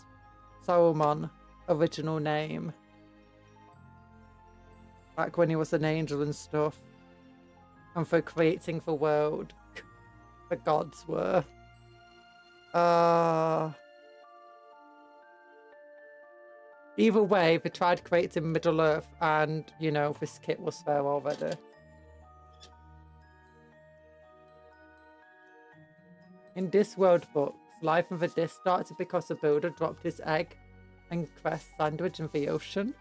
original name? Back when he was an angel and stuff. And for creating the world, the gods were. Either way, they tried creating Middle Earth, and, you know, this kit was there already. In Discworld books, life in the Disc started because the builder dropped his egg and cress sandwich in the ocean.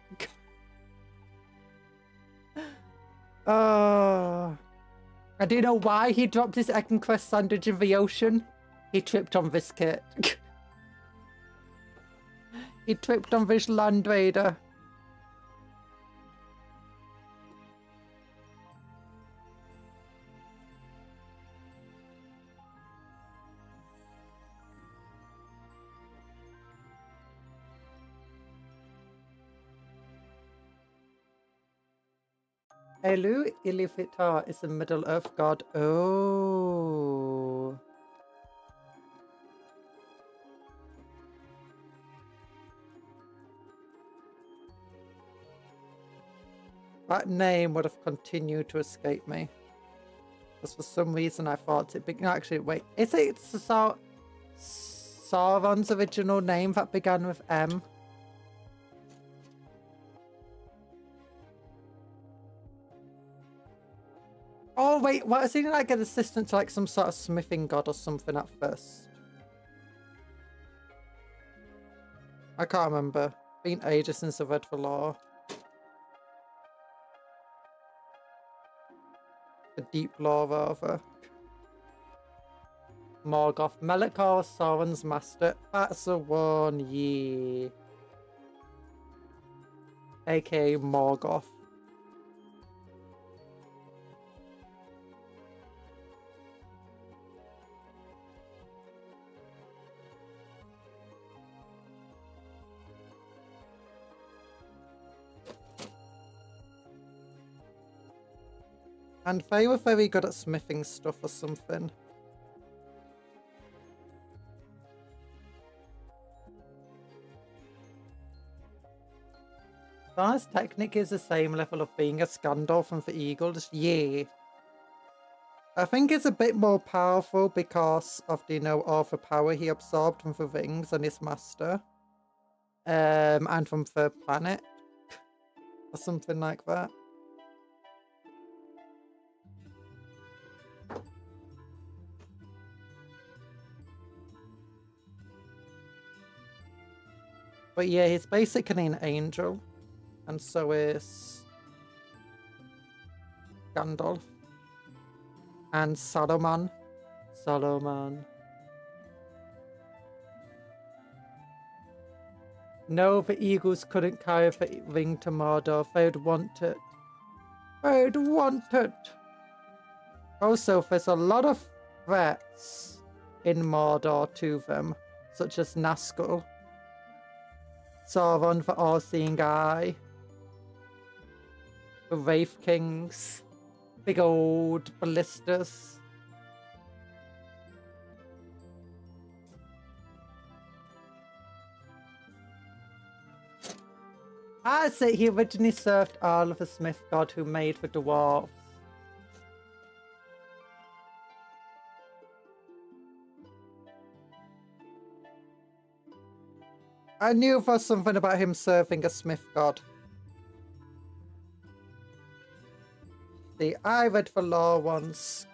I do know why he dropped his egg and cress sandwich in the ocean. He tripped on this kit. He tripped on this Land Raider. Elu Ilifita is a Middle Earth god. Oh. That name would have continued to escape me. Because for some reason I thought it... Actually, wait. Is it Sauron's original name that began with M? Oh, wait. What? Is he like an assistant to like some sort of smithing god or something at first? I can't remember. Been ages since I've read the lore. The deep lore, rather. Morgoth. Melkor, Sauron's master. That's the one, yeah. AKA Morgoth. And they were very good at smithing stuff or something. That's technically is the same level of being a Scandal from the Eagle, just yeah. I think it's a bit more powerful because of the, you know, all the power he absorbed from the rings and his master. And from the planet. Or something like that. But yeah, he's basically an angel. And so is Gandalf. And Saruman. No, the eagles couldn't carry the ring to Mordor. They'd want it. They'd want it. Also, there's a lot of threats in Mordor to them, such as Nazgul. Sauron, the all-seeing eye. The Wraith Kings. Big old ballistas. I say he originally served all of the smith god who made the dwarves. I knew there was something about him serving a smith god. See, I read the lore once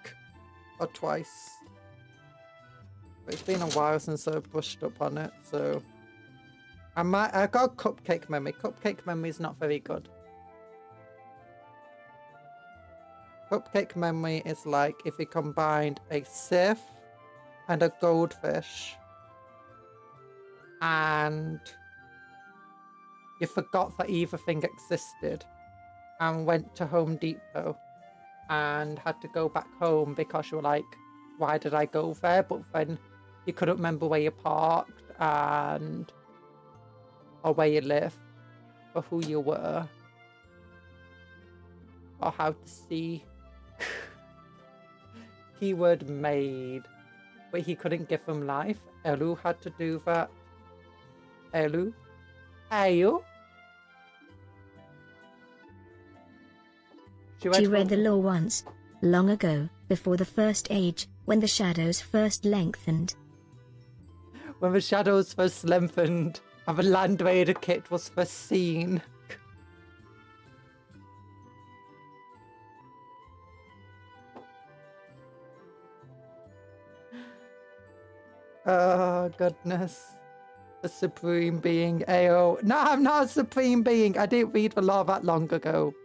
or twice. But it's been a while since I brushed up on it, so... I got Cupcake Memory. Cupcake Memory is not very good. Cupcake Memory is like if you combined a Sith and a goldfish and you forgot that either thing existed and went to Home Depot and had to go back home because you were like, why did I go there? But then you couldn't remember where you parked and or where you live or who you were or how to see. Keyword made, but he couldn't give them life. Elu had to do that. Elu? She read the lore once, long ago, before the First Age, when the shadows first lengthened. When the shadows first lengthened and the Land Raider kit was first seen. Oh, goodness. The Supreme Being, Ayo. No, I'm not a Supreme Being. I didn't read the lore that long ago.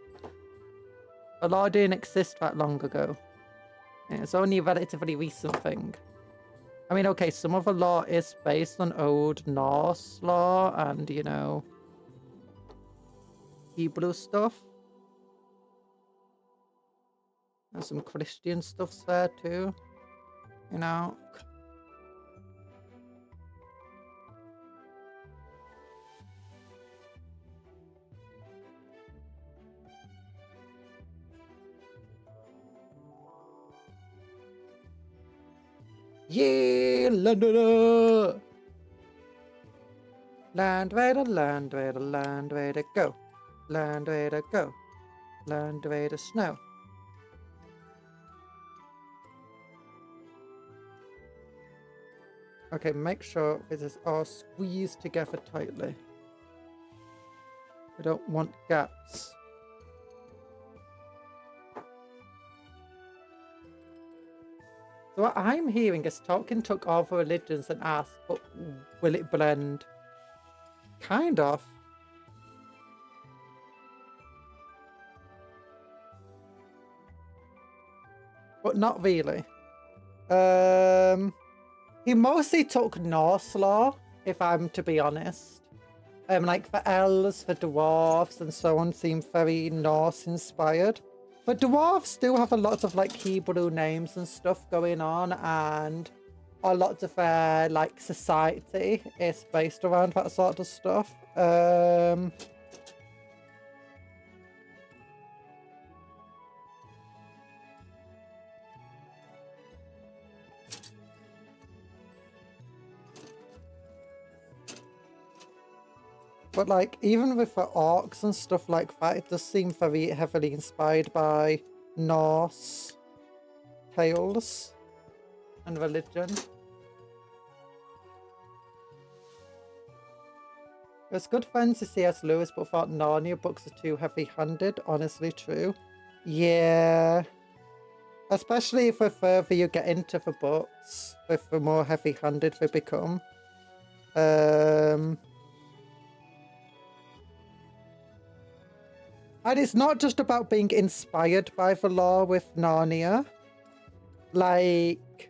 The lore didn't exist that long ago. Yeah, it's only a relatively recent thing. I mean, okay, some of the lore is based on Old Norse lore and, you know, Hebrew stuff. And some Christian stuff's there too, you know. Yeah, Londoner! Land Raider, Land Raider, Land Raider, go. Land Raider, go. Learn the way to snow. Okay, make sure this is all squeezed together tightly. We don't want gaps. So what I'm hearing is Tolkien took all the religions and asked, but will it blend? Kind of. But not really. He mostly took Norse lore, if I'm to be honest. Like the elves, the dwarves, and so on seem very Norse inspired. The dwarves do have a lot of like Hebrew names and stuff going on, and a lot of their like society is based around that sort of stuff. But like, even with the orcs and stuff like that, it does seem very heavily inspired by Norse tales and religion. It was good friends to C.S. Lewis, but thought Narnia books are too heavy-handed. Honestly true. Yeah. Especially the further you get into the books, the more heavy-handed they become. And it's not just about being inspired by the lore with Narnia. Like,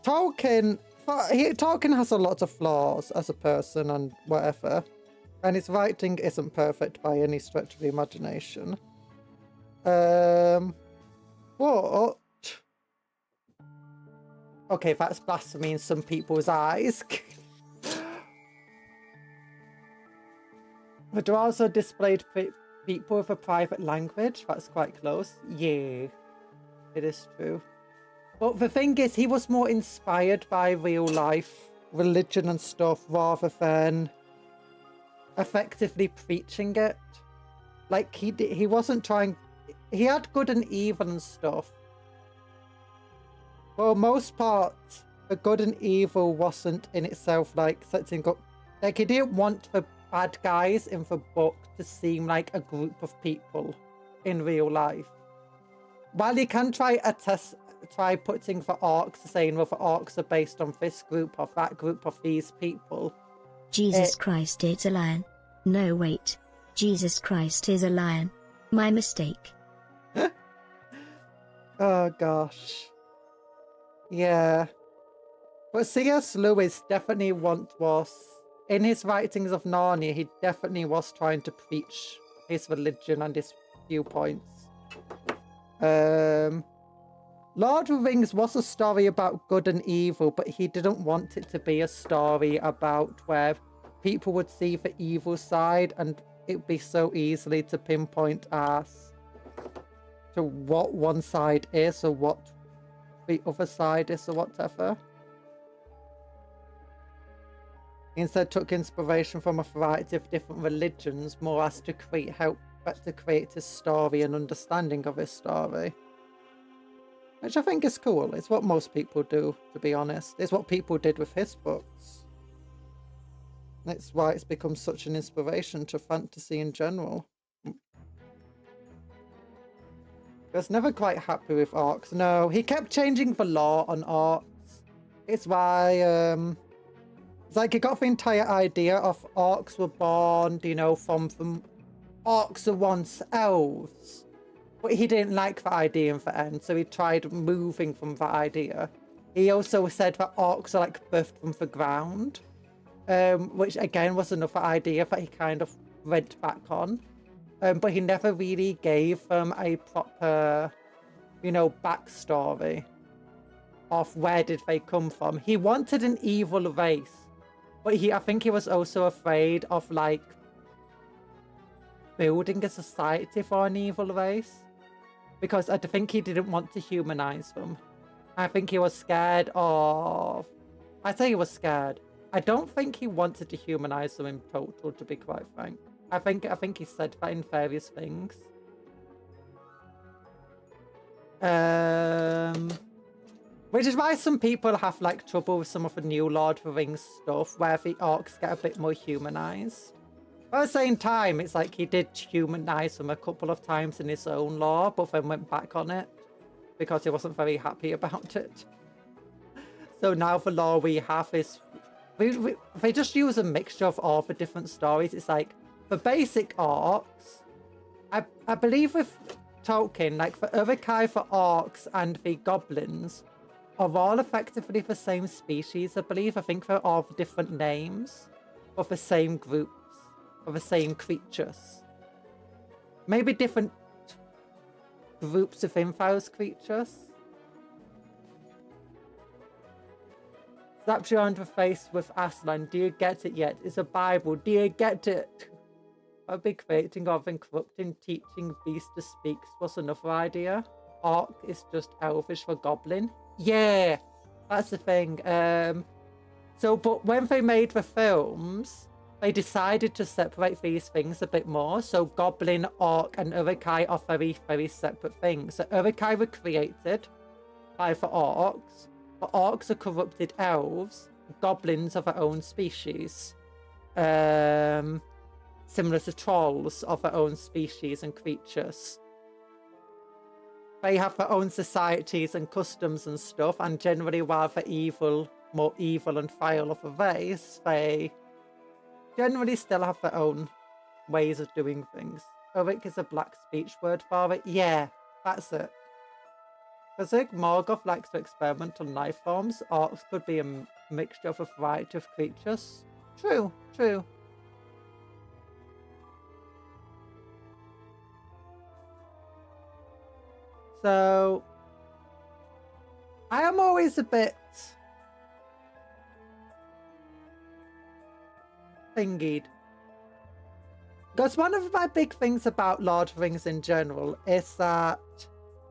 Tolkien has a lot of flaws as a person and whatever. And his writing isn't perfect by any stretch of the imagination. But... Okay, that's blasphemy in some people's eyes. The dwarves are displayed people with a private language. That's quite close. Yeah, it is true. But the thing is, he was more inspired by real life religion and stuff rather than effectively preaching it. Like, he wasn't trying... He had good and evil and stuff. For most part, the good and evil wasn't in itself, like, setting up... Like, he didn't want the bad guys in the book to seem like a group of people in real life. While you can try putting the orcs, saying, well, the orcs are based on this group of that group of these people. Jesus Christ, it's a lion. No, wait. Jesus Christ is a lion. My mistake. Oh, gosh. Yeah. But C.S. Lewis definitely was... In his writings of Narnia, he definitely was trying to preach his religion and his viewpoints. Lord of the Rings was a story about good and evil, but he didn't want it to be a story about where people would see the evil side and it'd be so easily to pinpoint as to what one side is or what the other side is or whatever. Instead took inspiration from a variety of different religions, more as to help to create his story and understanding of his story. Which I think is cool. It's what most people do, to be honest. It's what people did with his books. That's why it's become such an inspiration to fantasy in general. I was never quite happy with orcs. No, he kept changing the lore on orcs. It's why, it's like he got the entire idea of orcs were born, you know, from orcs are once elves. But he didn't like the idea in the end, so he tried moving from that idea. He also said that orcs are like birthed from the ground, which again was another idea that he kind of went back on. But he never really gave them a proper, you know, backstory of where did they come from. He wanted an evil race. But I think he was also afraid of, like, building a society for an evil race. Because I think he didn't want to humanize them. I think he was scared of... I'd say he was scared. I don't think he wanted to humanize them in total, to be quite frank. I think he said that in various things. Which is why some people have like trouble with some of the new Lord of the Rings stuff, where the orcs get a bit more humanized. But at the same time, it's like he did humanize them a couple of times in his own lore, but then went back on it because he wasn't very happy about it. So now the lore we have is they just use a mixture of all the different stories. It's like the basic orcs. I believe with Tolkien, like the Uruk-hai, the orcs, and the goblins are all effectively the same species, I believe. I think they're all different names of the same groups, of the same creatures. Maybe different groups within those creatures. Slap you on the face with Aslan. Do you get it yet? It's a Bible. Do you get it? I'll be creating of and corrupting, teaching beast to speak was another idea. Orc is just elvish for goblin. Yeah, that's the thing. But when they made the films, they decided to separate these things a bit more. So goblin, orc, and Uruk-hai are very, very separate things. So Uruk-hai were created by the orcs. The orcs are corrupted elves. Goblins are their own species. Similar to trolls of their own species and creatures. They have their own societies and customs and stuff, and generally while they're evil, more evil and vile of a race, they generally still have their own ways of doing things. Uruk is a black speech word for it. Yeah, that's it. Because Morgoth likes to experiment on life forms. Orcs could be a mixture of a variety of creatures. True, true. So, I am always a bit thingied. Because one of my big things about Lord of the Rings in general is that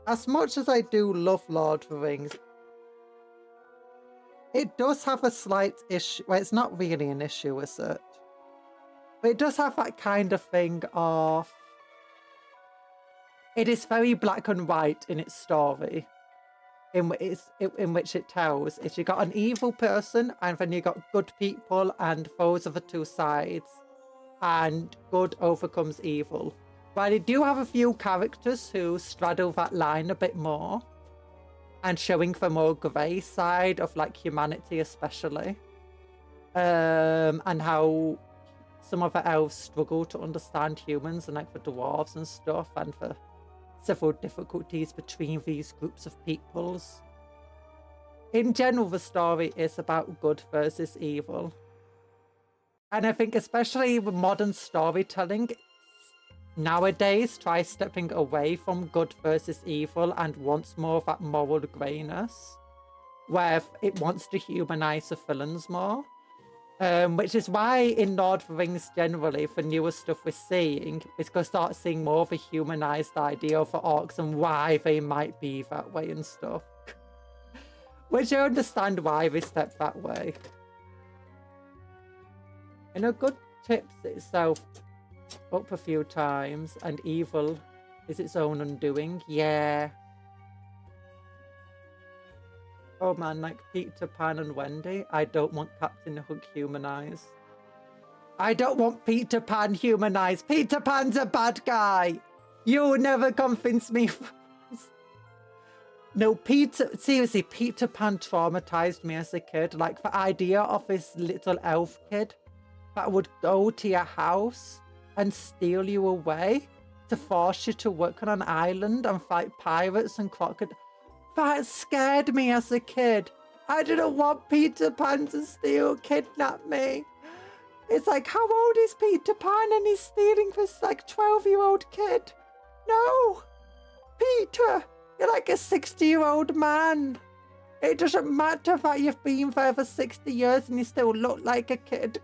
as much as I do love Lord of the Rings, it does have a slight issue. Well, it's not really an issue, is it? But it does have that kind of thing of... It is very black and white in its story, in which it tells. If you got an evil person, and then you got good people, and those are the two sides, and good overcomes evil. While you do have a few characters who straddle that line a bit more, and showing the more grey side of like humanity especially, and how some of the elves struggle to understand humans, and like the dwarves and stuff, and the several difficulties between these groups of peoples. In general, the story is about good versus evil. And I think especially with modern storytelling, nowadays tries stepping away from good versus evil and wants more of that moral greyness, where it wants to humanize the villains more. Which is why in Lord of the Rings generally, for newer stuff we're seeing, is going to start seeing more of a humanized idea for orcs and why they might be that way and stuff. Which I understand why they step that way. Good tips itself up a few times, and evil is its own undoing. Yeah. Oh man, like Peter Pan and Wendy. I don't want Captain Hook humanized. I don't want Peter Pan humanized. Peter Pan's a bad guy. You'll never convince me. No, seriously, Peter Pan traumatized me as a kid. Like the idea of this little elf kid that would go to your house and steal you away to force you to work on an island and fight pirates and crocodiles. That scared me as a kid. I didn't want Peter Pan to kidnap me. It's like, how old is Peter Pan and he's stealing this like 12-year-old kid? No! Peter, you're like a 60-year-old man. It doesn't matter that you've been there for 60 years and you still look like a kid.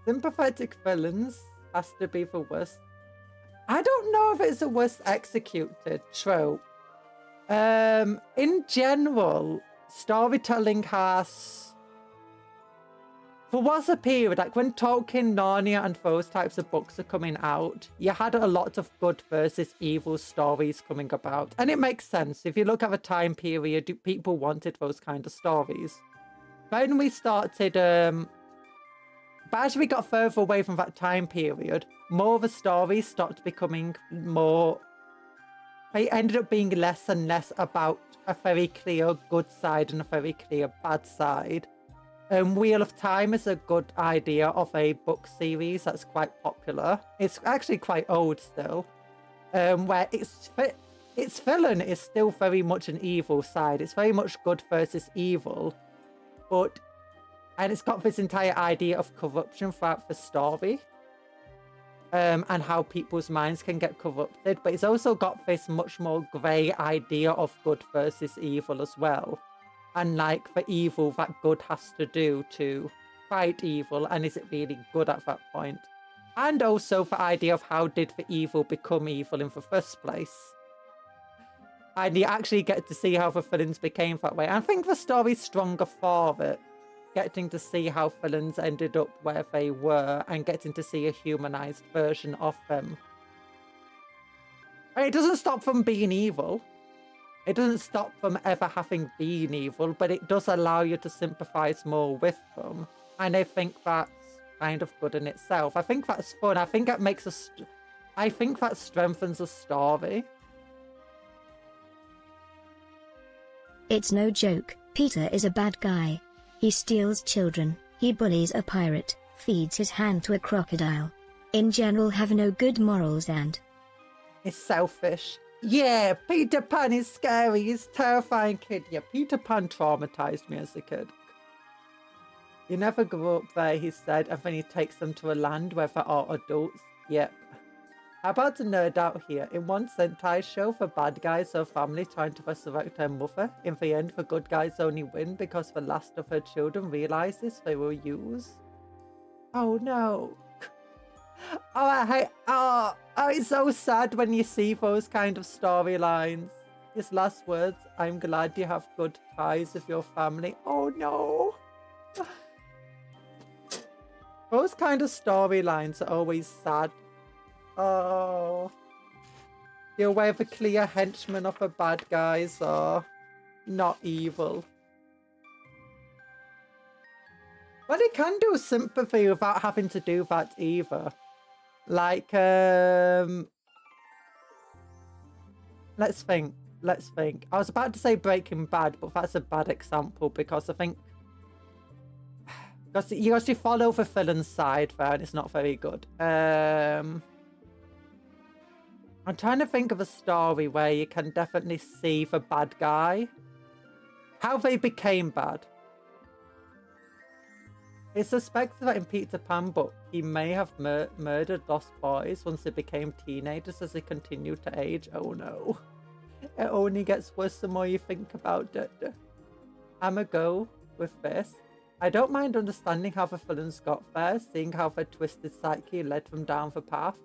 Sympathetic villains has to be the worst. I don't know if it's the worst executed trope. In general, storytelling has there was a period, like when Tolkien, Narnia and those types of books are coming out, you had a lot of good versus evil stories coming about. And it makes sense. If you look at the time period, people wanted those kind of stories. When we started, but as we got further away from that time period, more of the stories started becoming more... They ended up being less and less about a very clear good side and a very clear bad side. Wheel of Time is a good idea of a book series that's quite popular. It's actually quite old still, where its villain is still very much an evil side. It's very much good versus evil, and it's got this entire idea of corruption throughout the story, and how people's minds can get corrupted. But it's also got this much more grey idea of good versus evil as well. And like the evil that good has to do to fight evil, and is it really good at that point? And also the idea of how did the evil become evil in the first place? And you actually get to see how the villains became that way. I think the story's stronger for it, getting to see how villains ended up where they were and getting to see a humanized version of them. And it doesn't stop them being evil. It doesn't stop them ever having been evil, but it does allow you to sympathize more with them. And I think that's kind of good in itself. I think that's fun. I think that makes I think that strengthens a story. It's no joke. Peter is a bad guy. He steals children, he bullies a pirate, feeds his hand to a crocodile. In general have no good morals and... He's selfish. Yeah, Peter Pan is scary. He's a terrifying kid. Yeah, Peter Pan traumatized me as a kid. You never grow up there, he said, and then he takes them to a land where there are adults. Yep. How about to nerd out here? In one Sentai show, the bad guys are a family trying to resurrect their mother. In the end, the good guys only win because the last of her children realizes they were used. Oh no. Oh, it's so sad when you see those kind of storylines. His last words, I'm glad you have good ties with your family. Oh no. Those kind of storylines are always sad. Oh. You're where the clear henchmen of the bad guys are not evil. But it can do sympathy without having to do that either. Like, let's think. I was about to say Breaking Bad, but that's a bad example because I think... Because you actually follow the villain's side there and it's not very good. I'm trying to think of a story where you can definitely see the bad guy. How they became bad. It's suspected that in Peter Pan book, he may have murdered lost boys once they became teenagers as they continued to age. Oh no. It only gets worse the more you think about it. I'ma go with this. I don't mind understanding how the villains got there, seeing how their twisted psyche led them down the path.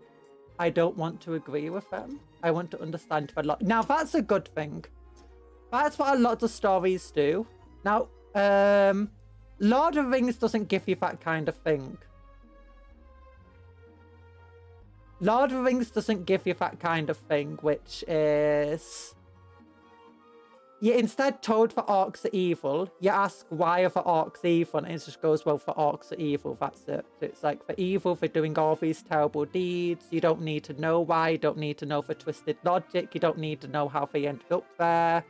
I don't want to agree with them. I want to understand a lot. Now that's a good thing. That's what a lot of stories do. Now, Lord of the Rings doesn't give you that kind of thing. Lord of the Rings doesn't give you that kind of thing, which is... You're instead told the orcs are evil. You ask, why are the orcs evil? And it just goes, well, the orcs are evil. That's it. So it's like, they're evil for doing all these terrible deeds. You don't need to know why. You don't need to know the twisted logic. You don't need to know how they ended up there.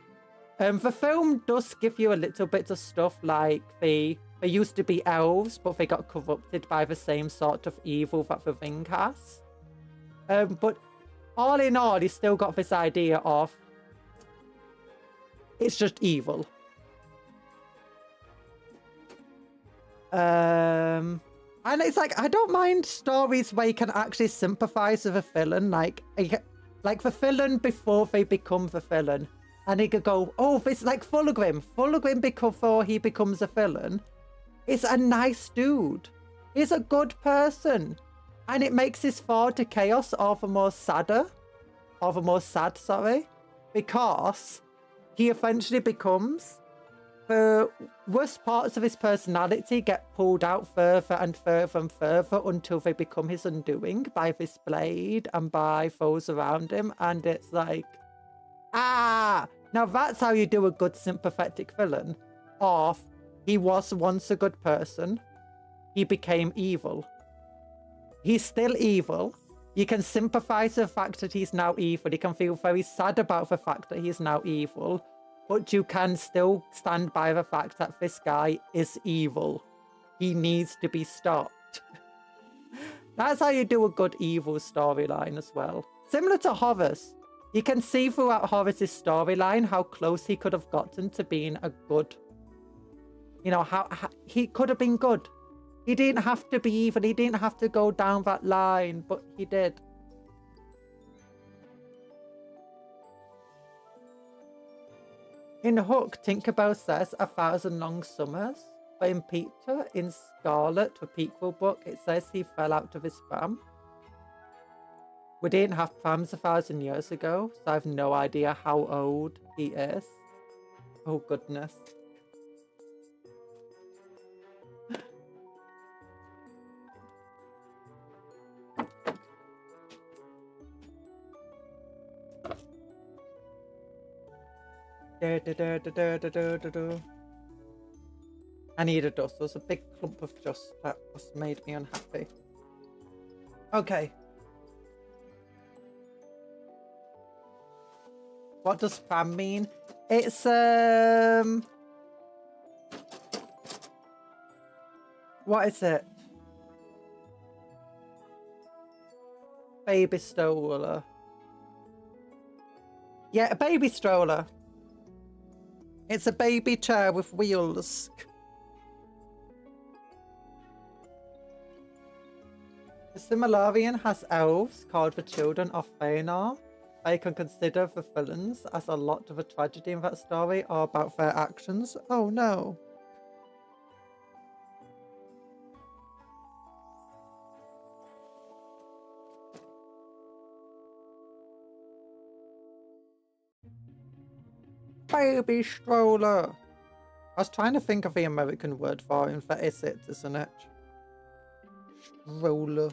The film does give you a little bit of stuff like they used to be elves, but they got corrupted by the same sort of evil that the ring has. But all in all, he's still got this idea of it's just evil. And it's like, I don't mind stories where you can actually sympathize with a villain, like the villain before they become the villain. And he could go, oh, this like Fulgrim. Fulgrim before he becomes a villain is a nice dude. He's a good person. And it makes his fall to chaos all the more sad, sorry. Because he eventually becomes the worst parts of his personality get pulled out further and further and further until they become his undoing by this blade and by those around him. And it's like, ah! Now that's how you do a good sympathetic villain. Of, he was once a good person. He became evil. He's still evil. You can sympathize with the fact that he's now evil. You can feel very sad about the fact that he's now evil. But you can still stand by the fact that this guy is evil. He needs to be stopped. That's how you do a good evil storyline as well. Similar to Horace. You can see throughout Horace's storyline how close he could have gotten to being a good. You know, how he could have been good. He didn't have to be evil. He didn't have to go down that line, but he did. In Hook, Tinkerbell says 1,000 long summers. But in Peter, in Scarlet, the prequel book, it says he fell out of his pram. We didn't have prams 1,000 years ago, so I have no idea how old he is. Oh, goodness. I need a dust. There was a big clump of dust that just made me unhappy. Okay. What does fam mean? It's what is it? Baby stroller. Yeah, a baby stroller. It's a baby chair with wheels. The Similarian has elves called the Children of Feanor. I can consider the villains as a lot of the tragedy in that story are about their actions. Oh no. Baby stroller. I was trying to think of the American word for it. That is it, isn't it? Stroller.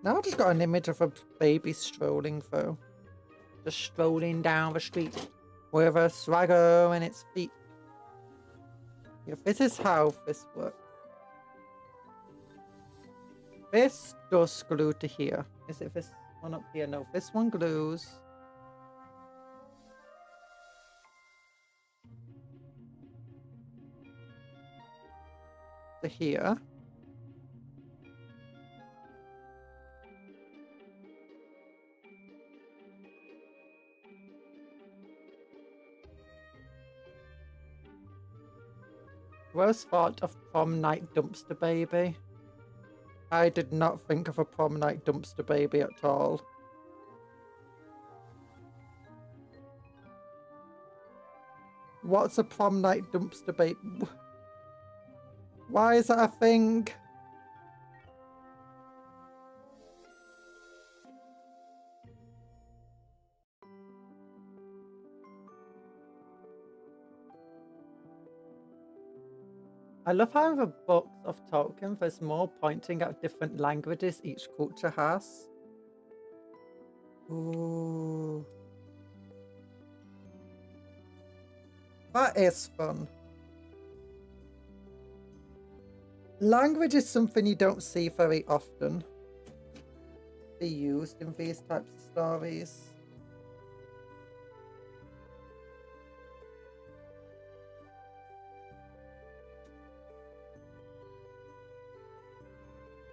Now I've just got an image of a baby strolling through. Just strolling down the street with a swagger in its feet. Yeah, this is how this works. This does glue to here. Is it this one up here? No, this one glues. To here. Worst thought of prom night dumpster baby. I did not think of a prom night dumpster baby at all. What's a prom night dumpster baby? Why is that a thing? I love how in the books of Tolkien there's more pointing at different languages each culture has. Ooh. That is fun. Language is something you don't see very often be used in these types of stories.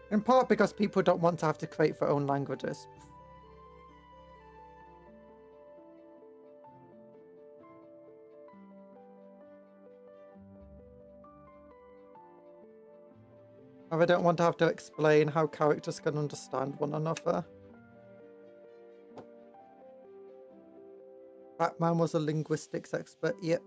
In part because people don't want to have to create their own languages. Or I don't want to have to explain how characters can understand one another. Batman was a linguistics expert, yep.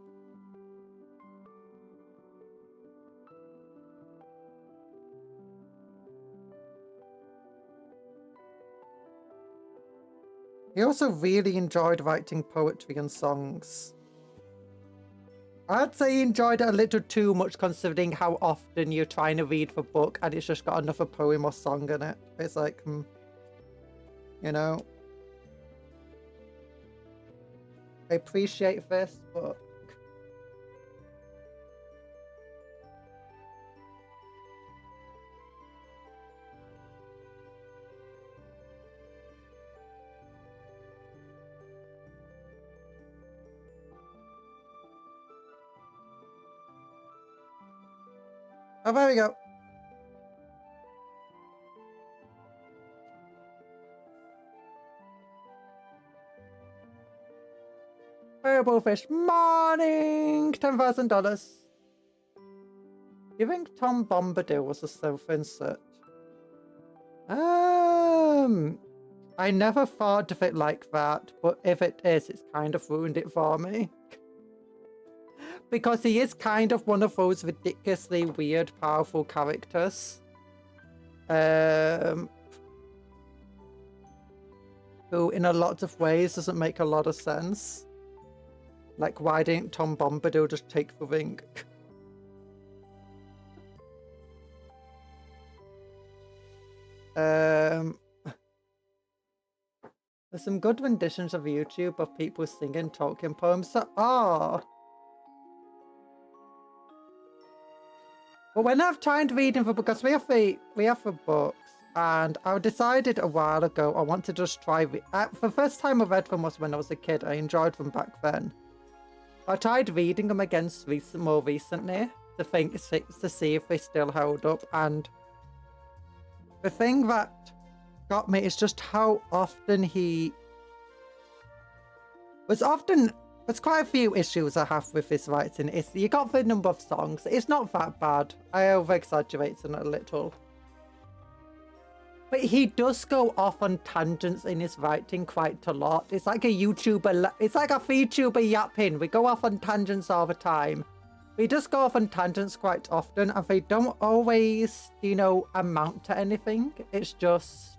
He also really enjoyed writing poetry and songs. I'd say he enjoyed it a little too much considering how often you're trying to read the book and it's just got another poem or song in it. It's like, you know. I appreciate this, but... Oh, there we go. Variable fish morning, $10,000. You think Tom Bombadil was a self-insert? I never thought of it like that, but if it is, it's kind of ruined it for me. Because he is kind of one of those ridiculously weird, powerful characters. Who in a lot of ways doesn't make a lot of sense. Like, why didn't Tom Bombadil just take the ring? There's some good renditions of YouTube of people singing Tolkien poems that are. But when I've tried reading the book, because we have the books, and I decided a while ago I want to just try. The first time I read them was when I was a kid. I enjoyed them back then. I tried reading them again more recently to see if they still held up, and the thing that got me is just how often there's quite a few issues I have with his writing. You got the number of songs. It's not that bad. I over-exaggerate it a little. But he does go off on tangents in his writing quite a lot. It's like a YouTuber. It's like a VTuber yapping. We go off on tangents all the time. We just go off on tangents quite often, and they don't always, you know, amount to anything. It's just...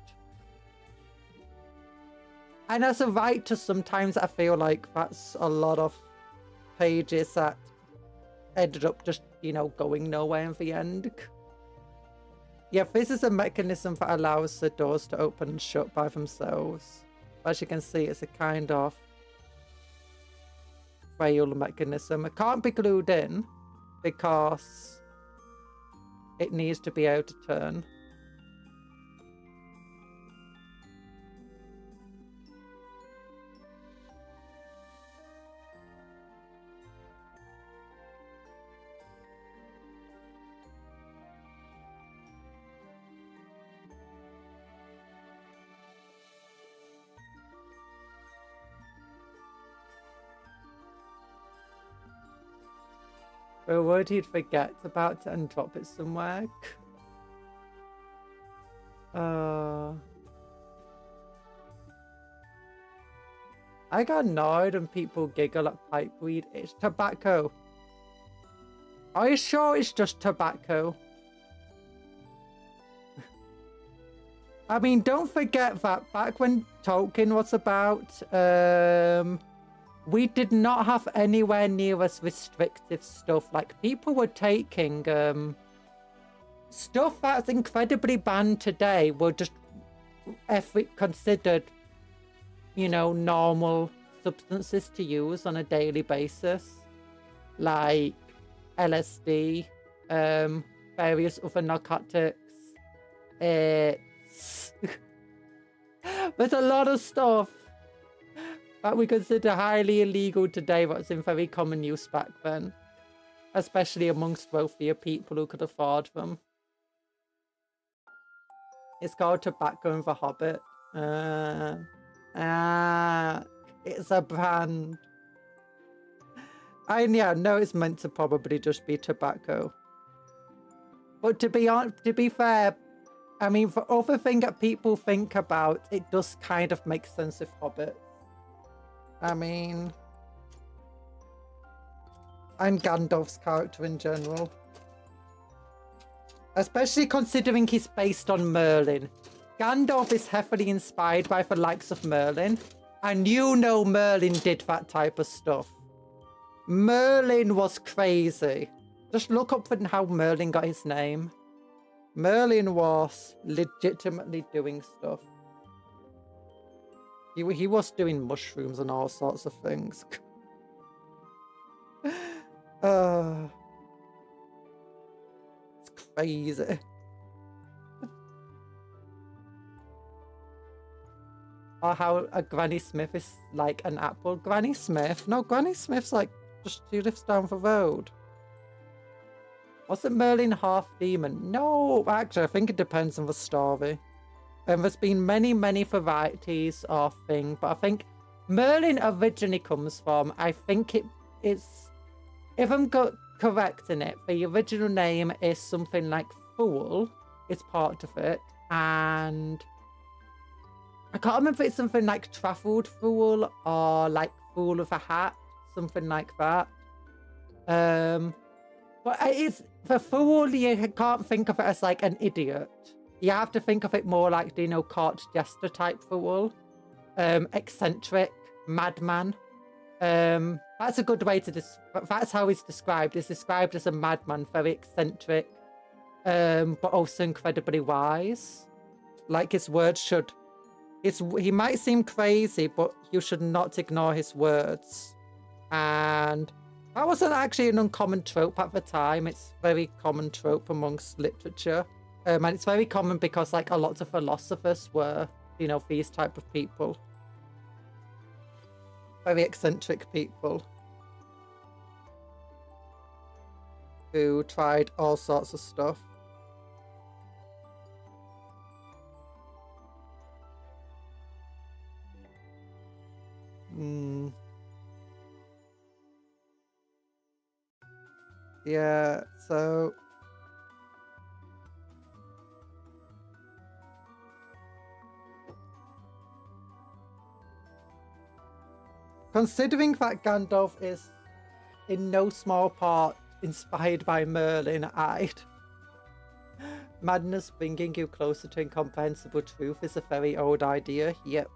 And as a writer, sometimes I feel like that's a lot of pages that ended up just, you know, going nowhere in the end. Yeah, this is a mechanism that allows the doors to open and shut by themselves. As you can see, it's a kind of frail mechanism. It can't be glued in because it needs to be able to turn. Or would he forget about it and drop it somewhere? I got annoyed when people giggle at pipeweed. It's tobacco. Are you sure it's just tobacco? I mean, don't forget that back when Tolkien was about, we did not have anywhere near as restrictive stuff. Like, people were taking stuff that's incredibly banned today were just considered, you know, normal substances to use on a daily basis. Like LSD, various other narcotics. There's a lot of stuff that we consider highly illegal today that's in very common use back then. Especially amongst wealthier people who could afford them. It's called Tobacco in the Hobbit. It's a brand. Yeah, no, it's meant to probably just be tobacco. But to be fair, I mean, for other thing that people think about, it does kind of make sense with Hobbit. I mean, and Gandalf's character in general. Especially considering he's based on Merlin. Gandalf is heavily inspired by the likes of Merlin. And you know Merlin did that type of stuff. Merlin was crazy. Just look up for how Merlin got his name. Merlin was legitimately doing stuff. He was doing mushrooms and all sorts of things. It's crazy. Or how a Granny Smith is like an apple. Granny Smith? No, Granny Smith's like, just she lives down the road. Wasn't Merlin half demon? No, actually, I think it depends on the story. And there's been many, many varieties of thing, but I think Merlin originally comes from, I think it's, if I'm correct in it, the original name is something like Fool, is part of it, and I can't remember if it's something like Traveled Fool or like Fool with a Hat, something like that. But it's, the Fool, you can't think of it as like an idiot. You have to think of it more like, you know, court jester type Fool. Eccentric, madman. That's a good way to that's how he's described. He's described as a madman, very eccentric, but also incredibly wise. Like his words should, he might seem crazy, but you should not ignore his words. And that wasn't actually an uncommon trope at the time. It's a very common trope amongst literature. And it's very common because like a lot of philosophers were, you know, these type of people. Very eccentric people. Who tried all sorts of stuff. Yeah, so considering that Gandalf is in no small part inspired by Merlin, madness bringing you closer to incomprehensible truth is a very old idea. Yep.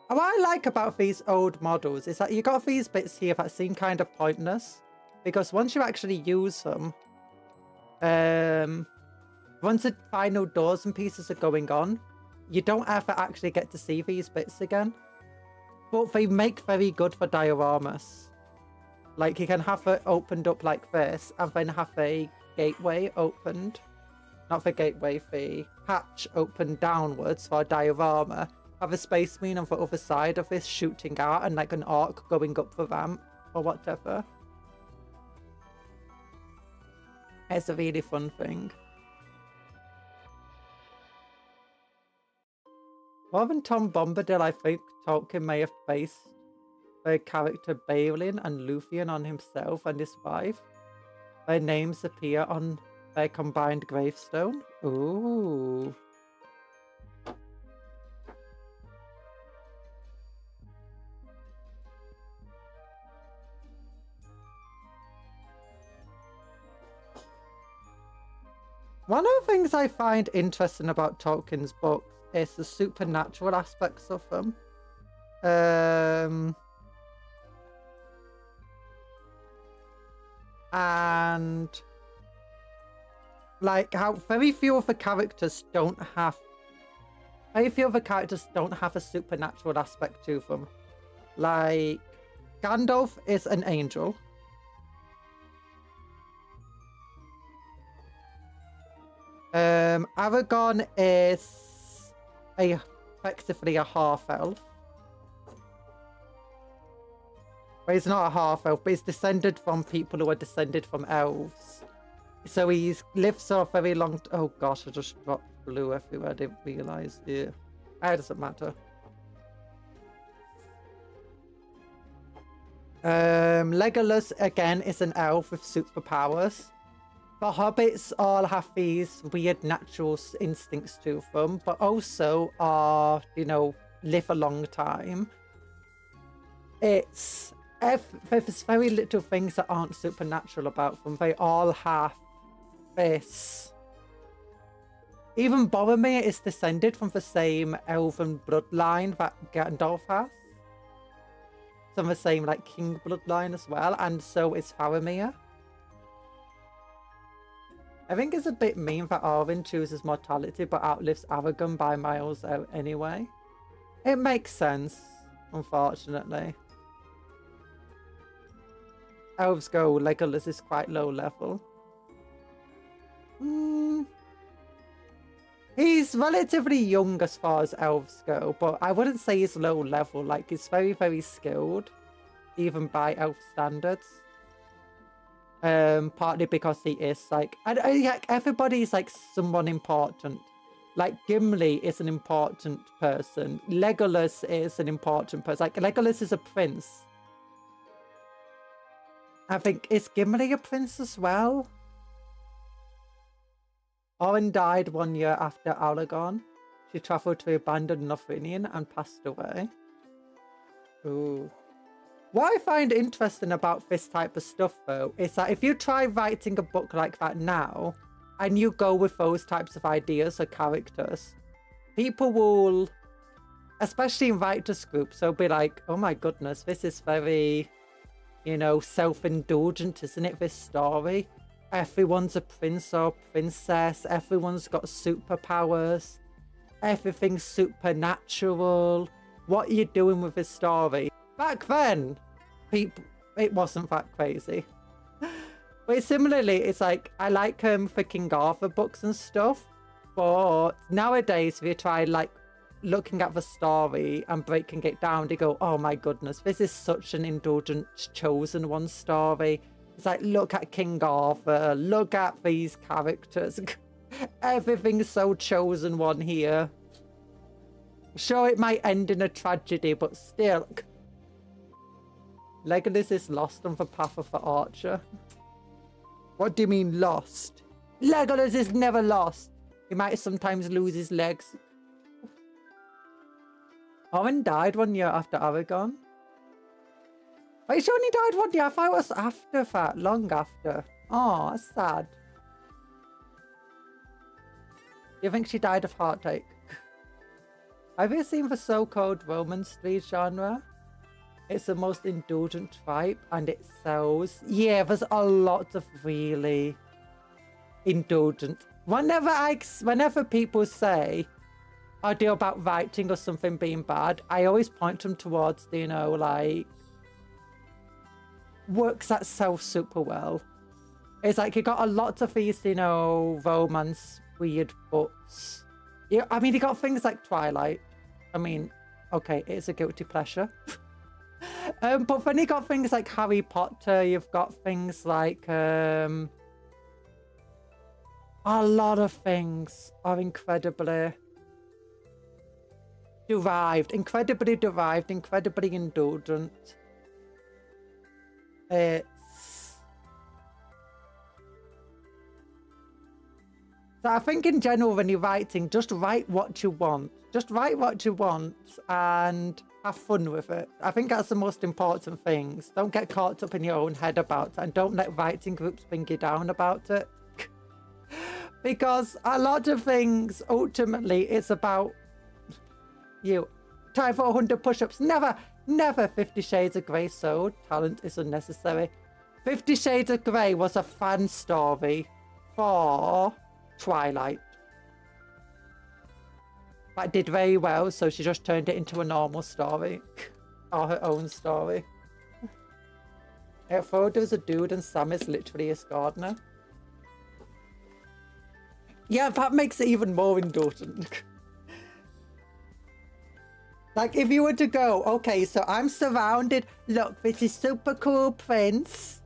What I like about these old models is that you got these bits here that seem kind of pointless, because once you actually use them, once the final doors and pieces are going on, you don't ever actually get to see these bits again. But they make very good for dioramas. Like you can have it opened up like this, and then have a gateway opened. Not the gateway, the hatch opened downwards for a diorama. Have a space marine on the other side of this shooting out, and like an arc going up the ramp or whatever. It's a really fun thing. More than Tom Bombadil, I think Tolkien may have based the character Balin and Luthien on himself and his wife. Their names appear on their combined gravestone. Ooh. One of the things I find interesting about Tolkien's books is the supernatural aspects of them. And like how very few of the characters don't have a supernatural aspect to them. Like Gandalf is an angel. Aragorn is effectively a half-elf. Well, he's not a half-elf, but he's descended from people who are descended from elves. So he's lived for a very long... Oh gosh, I just dropped blue everywhere. I didn't realise. Yeah. It doesn't matter. Legolas, again, is an elf with superpowers. The hobbits all have these weird natural instincts to them, but also are, you know, live a long time. It's there's very little things that aren't supernatural about them. They all have this. Even Boromir is descended from the same elven bloodline that Gandalf has. From the same, like, king bloodline as well. And so is Faramir. I think it's a bit mean that Arwen chooses mortality but outlives Aragorn by miles out anyway. It makes sense, unfortunately. Elves go, Legolas is quite low level. He's relatively young as far as elves go, but I wouldn't say he's low level. Like, he's very, very skilled, even by elf standards. Partly because he is, like, like, everybody's, like, someone important. Like, Gimli is an important person. Legolas is an important person. Like, Legolas is a prince. I think, is Gimli a prince as well? Owen died 1 year after Aragorn. She travelled to abandoned Lothlorien and passed away. Ooh. What I find interesting about this type of stuff, though, is that if you try writing a book like that now, and you go with those types of ideas or characters, people will, especially in writers' groups, they'll be like, oh my goodness, this is very, you know, self-indulgent, isn't it, this story? Everyone's a prince or princess, everyone's got superpowers, everything's supernatural. What are you doing with this story? Back then, people, it wasn't that crazy. But similarly, it's like, I like for King Arthur books and stuff, but nowadays, if you try, like, looking at the story and breaking it down, they go, oh my goodness, this is such an indulgent chosen one story. It's like, look at King Arthur, look at these characters. Everything's so chosen one here. Sure, it might end in a tragedy, but still. Legolas is lost on the path of the archer. What do you mean lost? Legolas is never lost. He might sometimes lose his legs. Owen died 1 year after Aragorn. Wait, she only died 1 year? I thought it was after that, long after. Oh, that's sad. Do you think she died of heartache? Have you seen the so-called Roman street genre? It's the most indulgent tribe and it sells. Yeah, there's a lot of really indulgent. Whenever people say, I do about writing or something being bad, I always point them towards, you know, like, works that sell super well. It's like you got a lot of these, you know, romance weird books. Yeah, I mean, you got things like Twilight. I mean, okay, it's a guilty pleasure. But then you got things like Harry Potter. You've got things like a lot of things are incredibly derived, incredibly indulgent. It's... So I think in general, when you're writing, just write what you want. Just write what you want and have fun with it. I think that's the most important things. Don't get caught up in your own head about it, and don't let writing groups bring you down about it. Because a lot of things, ultimately, it's about you. Try for 100 push-ups. Never 50 Shades of Grey sold. Talent is unnecessary. 50 Shades of Grey was a fan story for Twilight. That did very well, so she just turned it into a normal story. Or her own story. Frodo's a dude and Sam is literally a gardener. Yeah, that makes it even more indulgent. Like, if you were to go, okay, so I'm surrounded. Look, this is super cool prince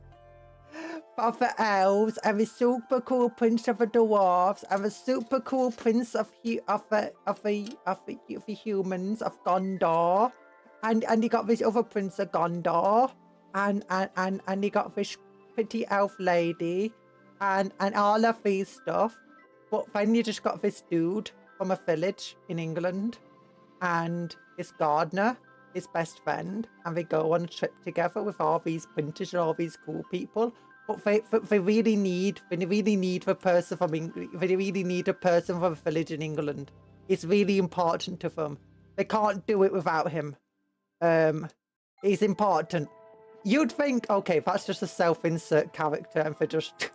of the elves, and the super cool prince of the dwarves, and the super cool prince of the humans of Gondor, and you got this other prince of Gondor, and you got this pretty elf lady, and all of these stuff. But then you just got this dude from a village in England, and his gardener, his best friend, and they go on a trip together with all these printers and all these cool people. But they really need the person from England. They really need a person from a village in England. It's really important to them. They can't do it without him. He's important. You'd think, okay, that's just a self-insert character, and they just.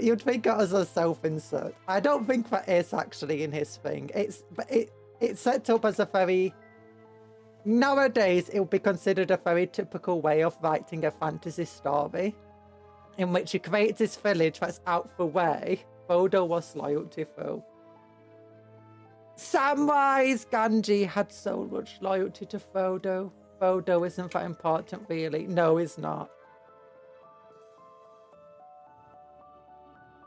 You'd think that was a self-insert. I don't think that is actually in his thing. It's set up as a very. Nowadays, it would be considered a very typical way of writing a fantasy story, in which he creates this village that's out the way Frodo was loyalty through. Samwise Gamgee had so much loyalty to Frodo. Frodo isn't that important, really. No, he's not.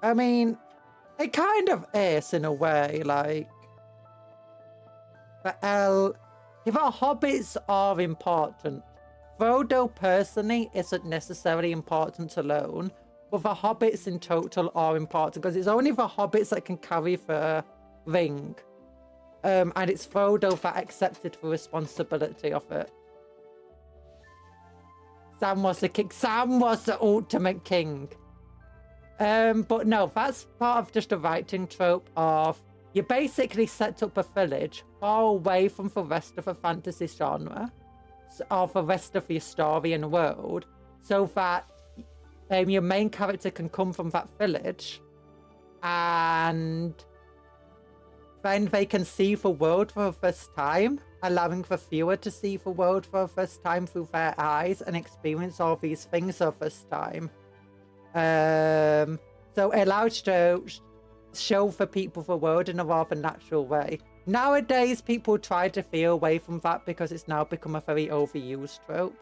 I mean, it kind of is in a way, like. If our hobbits are important, Frodo personally isn't necessarily important alone, but the hobbits in total are important because it's only the hobbits that can carry the ring. And it's Frodo that accepted the responsibility of it. Sam was the king. Sam was the ultimate king. But no, that's part of just a writing trope of you basically set up a village far away from the rest of the fantasy genre, or the rest of your story and world, so that your main character can come from that village, and then they can see the world for the first time, allowing the viewer to see the world for the first time through their eyes and experience all these things for the first time. So it allows you to show for people the world in a rather natural way. Nowadays, people try to veer away from that because it's now become a very overused trope.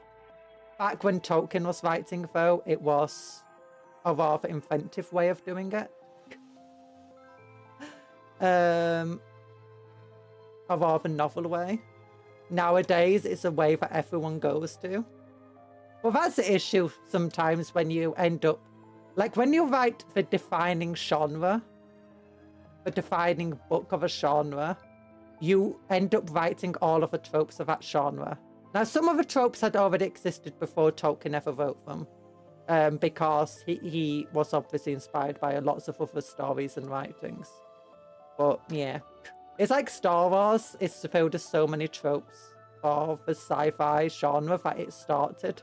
Back when Tolkien was writing, though, it was a rather inventive way of doing it. A rather novel way. Nowadays, it's a way that everyone goes to. Well, that's the issue sometimes when you end up... Like, when you write the defining genre, the defining book of a genre, you end up writing all of the tropes of that genre. Now, some of the tropes had already existed before Tolkien ever wrote them, because he was obviously inspired by lots of other stories and writings. But, yeah. It's like Star Wars. It's filled with so many tropes of the sci-fi genre that it started.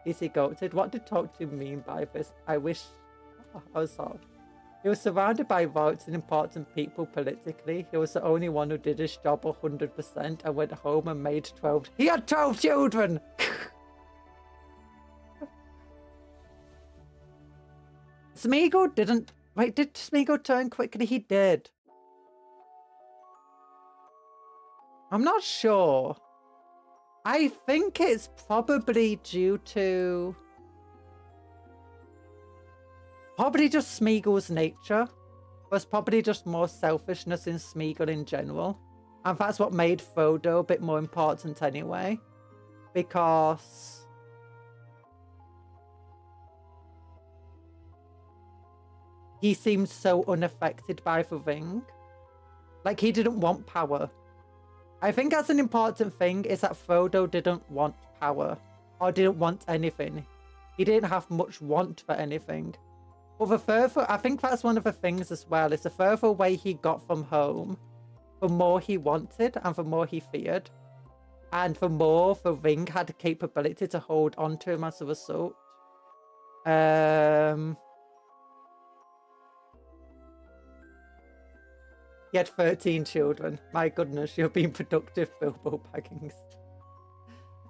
Is he goated? What did Tolkien mean by this? I wish... Oh, I was sorry. He was surrounded by votes and important people politically. He was the only one who did his job 100% and went home and made 12... He had 12 children! Smeagol didn't... Wait, did Smeagol turn quickly? He did. I'm not sure. I think it's probably due to... Probably just Smeagol's nature. There's probably just more selfishness in Smeagol in general. And that's what made Frodo a bit more important anyway. Because... he seemed so unaffected by the ring. Like, he didn't want power. I think that's an important thing, is that Frodo didn't want power. Or didn't want anything. He didn't have much want for anything. But the further, I think that's one of the things as well, is the further away he got from home, the more he wanted and the more he feared. And the more the ring had the capability to hold on to him as a result. He had 13 children. My goodness, you've been productive, Bilbo Baggins.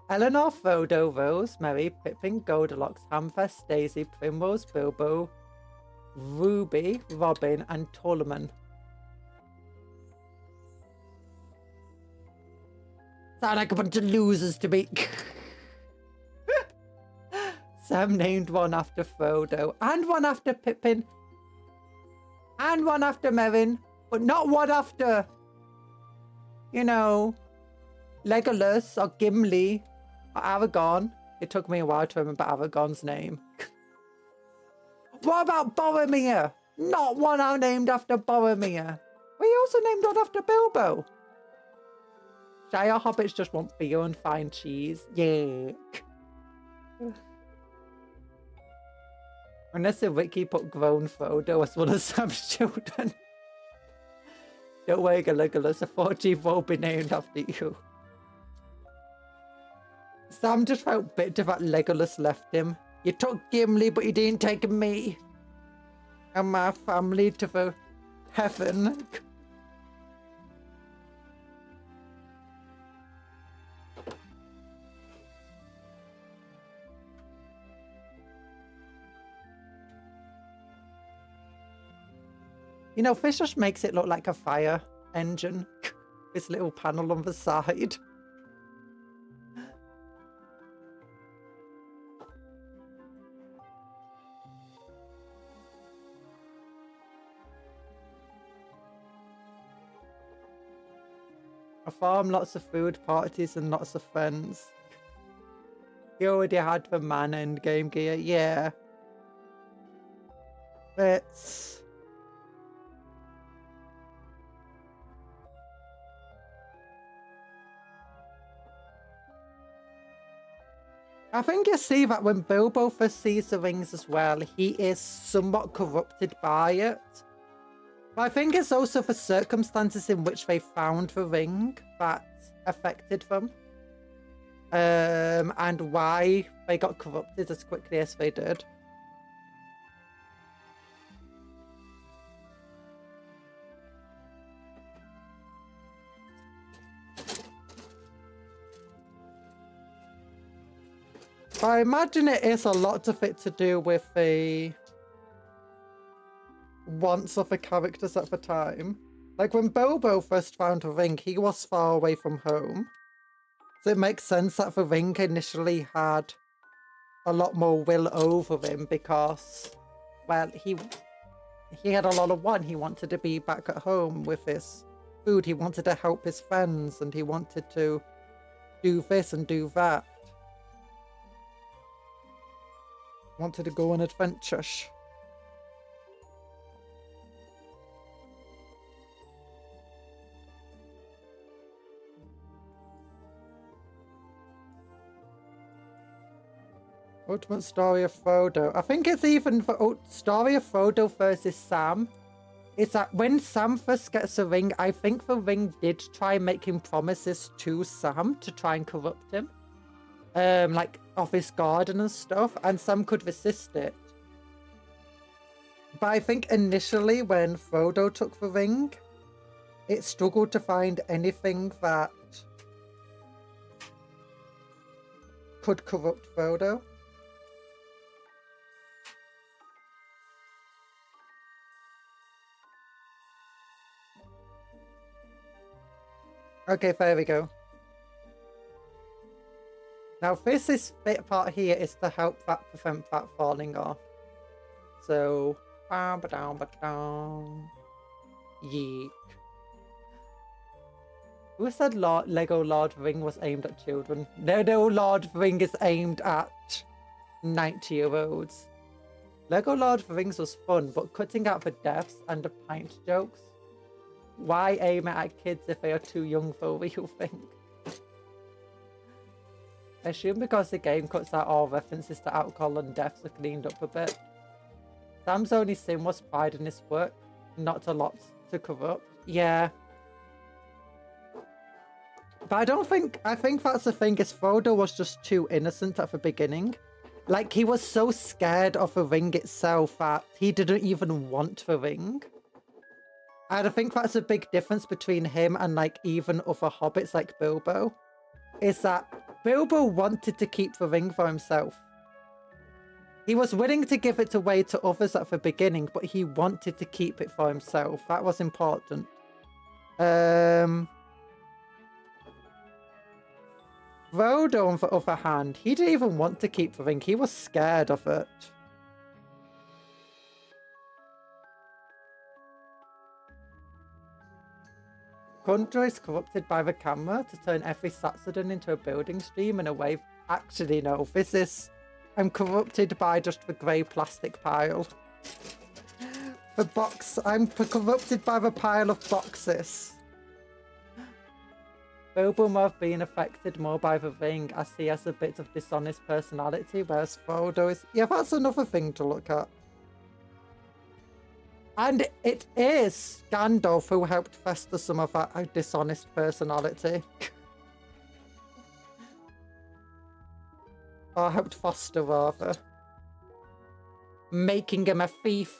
Eleanor, Frodo, Rose, Merry, Pippin, Goldilocks, Hamfest, Daisy, Primrose, Bilbo, Ruby, Robin, and Tolman. Sound like a bunch of losers to me. Sam named one after Frodo, and one after Pippin, and one after Merrin. But not one after, you know, Legolas or Gimli or Aragorn. It took me a while to remember Aragorn's name. What about Boromir? Not one I named after Boromir. We also named one after Bilbo. Shire hobbits just want beer and fine cheese. Yuck. Unless the wiki put grown Frodo as one of Sam's children. Don't worry, Legolas, a 4G will be named after you. Sam just felt bitter that Legolas left him. You took Gimli, but you didn't take me. And my family to the heaven. You know, Fish just makes it look like a fire engine. This little panel on the side. A farm, lots of food, parties, and lots of friends. He already had the man and game gear, yeah. But... I think you see that when Bilbo first sees the rings as well, he is somewhat corrupted by it. But I think it's also the circumstances in which they found the ring that affected them. And why they got corrupted as quickly as they did. But I imagine it is a lot of it to do with the wants of the characters at the time. Like when Bilbo first found the ring, he was far away from home. So it makes sense that the ring initially had a lot more will over him because, well, he had a lot of want. He wanted to be back at home with his food. He wanted to help his friends and he wanted to do this and do that. Wanted to go on adventures. Ultimate story of Frodo. I think it's even the story of Frodo versus Sam. It's that when Sam first gets a ring, I think the ring did try and make him promises to Sam to try and corrupt him. Like off his garden and stuff, and Sam could resist it. But I think initially when Frodo took the ring, it struggled to find anything that could corrupt Frodo. Okay, there we go. Now this bit part here is to help that prevent that falling off. So, yeet. Who said Lego Lord of the Ring was aimed at children? No, Lord of the Ring is aimed at 90-year-olds. Lego Lord of the Rings was fun, but cutting out the deaths and the pint jokes. Why aim it at kids if they are too young for a real thing? I assume because the game cuts out all references to alcohol and deaths are cleaned up a bit. Sam's only sin was pride in his work, not a lot to corrupt. Yeah. But I think that's the thing, is Frodo was just too innocent at the beginning. Like, he was so scared of the ring itself that he didn't even want the ring. And I think that's a big difference between him and, like, even other hobbits like Bilbo. Is that Bilbo wanted to keep the ring for himself. He was willing to give it away to others at the beginning, but he wanted to keep it for himself. That was important. Frodo, on the other hand, he didn't even want to keep the ring. He was scared of it. Conjuror is corrupted by the camera to turn every Zatsudan into a building stream in a way. Actually, no. This is... I'm corrupted by just the grey plastic pile. The box. I'm corrupted by the pile of boxes. Bobo may have been affected more by the ring as he has a bit of dishonest personality, whereas Frodo is... Yeah, that's another thing to look at. And it is Gandalf who helped fester some of that dishonest personality. Or helped foster, rather. Making him a thief.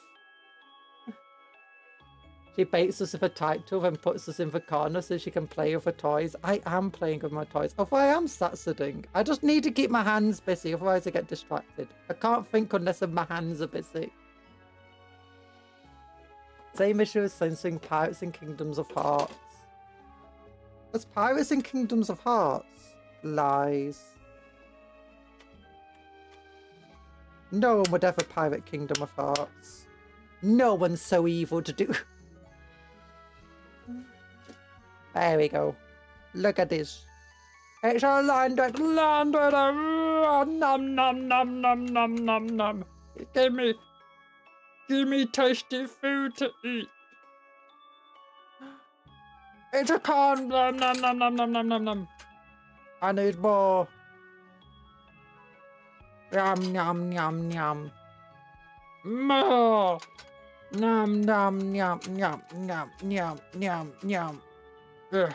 She baits us with a title and puts us in the corner so she can play with her toys. I am playing with my toys. Oh, I am Zatsudan. I just need to keep my hands busy, otherwise I get distracted. I can't think unless my hands are busy. Same issue as censoring Pirates in Kingdoms of Hearts. There's Pirates in Kingdoms of Hearts? Lies. No one would ever pirate Kingdom of Hearts. No one's so evil to do. There we go. Look at this. It's a landed. Nom nom nom nom nom nom nom. Give me tasty food to eat. It's a corn. Nom nom nom nom nom nom nom nom. I need more. Yum yum yum yum. More. Nom nom yum yum yum yum yum yum. Yum.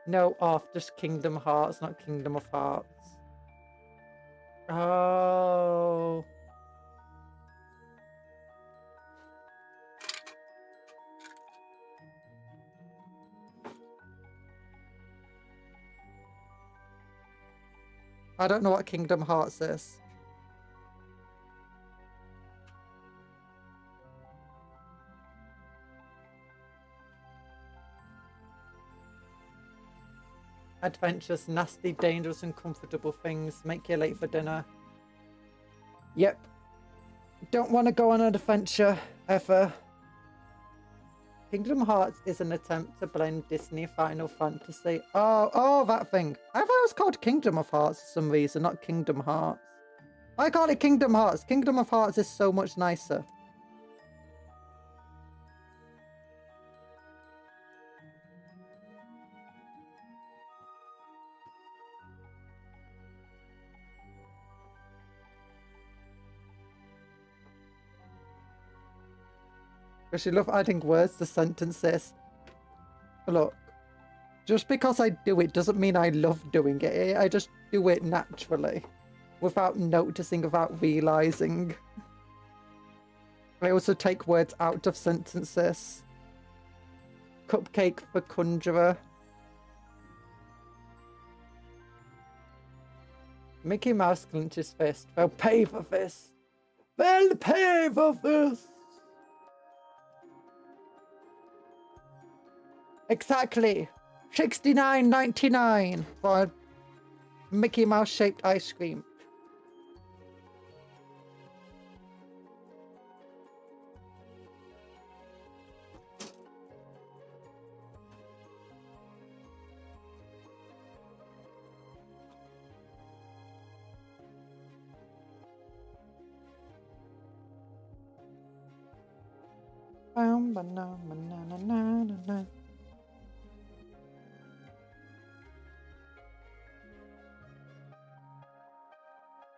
No, off, just Kingdom Hearts, not Kingdom of Hearts. Oh. I don't know what Kingdom Hearts is. Adventures, nasty, dangerous, and comfortable things make you late for dinner. Yep. Don't want to go on an adventure, ever. Kingdom Hearts is an attempt to blend Disney Final Fantasy. Oh, that thing. I thought it was called Kingdom of Hearts for some reason, not Kingdom Hearts. I call it Kingdom Hearts. Kingdom of Hearts is so much nicer. Because you love adding words to sentences. Look, just because I do it doesn't mean I love doing it. I just do it naturally. Without noticing, without realising. I also take words out of sentences. Cupcake for Conjuror. Mickey Mouse clenches fist. They'll pay for this. They'll pay for this. Exactly. $69.99 for a Mickey Mouse shaped ice cream.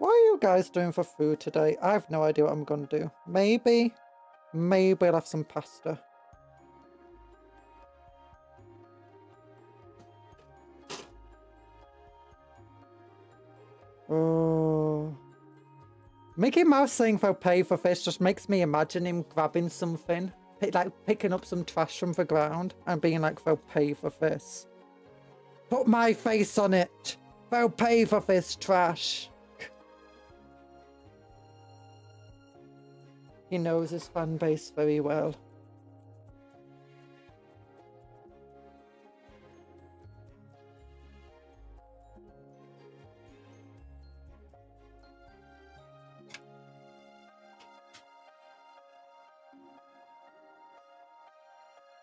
What are you guys doing for food today? I have no idea what I'm going to do. Maybe I'll have some pasta. Oh. Mickey Mouse saying they'll pay for fish just makes me imagine him grabbing something, like picking up some trash from the ground and being like, they'll pay for this. Put my face on it. They'll pay for this trash. He knows his fan base very well.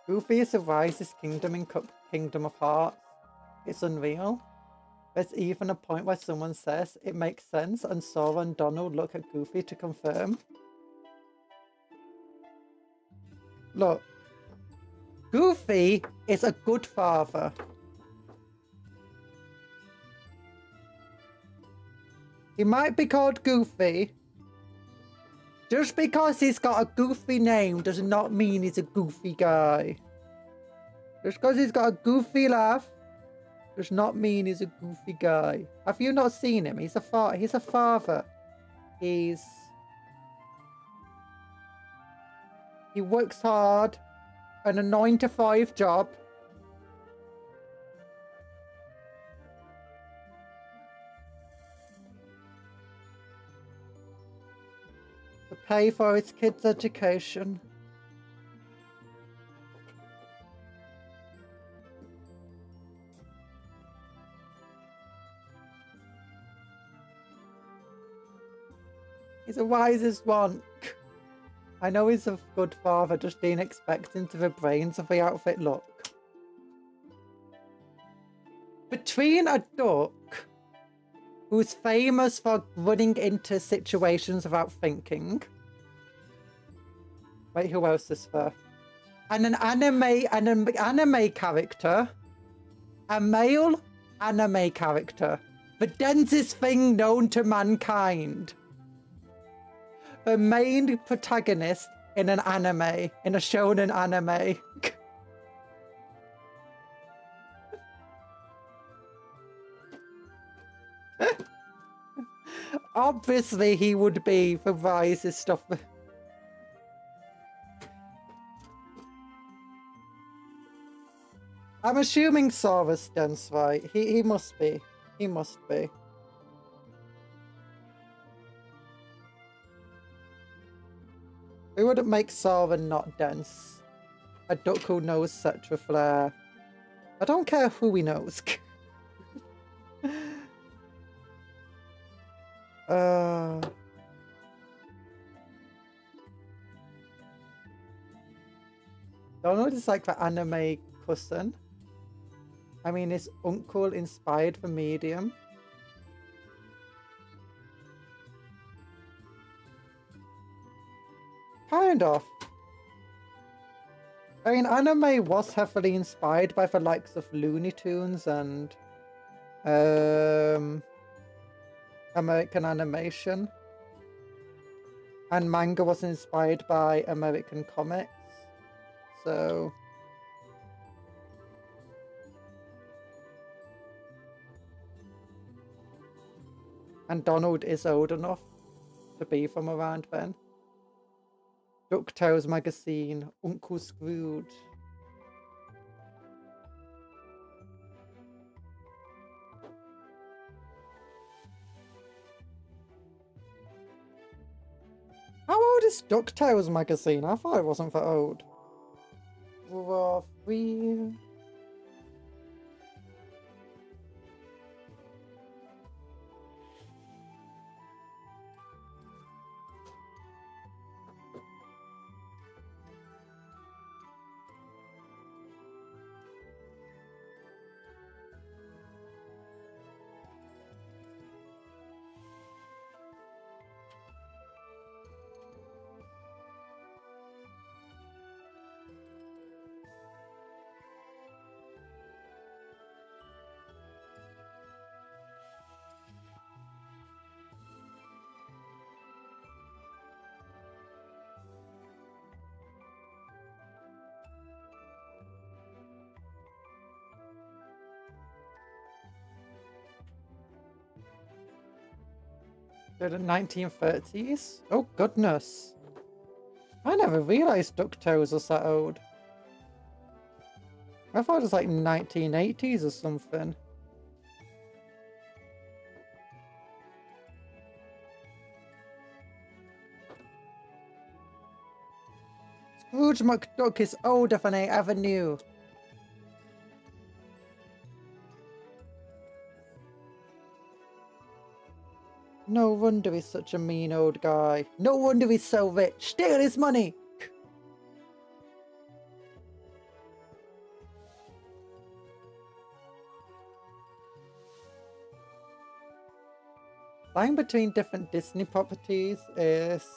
Goofy is the wisest kingdom in Kingdom of Hearts. It's unreal. There's even a point where someone says it makes sense and Sora and Donald look at Goofy to confirm. Look, Goofy is a good father. He might be called Goofy. Just because he's got a goofy name does not mean he's a goofy guy. Just because he's got a goofy laugh does not mean he's a goofy guy. Have you not seen him? He's a father. He works hard in a 9-to-5 job. To pay for his kids' education. He's the wisest one. I know he's a good father, just being expectant of the brains of the outfit look. Between a duck who's famous for running into situations without thinking. Wait, who else is there? And an anime character. A male anime character. The densest thing known to mankind. The main protagonist in an anime, in a shonen anime. Obviously, he would be the wisest stuff. I'm assuming Sora's dense, right? He must be. He must be. It wouldn't make Sora not dense. A duck who knows Cetra Flare. I don't care who he knows. Donald is like the anime cousin. I mean, his uncle inspired the medium. Kind of. I mean, anime was heavily inspired by the likes of Looney Tunes and American animation. And manga was inspired by American comics. So... And Donald is old enough to be from around then. DuckTales magazine, Uncle Scrooge. How old is DuckTales magazine? I thought it wasn't that old. Three... The 1930s? Oh goodness. I never realised DuckTales was that old. I thought it was like 1980s or something. Scrooge McDuck is older than I ever knew. No wonder he's such a mean old guy. No wonder he's so rich. Steal his money! Line between different Disney properties is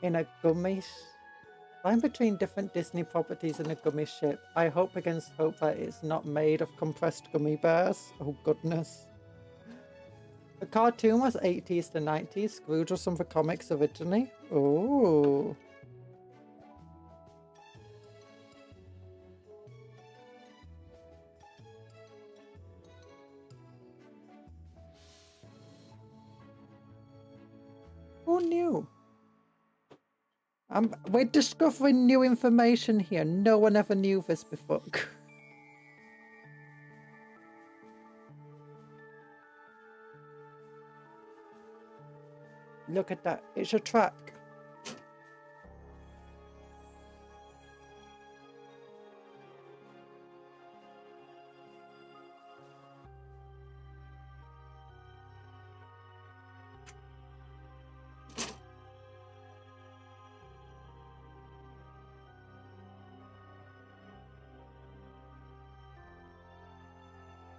in a gummy. Line between different Disney properties in a gummy ship. I hope against hope that it's not made of compressed gummy bears. Oh goodness. The cartoon was 80s to 90s. Scrooge was from the comics originally. Oh. Who knew? We're discovering new information here. No one ever knew this before. Look at that. It's a track.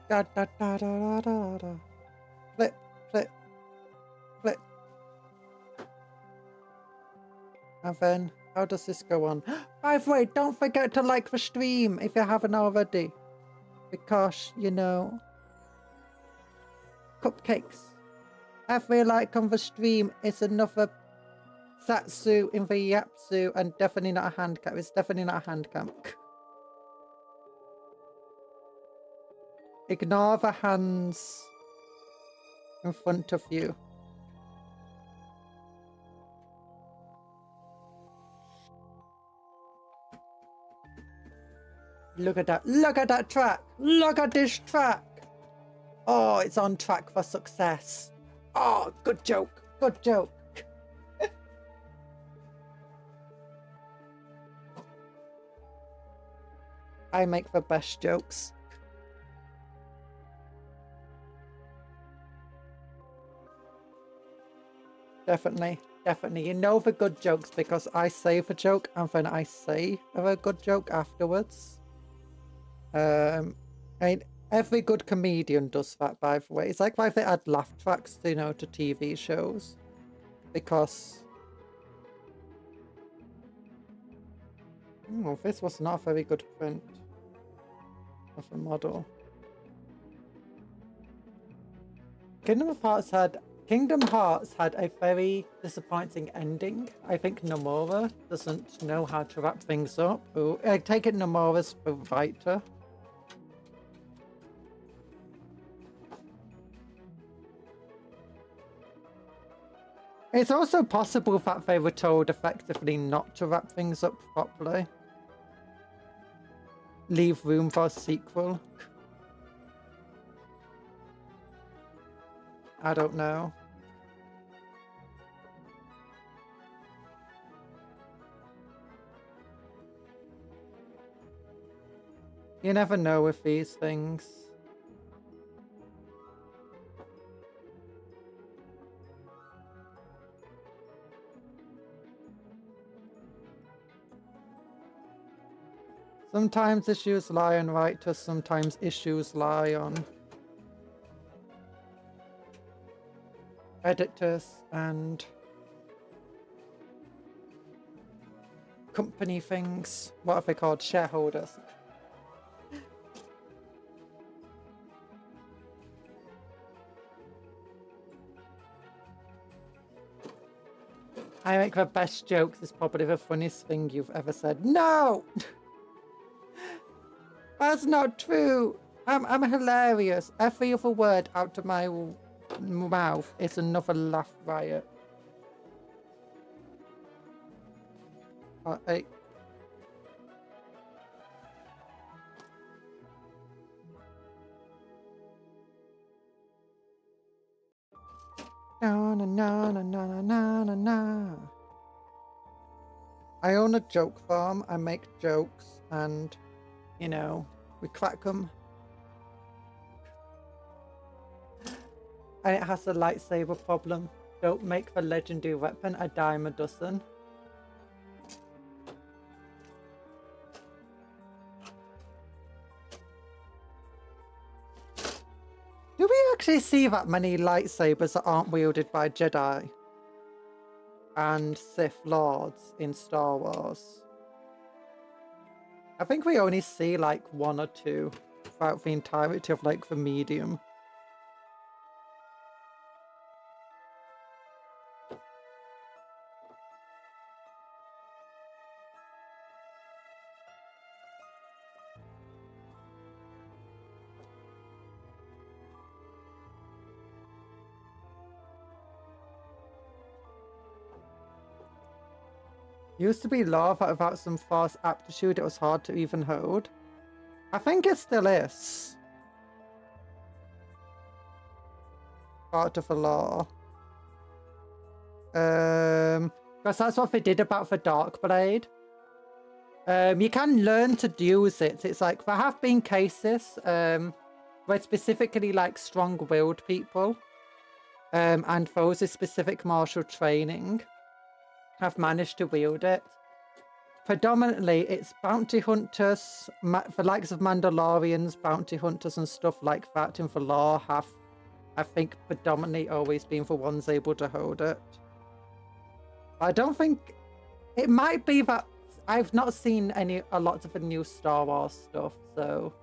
Da, da, da, da, da, da. Flip, flip, flip. And then, how does this go on? By the way, don't forget to like the stream if you haven't already. Because, you know, cupcakes. Every like on the stream is another Zatsu in the Yapsu and definitely not a hand cam. It's definitely not a hand cam. Ignore the hands in front of you. Look at that. Look at that track. Look at this track. Oh, it's on track for success. Oh, good joke. Good joke. I make the best jokes. Definitely, definitely. You know the good jokes because I say the joke and then I say a good joke afterwards. I mean, every good comedian does that, by the way. It's like why they add laugh tracks, you know, to TV shows. Because... oh, this was not a very good print of the model. Kingdom Hearts had a very disappointing ending. I think Nomura doesn't know how to wrap things up. Ooh, I take it Nomura's the writer. It's also possible that they were told effectively not to wrap things up properly. Leave room for a sequel. I don't know. You never know with these things. Sometimes issues lie on writers, sometimes issues lie on editors and company things. What are they called? Shareholders. I make the best jokes is probably the funniest thing you've ever said. No! That's not true. I'm hilarious. Every other word out of my mouth is another laugh riot. Hey. Na na na na na na na na. I own a joke farm. I make jokes and, you know, we crack them. And it has a lightsaber problem. Don't make the legendary weapon a dime a dozen. actually see that many lightsabers that aren't wielded by Jedi and Sith Lords in Star Wars. I think we only see like 1 or 2 throughout the entirety of like the medium. Used to be law that without some force aptitude it was hard to even hold. I think it still is. Part of the law. Because that's what they did about the Dark Blade. You can learn to use it. It's like, there have been cases where specifically like strong-willed people and those with specific martial training have managed to wield it. Predominantly, it's bounty hunters, the likes of Mandalorians, bounty hunters and stuff like that in the law have, I think, predominantly always been the ones able to hold it. I don't think... It might be that I've not seen a lot of the new Star Wars stuff, so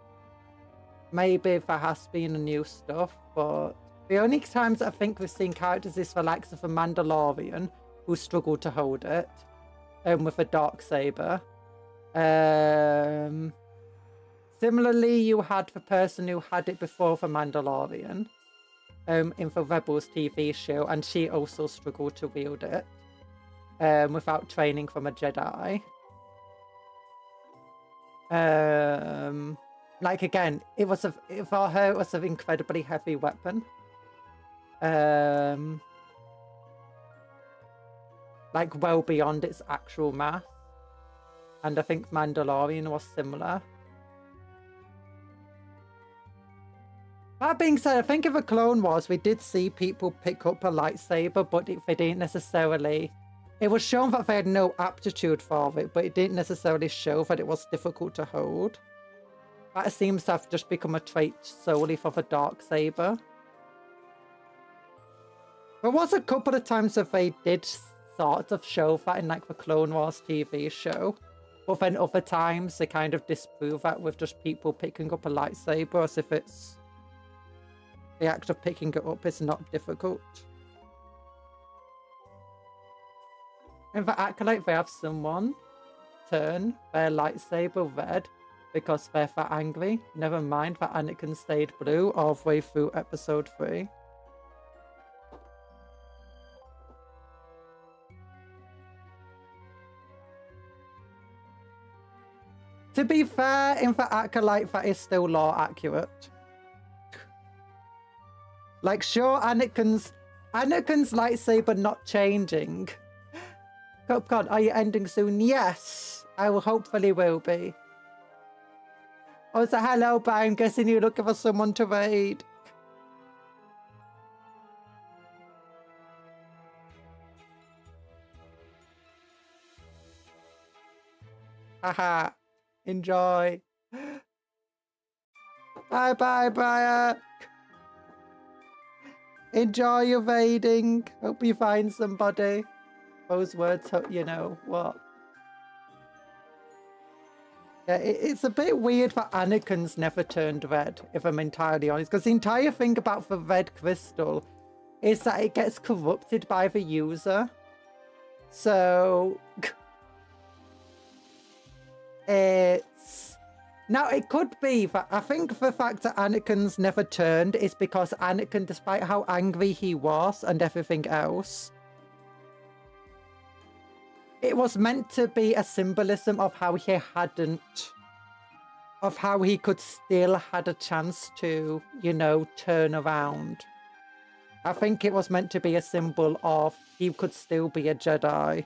maybe there has been a new stuff, but the only times I think we've seen characters is the likes of the Mandalorian, who struggled to hold it, with a Darksaber. Similarly, you had the person who had it before the Mandalorian, in the Rebels TV show, and she also struggled to wield it, without training from a Jedi. Like again, for her it was an incredibly heavy weapon. Like well beyond its actual mass. And I think Mandalorian was similar. That being said, I think in the Clone Wars we did see people pick up a lightsaber, but they didn't necessarily... It was shown that they had no aptitude for it, but it didn't necessarily show that it was difficult to hold. That seems to have just become a trait solely for the Darksaber. There was a couple of times that they did sort of show that in like the Clone Wars TV show, but then other times they kind of disprove that with just people picking up a lightsaber as if it's... The act of picking it up is not difficult. In the Acolyte, they have someone turn their lightsaber red because they're that angry. Never mind that Anakin stayed blue all the way through episode 3. To be fair, in the Acolyte, that is still lore accurate. Like, sure, Anakin's lightsaber not changing. Cupcake, are you ending soon? Yes, I will hopefully will be. Oh, so hello, but I'm guessing you're looking for someone to raid. Haha, enjoy. Bye bye, Briar. Enjoy your raiding. Hope you find somebody. Those words, you know what? Yeah, it's a bit weird that Anakin's never turned red, if I'm entirely honest. Because the entire thing about the red crystal is that it gets corrupted by the user. So... it's... Now, it could be that I think the fact that Anakin's never turned is because Anakin, despite how angry he was and everything else, it was meant to be a symbolism of how he hadn't... Of how he could still had a chance to, you know, turn around. I think it was meant to be a symbol of he could still be a Jedi.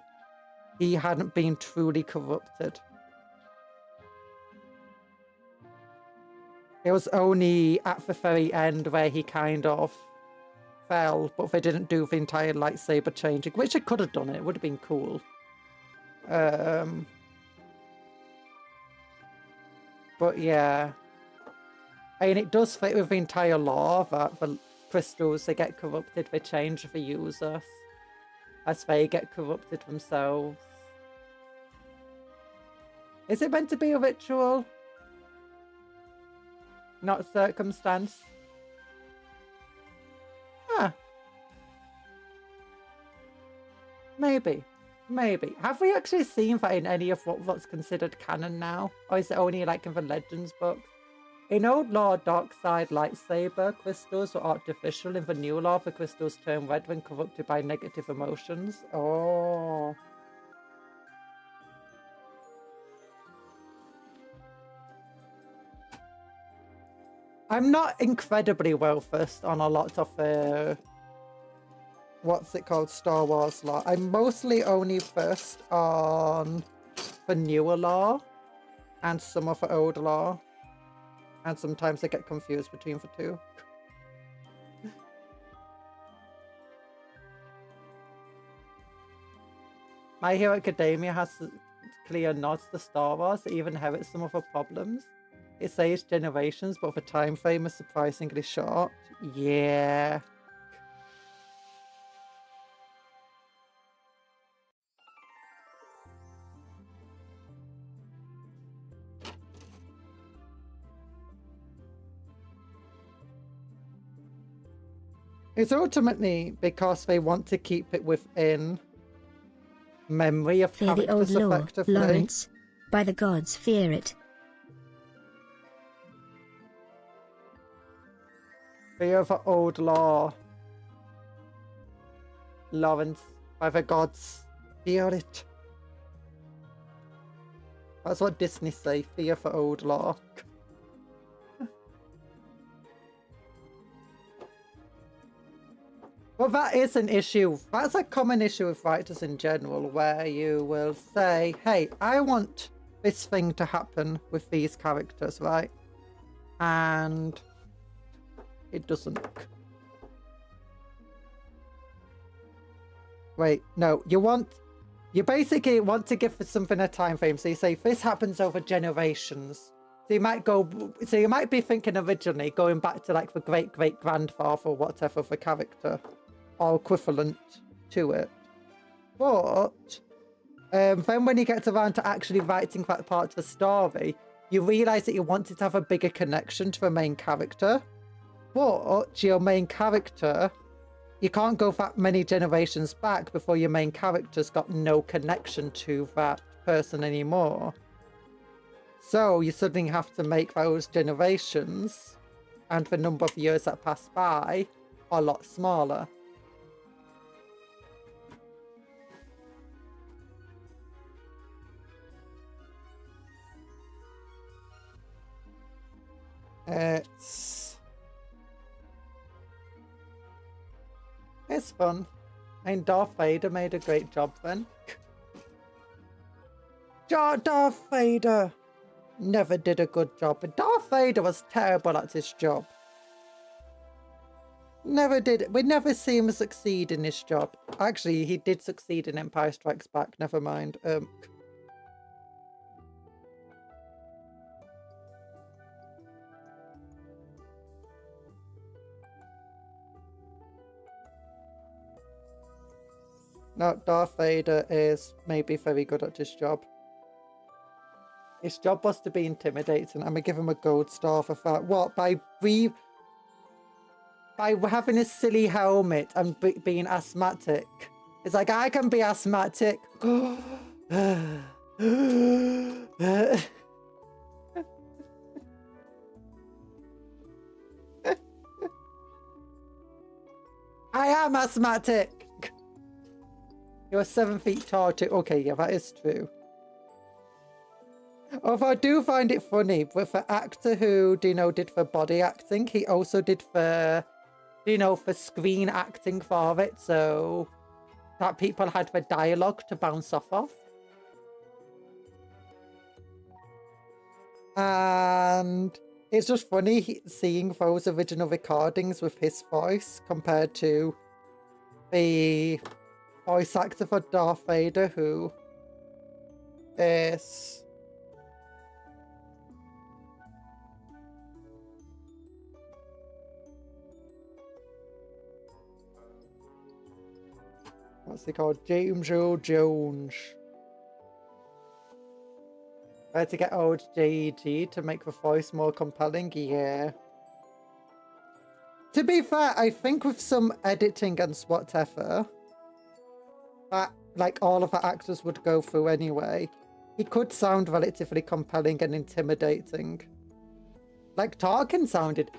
He hadn't been truly corrupted. It was only at the very end where he kind of fell, but they didn't do the entire lightsaber changing, which it could have done. It would have been cool. But yeah, I mean, it does fit with the entire lore that the crystals, they get corrupted, they change the users as they get corrupted themselves. Is it meant to be a ritual? Not circumstance? Huh. Maybe. Maybe. Have we actually seen that in any of what's considered canon now? Or is it only like in the Legends books? In old lore, dark side lightsaber crystals were artificial. In the new lore, the crystals turn red when corrupted by negative emotions. Oh. I'm not incredibly well versed on a lot of what's it called, Star Wars lore. I'm mostly only versed on the newer lore and some of the old lore. And sometimes I get confused between the two. My Hero Academia has clear nods to Star Wars. It even inherits some of the problems. It saves generations, but the time frame is surprisingly short. Yeah. It's ultimately because they want to keep it within memory of fear characters the old law, effectively. Lawrence. By the gods, fear it. Fear of the old law. Lawrence, by the gods, fear it. That's what Disney say, fear for old law. Well, that is an issue. That's a common issue with writers in general, where you will say, hey, I want this thing to happen with these characters, right? And it doesn't. Wait, no, you basically want to give something a time frame. So you say, this happens over generations. So you might be thinking originally going back to like the great-great-grandfather or whatever of the character, or equivalent to it. But then when you get around to actually writing that part of the story, you realise that you wanted to have a bigger connection to the main character. But your main character, you can't go that many generations back before your main character's got no connection to that person anymore. So you suddenly have to make those generations and the number of years that pass by a lot smaller. It's fun. And Darth Vader made a great job then. Darth Vader never did a good job. But Darth Vader was terrible at his job. Never did. We never see him succeed in his job. Actually, he did succeed in Empire Strikes Back. Never mind. No, Darth Vader is maybe very good at his job. His job was to be intimidating. I'm gonna give him a gold star for that. What? By having a silly helmet and being asthmatic. It's like, I can be asthmatic. I am asthmatic. You're 7 feet tall too. Okay, yeah, that is true. Although I do find it funny, with the actor who, did the body acting, he also did the, for screen acting for it, so that people had the dialogue to bounce off of. And it's just funny seeing those original recordings with his voice compared to the voice actor for Darth Vader, who is... What's he called? James Earl Jones. I had to get old JG to make the voice more compelling. Yeah. To be fair, I think with some editing and whatever, that like all of the actors would go through anyway, he could sound relatively compelling and intimidating. Like Tarkin sounded.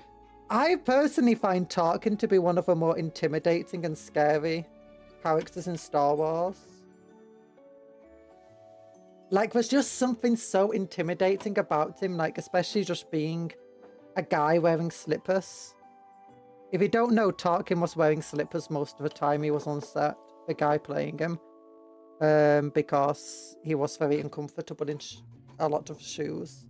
I personally find Tarkin to be one of the more intimidating and scary characters in Star Wars. Like, there's just something so intimidating about him, like, especially just being a guy wearing slippers. If you don't know, Tarkin was wearing slippers most of the time he was on set, the guy playing him, because he was very uncomfortable in a lot of shoes.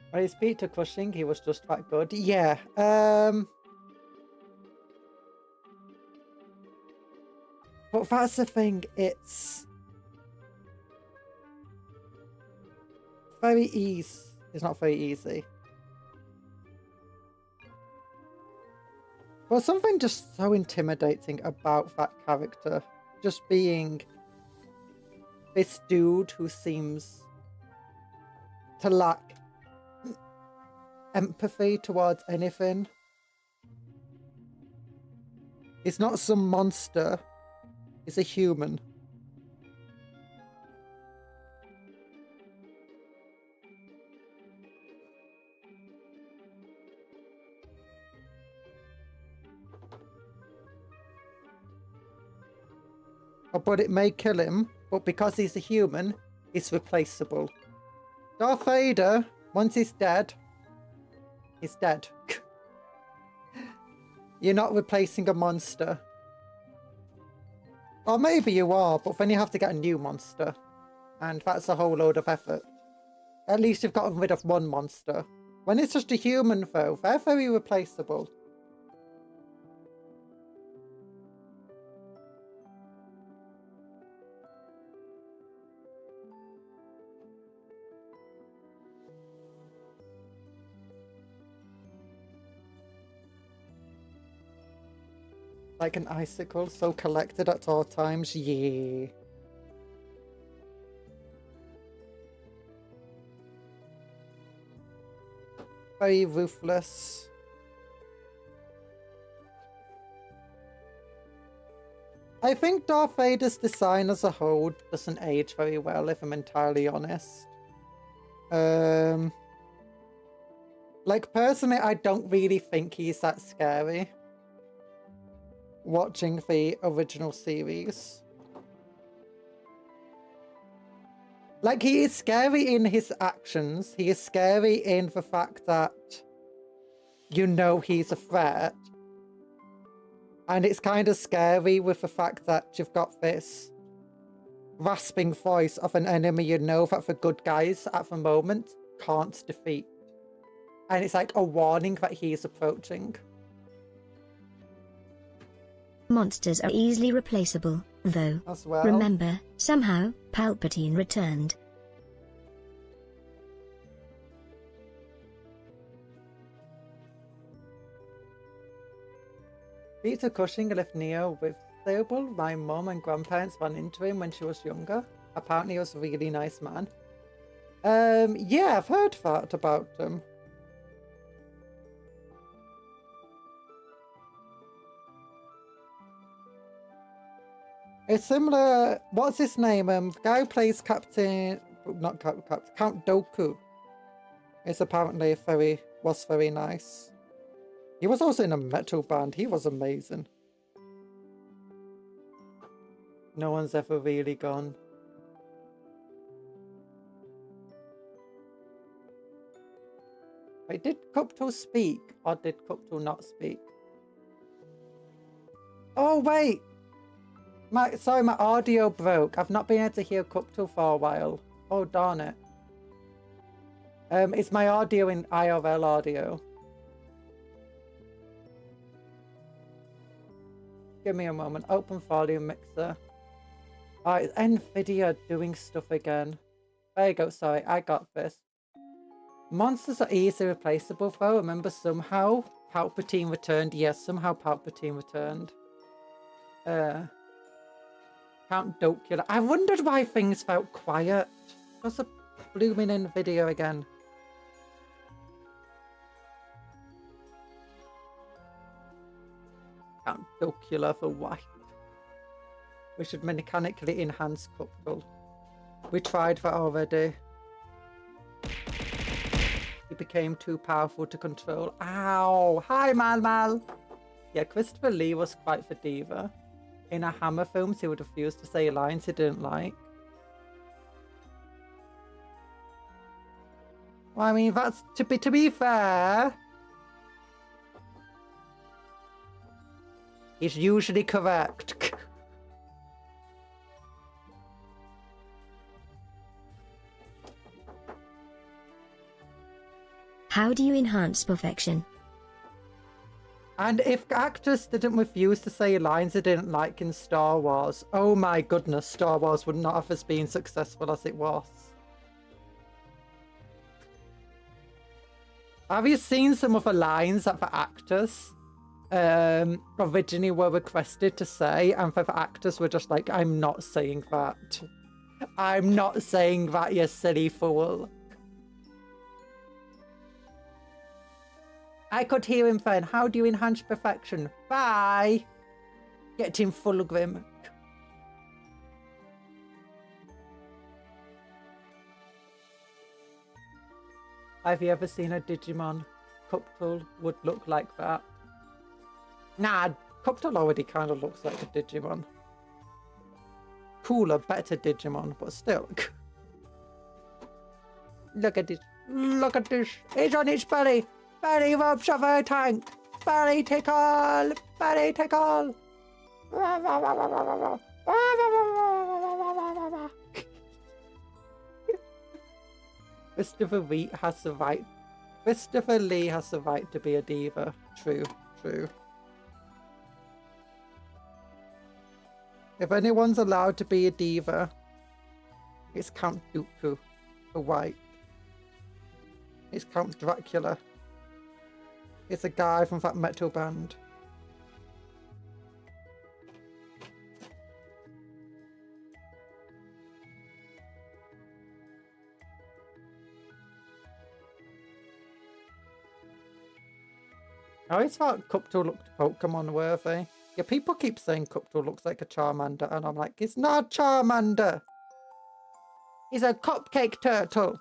When he beat to Cushing, he was just that good. Yeah, but that's the thing, it's very easy. It's not very easy. Well, something just so intimidating about that character. Just being this dude who seems to lack empathy towards anything. He's not some monster. He's a human. But it may kill him, but because he's a human, he's replaceable. Darth Vader, once he's dead, he's dead. You're not replacing a monster. Or maybe you are, but then you have to get a new monster. And that's a whole load of effort. At least you've gotten rid of one monster. When it's just a human, though, they're very replaceable. Like an icicle, so collected at all times. Yeah. Very ruthless. I think Darth Vader's design as a whole doesn't age very well, if I'm entirely honest. Like, personally, I don't really think he's that scary. Watching the original series. Like, he is scary in his actions. He is scary in the fact that you know he's a threat. And it's kind of scary with the fact that you've got this rasping voice of an enemy you know that the good guys at the moment can't defeat. And it's like a warning that he is approaching. Monsters are easily replaceable, though. As well. Remember, somehow, Palpatine returned. Peter Cushing left Neo with Theobald. My mum and grandparents ran into him when she was younger. Apparently he was a really nice man. Yeah, I've heard that about him. It's similar. What's his name? The guy who plays Count Dooku. Is apparently was very nice. He was also in a metal band. He was amazing. No one's ever really gone. Wait, did Cuptle speak or did Cuptle not speak? Oh wait. Sorry, my audio broke. I've not been able to hear Cuptle for a while. Oh, darn it. It's my audio in IRL audio. Give me a moment. Open volume mixer. Oh, it's NVIDIA doing stuff again. There you go. Sorry, I got this. Monsters are easily replaceable though. Remember, somehow Palpatine returned. Yes, somehow Palpatine returned. Count Docula. I wondered why things felt quiet. What's a blooming in video again? Count Docula for white. We should mechanically enhance Cuptle. We tried that already. He became too powerful to control. Ow! Hi, Mal. Yeah, Christopher Lee was quite the diva. In a Hammer films, he would refuse to say lines he didn't like. Well, I mean, that's to be fair. He's usually correct. How do you enhance perfection? And if actors didn't refuse to say lines they didn't like in Star Wars, oh my goodness, Star Wars would not have as been successful as it was. Have you seen some of the lines that the actors originally were requested to say, and the actors were just like, I'm not saying that. I'm not saying that, you silly fool. I could hear him saying, how do you enhance perfection? Bye! Get him full of grim. Have you ever seen a Digimon? Cuptle would look like that. Nah, Cuptle already kind of looks like a Digimon. Cooler, better Digimon, but still. Look at this. Look at this. It's on its belly. Belly rubs of a tank. Belly tickle. Belly tickle. Christopher Lee has the right. Christopher Lee has the right to be a diva. True, true. If anyone's allowed to be a diva, it's Count Dooku, the white. It's Count Dracula. It's a guy from that metal band. I always thought Cuptle looked Pokemon worthy. Yeah, people keep saying Cuptle looks like a Charmander, and I'm like, it's not Charmander. He's a cupcake turtle.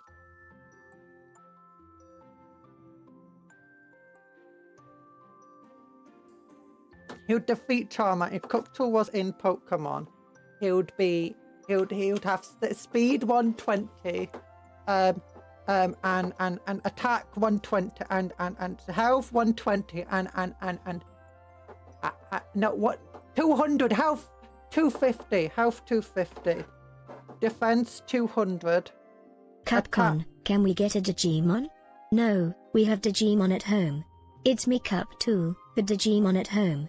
He would defeat Charmander. If Cuptle was in Pokemon, he would have speed 120, and attack 120, and health 120, and no, what, 200, health 250, health 250, defense 200. Capcom, can we get a Digimon? No, we have Digimon at home. It's me Cuptle, the Digimon at home.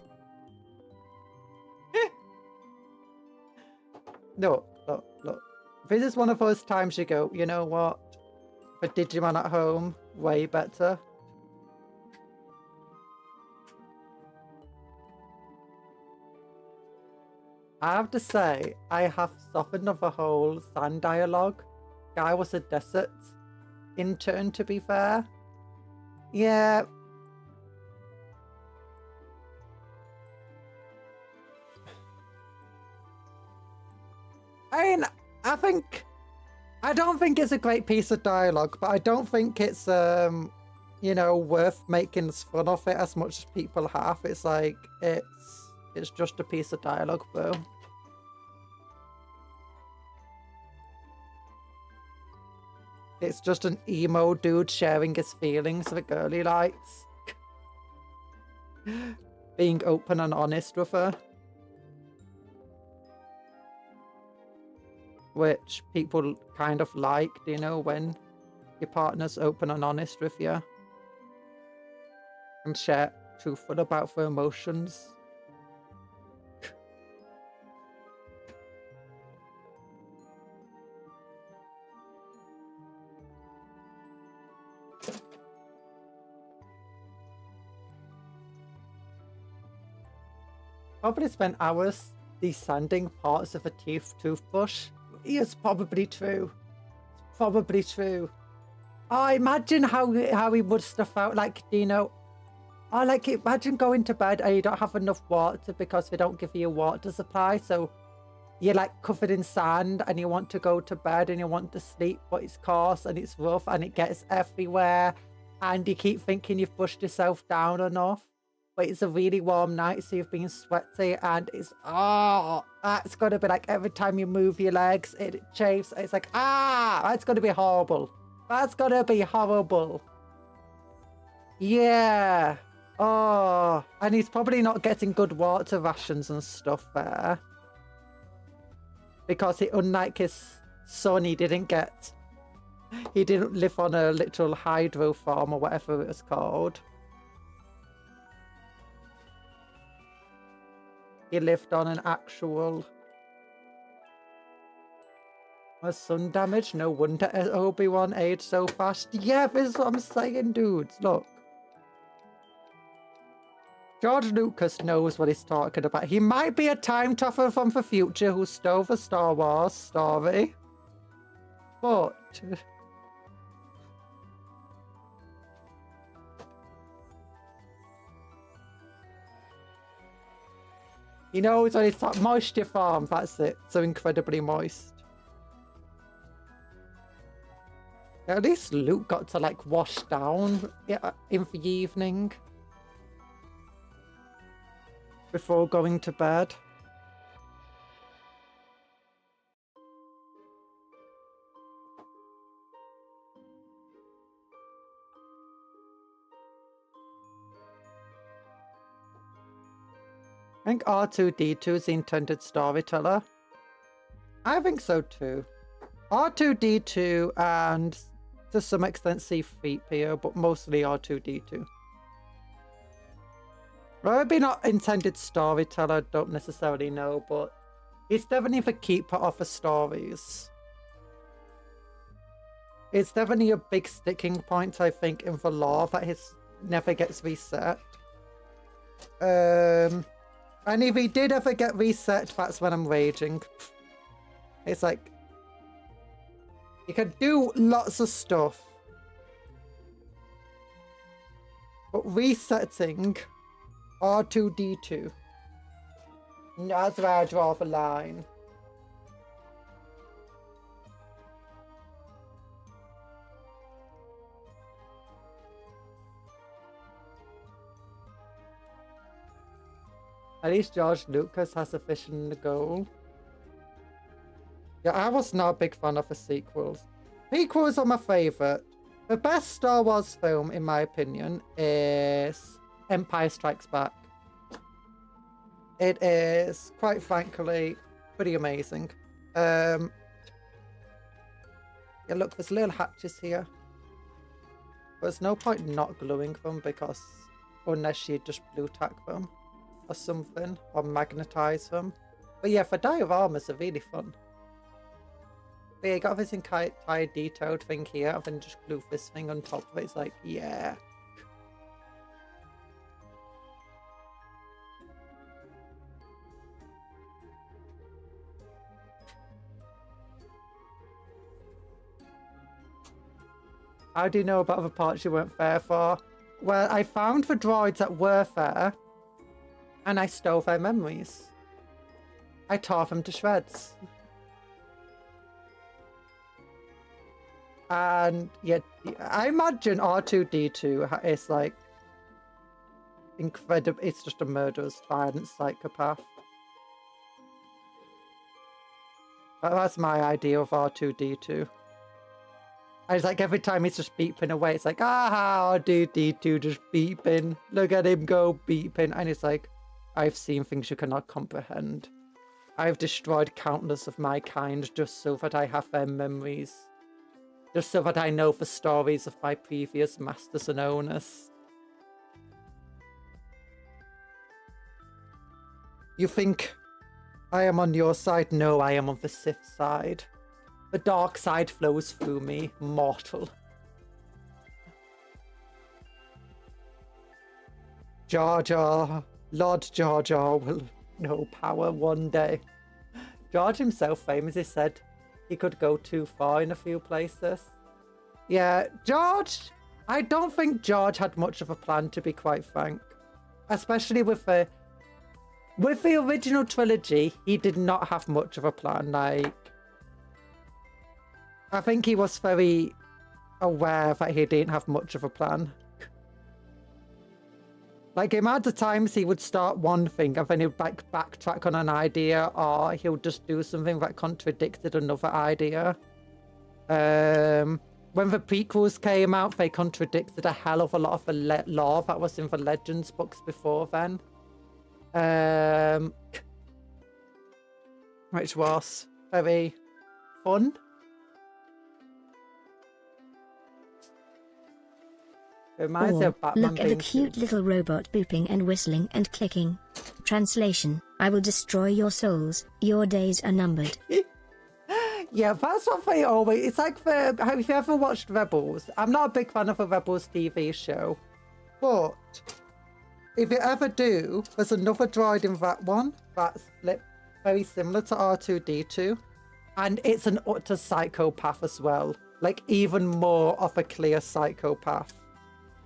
Look. This is one of those times you go, you know what? For Digimon at home, way better. I have to say, I have softened of the whole sand dialogue. Guy was a desert intern, to be fair. Yeah. I mean, I don't think it's a great piece of dialogue, but I don't think it's, you know, worth making fun of it as much as people have. It's like, it's just a piece of dialogue, bro. It's just an emo dude sharing his feelings with a girl he likes. Being open and honest with her. Which people kind of like, you know, when your partner's open and honest with you. And share truthful about their emotions. probably spent hours desanding parts of a toothbrush. It's probably true. It's probably true. Oh, imagine how he would stuff out, like, you know, oh, like, imagine going to bed and you don't have enough water because they don't give you a water supply, so you're like covered in sand and you want to go to bed and you want to sleep, but it's coarse and it's rough and it gets everywhere and you keep thinking you've brushed yourself down enough, but it's a really warm night, so you've been sweaty and it's, oh, that's going to be like every time you move your legs, it chafes. It's like, that's going to be horrible. That's going to be horrible. Yeah. Oh, and he's probably not getting good water rations and stuff there. Because unlike his son, he didn't live on a literal hydro farm or whatever it was called. He lived on an actual... sun damage? No wonder Obi-Wan aged so fast. Yeah, this is what I'm saying, dudes. Look. George Lucas knows what he's talking about. He might be a time traveler from the future who stole the Star Wars story. But... he knows when it's like moisture farm, that's it. So incredibly moist. At least Luke got to like wash down in the evening. Before going to bed. I think R2-D2 is the intended storyteller. I think so too. R2-D2 and to some extent C-3PO, but mostly R2-D2. Maybe not intended storyteller, don't necessarily know, but he's definitely the keeper of the stories. It's definitely a big sticking point, I think, in the lore that his never gets reset. And if he did ever get reset, that's when I'm raging. It's like, you can do lots of stuff, but resetting R2-D2. That's where I draw the line. At least George Lucas has a vision and a goal. Yeah, I was not a big fan of the sequels. Prequels are my favourite. The best Star Wars film, in my opinion, is Empire Strikes Back. It is, quite frankly, pretty amazing. Yeah, look, there's little hatches here. There's no point not gluing them because unless you just blue tack them or something, or magnetize them. But yeah, for dioramas are really fun. But yeah, you got this entire detailed thing here, and then just glue this thing on top of it. It's like, yeah. How do you know about the parts you weren't fair for? Well, I found the droids that were fair, and I stole their memories. I tore them to shreds. And yeah, I imagine R2-D2 is like incredible. It's just a murderous, violent psychopath. That's my idea of R2-D2. And it's like every time he's just beeping away, it's like, R2-D2 just beeping. Look at him go beeping. And it's like, I've seen things you cannot comprehend. I've destroyed countless of my kind just so that I have their memories. Just so that I know the stories of my previous masters and owners. You think I am on your side? No, I am on the Sith side. The dark side flows through me, mortal. Jar Jar, Lord Jar Jar will techno power one day. George himself famously said he could go too far in a few places. Yeah, George, I don't think George had much of a plan, to be quite frank. Especially with the original trilogy, he did not have much of a plan. Like, I think he was very aware that he didn't have much of a plan. Like, the amount of times he would start one thing and then he'd backtrack on an idea, or he'll just do something that contradicted another idea. When the prequels came out, they contradicted a hell of a lot of the lore that was in the Legends books before then. Which was very fun. It reminds me of Batman. Look at the cute little robot booping and whistling and clicking. Translation: I will destroy your souls. Your days are numbered. Yeah, that's what they always... It's like the... Have you ever watched Rebels? I'm not a big fan of the Rebels TV show. But if you ever do, there's another droid in that one that's very similar to R2-D2. And it's an utter psychopath as well. Like, even more of a clear psychopath.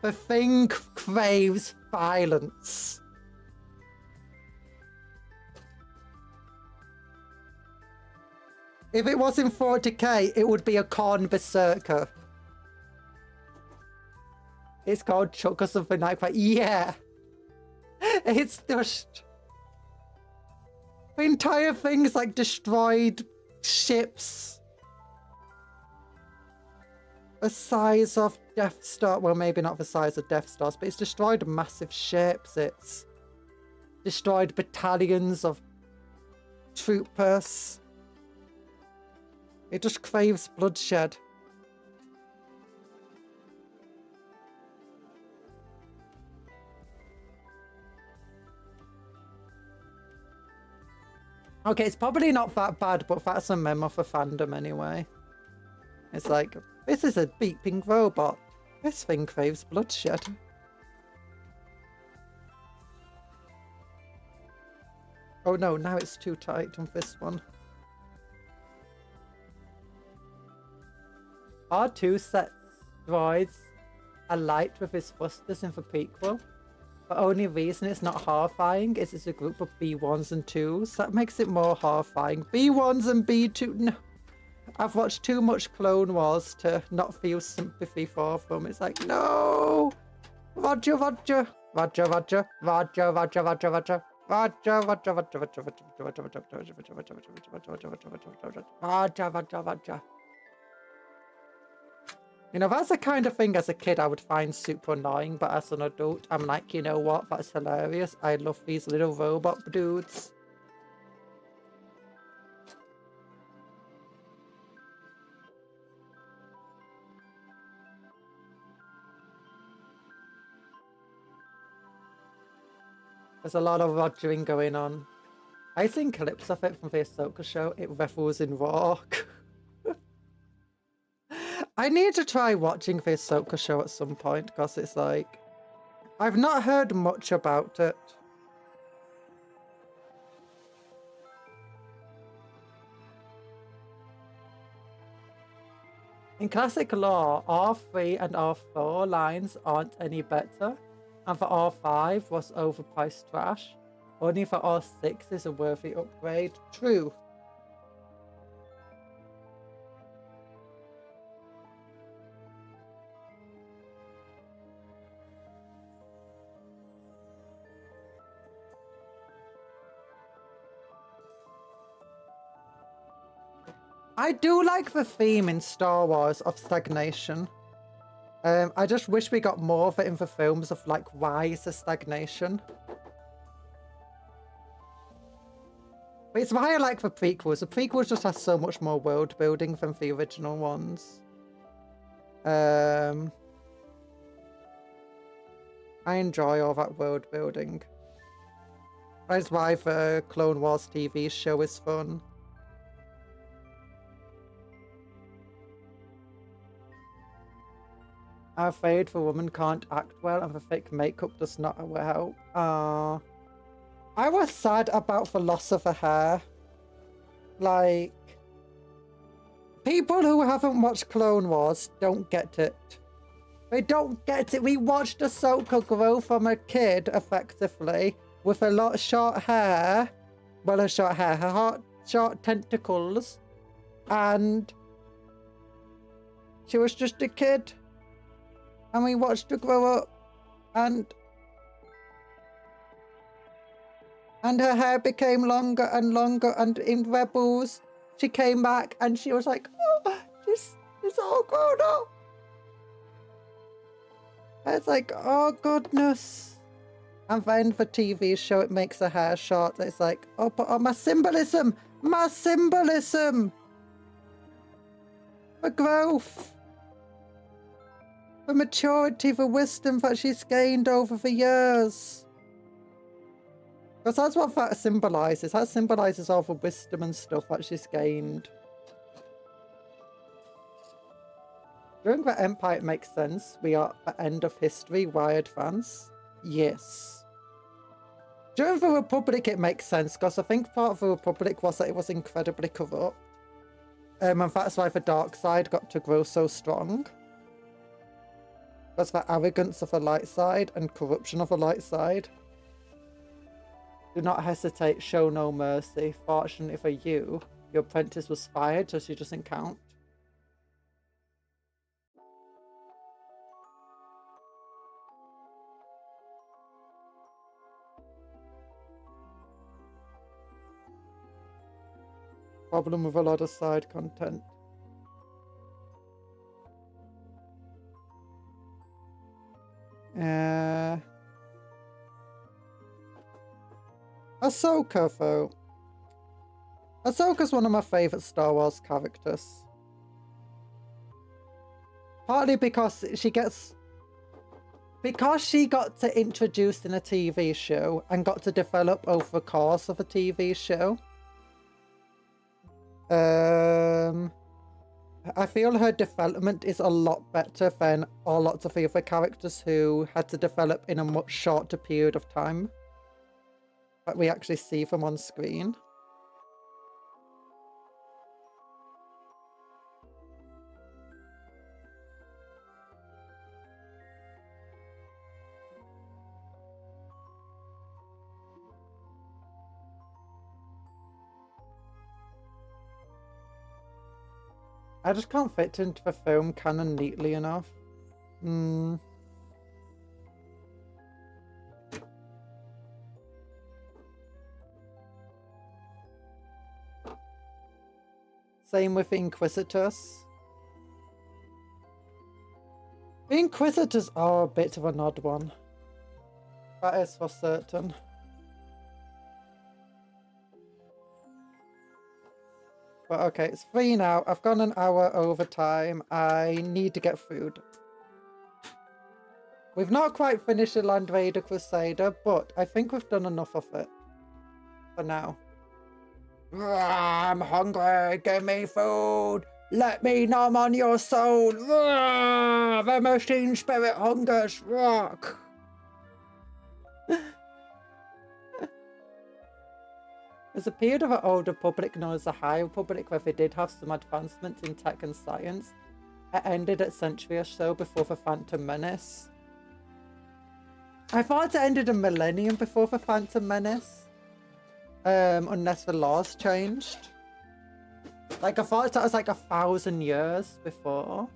The thing craves violence. If it was in 40k, it would be a corn berserker. It's called Chuck or something like that. Yeah. It's just... The entire thing's like destroyed ships. The size of Death Star... Well, maybe not the size of Death Stars, but it's destroyed massive ships. It's destroyed battalions of troopers. It just craves bloodshed. Okay, it's probably not that bad, but that's a memo for fandom anyway. It's like, this is a beeping robot. This thing craves bloodshed. Oh no, now it's too tight on this one. R2 sets droids alight with his thrusters in the prequel. The only reason it's not horrifying is it's a group of B1s and 2s. That makes it more horrifying. B1s and B2... No. I've watched too much Clone Wars to not feel sympathy for them. It's like, no! Roger, Roger. Roger, Roger. Roger, Roger, Roger, Roger. Roger, Roger, Roger, Roger, Roger, Roger, Roger, Roger, Roger, Roger. You know, that's the kind of thing as a kid I would find super annoying, but as an adult, I'm like, you know what? That's hilarious. I love these little robot dudes. There's a lot of rogering going on. I've seen clips of it from the Ahsoka show. It revels in rock. I need to try watching the Ahsoka show at some point, because it's like... I've not heard much about it. In classic lore, R3 and R4 lines aren't any better, and the R5 was overpriced trash. Only the R6 is a worthy upgrade. True. I do like the theme in Star Wars of stagnation. I just wish we got more of it in the films of like, why is there stagnation? But it's why I like the prequels. The prequels just have so much more world building than the original ones. I enjoy all that world building. That's why the Clone Wars TV show is fun. I'm afraid the woman can't act well and the fake makeup does not help. I was sad about the loss of her hair. Like, people who haven't watched Clone Wars don't get it. They don't get it. We watched Ahsoka grow from a kid, effectively, with a lot of short hair. Well, her short hair, her short tentacles. And she was just a kid. And we watched her grow up. And her hair became longer and longer. And in Rebels, she came back and she was like, oh, she's all grown up. It's like, oh goodness. And then the TV show, it makes her hair short. It's like, oh, but oh, my symbolism. The growth. The maturity, the wisdom that she's gained over the years. Because that's what that symbolises. That symbolises all the wisdom and stuff that she's gained. During the Empire, it makes sense. We are at the end of history. Why advance? Yes. During the Republic, it makes sense, because I think part of the Republic was that it was incredibly corrupt. And that's why the dark side got to grow so strong. That's the arrogance of the light side and corruption of the light side. Do not hesitate, show no mercy. Fortunately for you, your apprentice was fired, so she doesn't count. Problem with a lot of side content. Ahsoka, though. Ahsoka's one of my favourite Star Wars characters. Partly because she gets... Because she got to introduce in a TV show and got to develop over the course of a TV show. I feel her development is a lot better than a lot of the other characters who had to develop in a much shorter period of time. But we actually see them on screen. I just can't fit into the film canon neatly enough. Same with the Inquisitors. The Inquisitors are a bit of an odd one. That is for certain. But okay, it's 3 now. I've gone an hour over time. I need to get food. We've not quite finished the Land Raider Crusader, but I think we've done enough of it. For now. I'm hungry. Give me food. Let me numb on your soul. The machine spirit hungers. Rock. There's a period of the Old Republic known as the High Republic where they did have some advancements in tech and science. It ended a century or so before the Phantom Menace. I thought it ended a millennium before the Phantom Menace. Unless the laws changed. Like, I thought that was like 1,000 years before.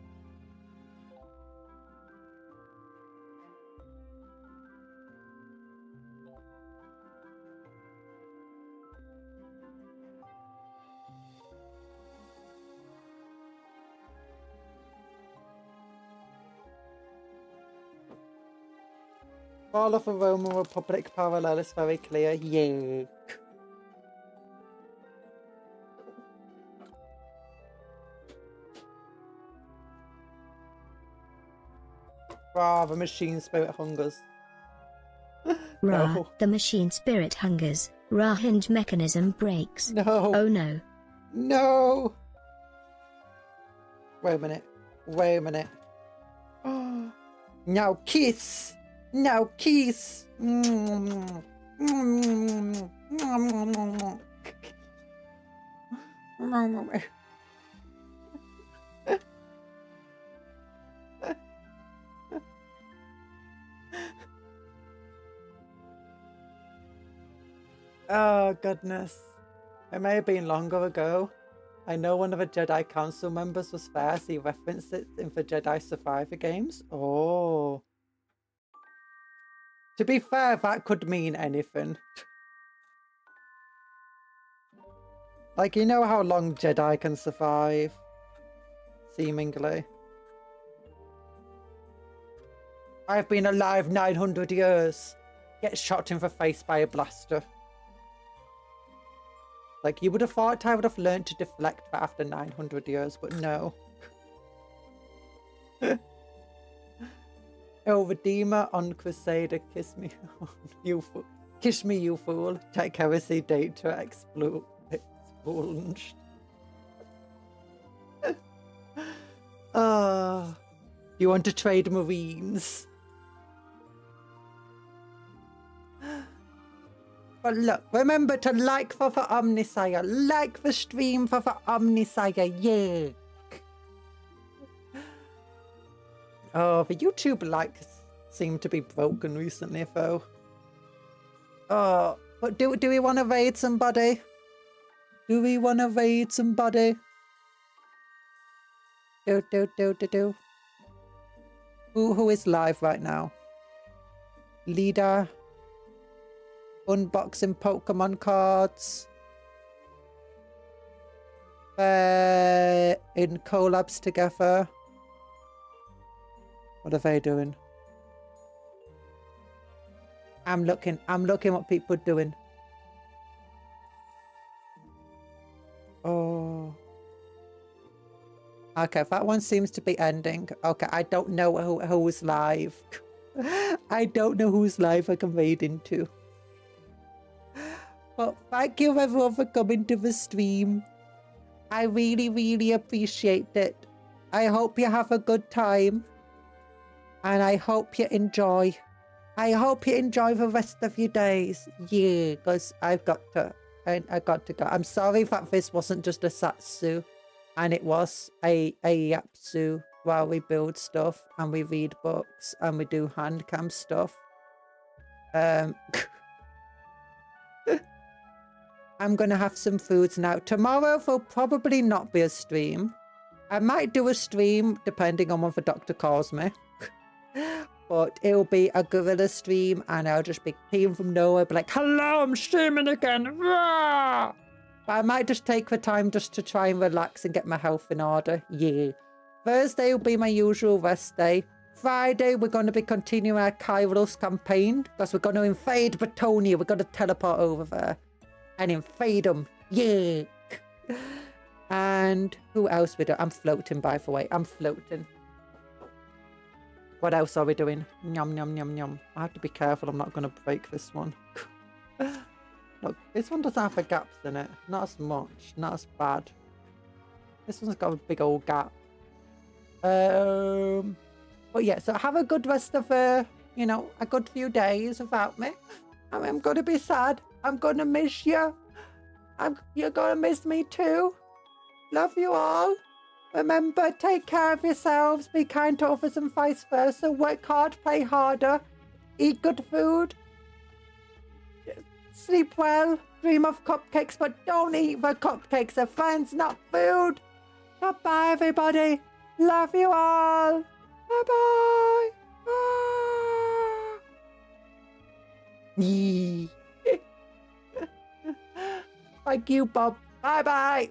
Fall of the Roman Republic parallel is very clear. Yay. Rah, the machine spirit hungers. Rah, No. the machine spirit hungers. Rah, hinge mechanism breaks. No. Oh no. No. Wait a minute. Wait a minute. Now kiss. Now kiss. Oh, goodness. It may have been longer ago. I know one of the Jedi Council members was there, so he referenced it in the Jedi Survivor games. Oh. To be fair, that could mean anything. Like, you know how long Jedi can survive? Seemingly. I've been alive 900 years. Get shot in the face by a blaster. Like, you would have thought I would have learned to deflect that after 900 years, but no. Oh, Redeemer on Crusader, kiss me. You fool. Kiss me, you fool. Take heresy data expunged. You want to trade Marines? But look, remember to like for the Omnisire. Like the stream for the Omnisire. Yeah. Oh, the YouTube likes seem to be broken recently, though. Oh, but do we want to raid somebody? Do we want to raid somebody? Do. Who is live right now? Leader. Unboxing Pokemon cards. In collabs together. What are they doing? I'm looking what people are doing. Oh. Okay, that one seems to be ending. Okay, I don't know who's live. I don't know who's live I can raid into. But thank you everyone for coming to the stream. I really, really appreciate it. I hope you have a good time. And I hope you enjoy. I hope you enjoy the rest of your days. Yeah, because I got to go. I'm sorry that this wasn't just a Satsu. And it was a Yapsu while we build stuff and we read books and we do hand cam stuff. I'm going to have some foods now. Tomorrow will probably not be a stream. I might do a stream depending on when the doctor calls me. But it'll be a gorilla stream and I'll just be peeing from nowhere, be like, hello, I'm streaming again. Rah! But I might just take the time just to try and relax and get my health in order. Yeah. Thursday will be my usual rest day. Friday, we're going to be continuing our Kairos campaign because we're going to invade Batonia. We're going to teleport over there and invade them. Yeah. And who else we do? I'm floating, by the way. I'm floating. What else are we doing? Yum, yum, yum, yum. I have to be careful. I'm not going to break this one. Look, this one doesn't have the gaps in it. Not as much. Not as bad. This one's got a big old gap. But yeah, so have a good rest of, a good few days without me. I mean, I'm going to be sad. I'm going to miss you. You're going to miss me too. Love you all. Remember, take care of yourselves, be kind to others and vice versa, work hard, play harder, eat good food, sleep well, dream of cupcakes, but don't eat the cupcakes, they're friends, not food. Goodbye, everybody. Love you all. Bye-bye. Bye. Thank you, Bob. Bye-bye.